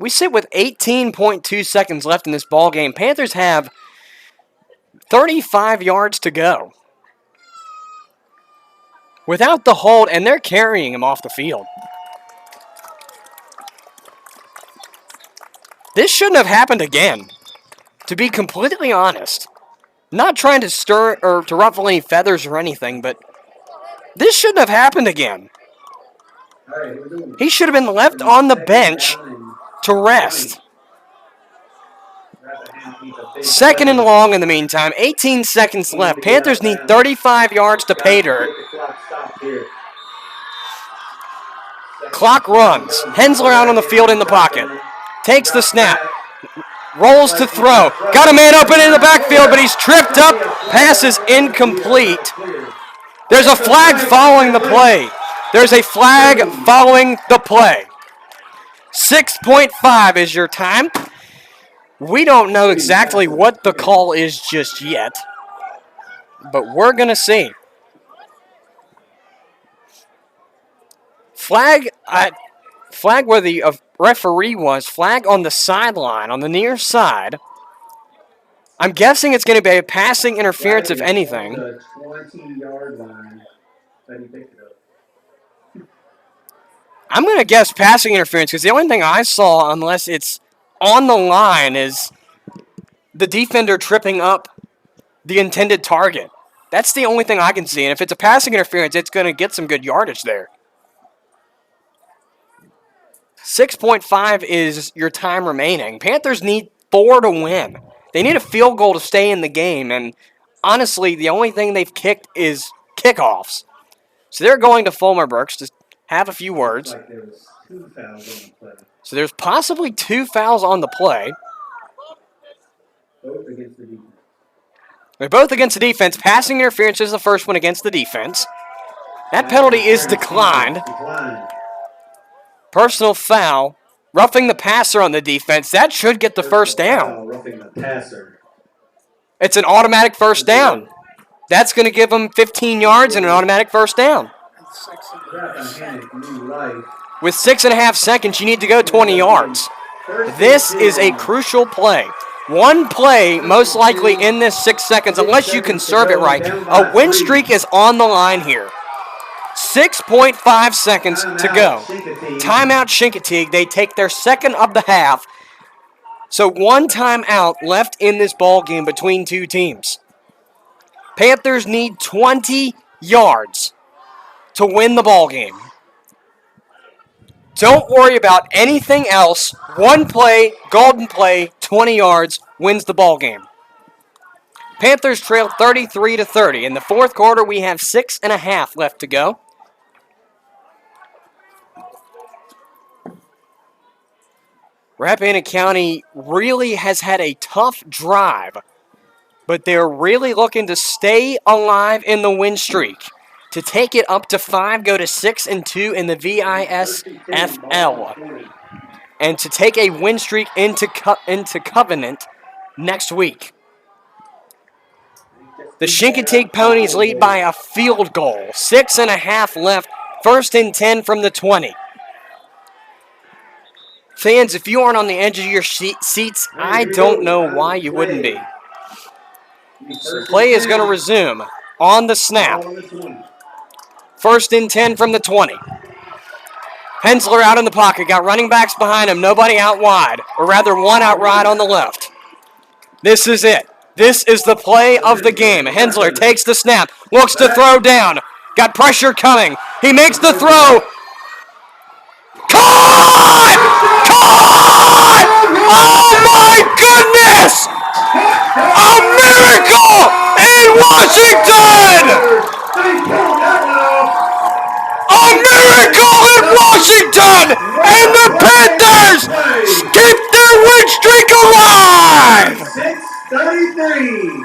We sit with 18.2 seconds left in this ball game. Panthers have 35 yards to go. Without the hold, and they're carrying him off the field. This shouldn't have happened again, to be completely honest. Not trying to stir or to ruffle any feathers or anything, but this shouldn't have happened again. He should have been left on the bench to rest. 2nd and long in the meantime. 18 seconds left. Panthers need 35 yards to pay dirt. Clock runs. Hensler out on the field in the pocket. Takes the snap. Rolls to throw. Got a man open in the backfield, but he's tripped up. Pass is incomplete. There's a flag following the play. There's a flag following the play. 6.5 is your time. We don't know exactly what the call is just yet, but we're going to see. Flag where the referee was. Flag on the sideline, on the near side. I'm guessing it's going to be a passing interference, if anything. The 20-yard line that he picked it up. I'm going to guess passing interference because the only thing I saw, unless it's on the line, is the defender tripping up the intended target. That's the only thing I can see. And if it's a passing interference, it's going to get some good yardage there. 6.5 is your time remaining. Panthers need 4 to win. They need a field goal to stay in the game. And honestly, the only thing they've kicked is kickoffs. So they're going to Fulmer Burks to have a few words. Like there was 2 fouls on the play. So there's possibly 2 fouls on the play. Both against the defense. They're both against the defense. Passing interference is the first one against the defense. That penalty is declined. Personal foul. Roughing the passer on the defense. That should get the first down. Roughing the passer. It's an automatic first down. That's going to give them 15 yards and an automatic first down. With 6.5 seconds, you need to go 20 yards. This is a crucial play. One play, most likely in this 6 seconds, unless you can serve it right. A win streak is on the line here. 6.5 seconds to go. Timeout Chincoteague. They take their second of the half. So one timeout left in this ball game between two teams. Panthers need 20 yards to win the ball game. Don't worry about anything else. One play, golden play, 20 yards, wins the ball game. Panthers trail 33-30. In the fourth quarter, we have 6.5 left to go. Rappahannock County really has had a tough drive, but they're really looking to stay alive in the win streak. To take it up to 5, go to 6-2 in the VISFL. And to take a win streak into Covenant next week. The Chincoteague Ponies lead by a field goal. 6.5 left. 1st and 10 from the 20. Fans, if you aren't on the edge of your seats, I don't know why you wouldn't be. So play is going to resume on the snap. 1st and 10 from the 20. Hensler out in the pocket. Got running backs behind him. Nobody out wide. Or rather, one out wide on the left. This is it. This is the play of the game. Hensler takes the snap. Looks to throw down. Got pressure coming. He makes the throw. Caught! Caught! Oh my goodness! A miracle in Washington! A miracle in Washington! And the Panthers keep their win streak alive! 6-33.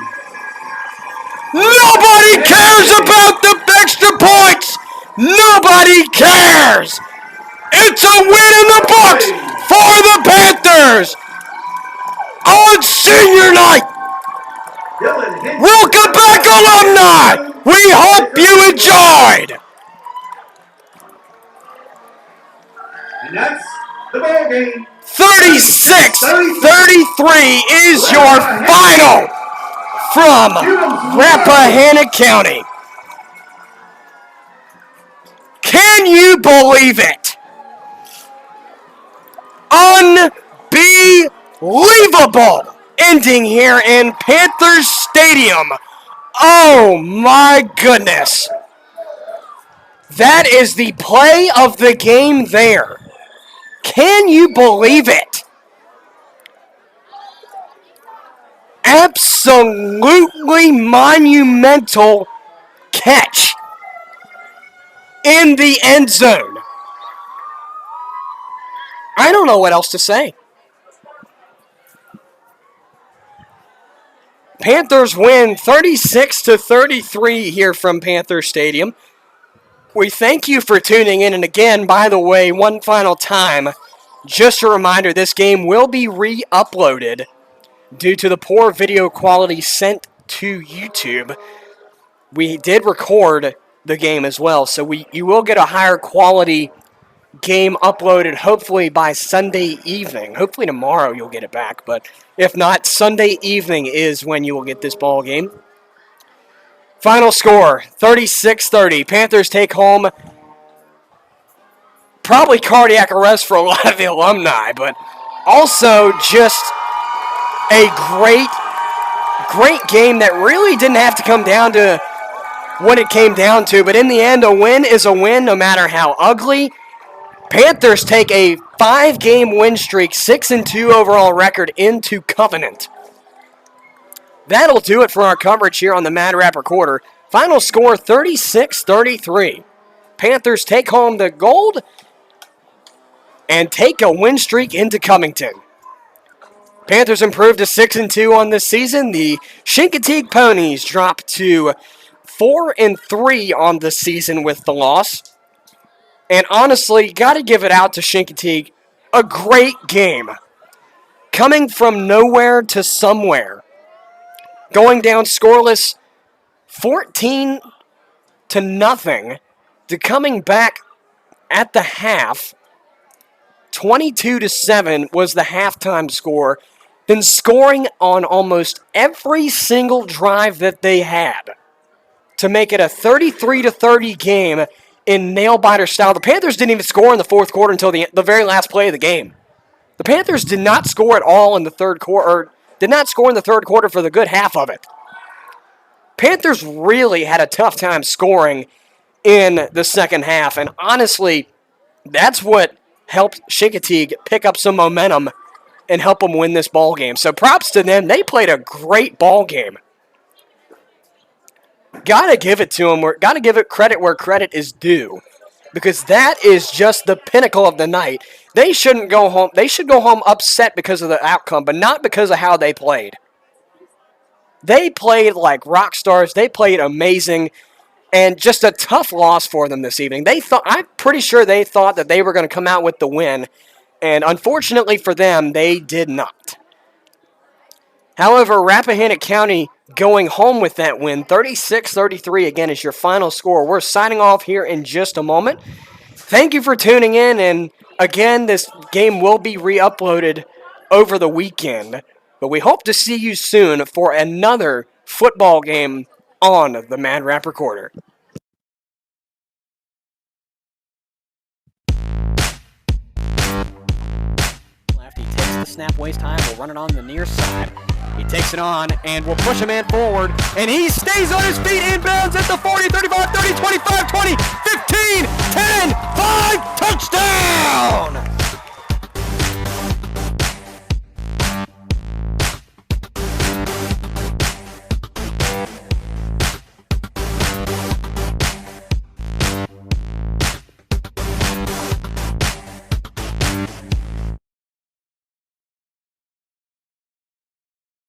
Nobody cares about the extra points! Nobody cares! It's a win in the books for the Panthers on senior night. Welcome back, alumni. We hope you enjoyed. And that's the ball game. 36-33 is your final from Rappahannock County. Can you believe it? Unbelievable ending here in Panther Stadium. Oh my goodness. That is the play of the game there. Can you believe it? Absolutely monumental catch in the end zone. I don't know what else to say. Panthers win 36-33 here from Panther Stadium. We thank you for tuning in. And again, by the way, one final time, just a reminder, this game will be re-uploaded due to the poor video quality sent to YouTube. We did record the game as well, so you will get a higher quality game uploaded hopefully by Sunday evening. Hopefully tomorrow you'll get it back, but if not, Sunday evening is when you will get this ball game. Final score, 36-30. Panthers take home. Probably cardiac arrest for a lot of the alumni, but also just a great game that really didn't have to come down to what it came down to, but in the end, a win is a win no matter how ugly. Panthers take a 5-game win streak, 6-2 overall record into Covenant. That'll do it for our coverage here on the MadRapp Recorder. Final score 36-33. Panthers take home the gold and take a win streak into Covington. Panthers improved to 6-2 on this season. The Chincoteague Ponies dropped to 4-3 on the season with the loss. And honestly, got to give it out to Chincoteague. A great game. Coming from nowhere to somewhere. Going down scoreless 14-0 to coming back at the half. 22-7 was the halftime score. Then scoring on almost every single drive that they had to make it a 33-30 game in nail-biter style. The Panthers didn't even score in the fourth quarter until the very last play of the game. The Panthers did not score at all in the third quarter, or did not score in the third quarter for the good half of it. Panthers really had a tough time scoring in the second half, and honestly, that's what help Chincoteague pick up some momentum and help them win this ball game. So props to them. They played a great ball game. Got to give it to them. Got to give it credit where credit is due, because that is just the pinnacle of the night. They shouldn't go home. They should go home upset because of the outcome, but not because of how they played. They played like rock stars. They played amazing, and just a tough loss for them this evening. I'm pretty sure they thought that they were going to come out with the win, and unfortunately for them, they did not. However, Rappahannock County going home with that win, 36-33, again, is your final score. We're signing off here in just a moment. Thank you for tuning in, and again, this game will be re-uploaded over the weekend. But we hope to see you soon for another football game on the MadRapp Recorder. He takes the snap, waste time, will run it on the near side. He takes it on and will push a man forward, and he stays on his feet, inbounds at the 40, 35, 30, 25,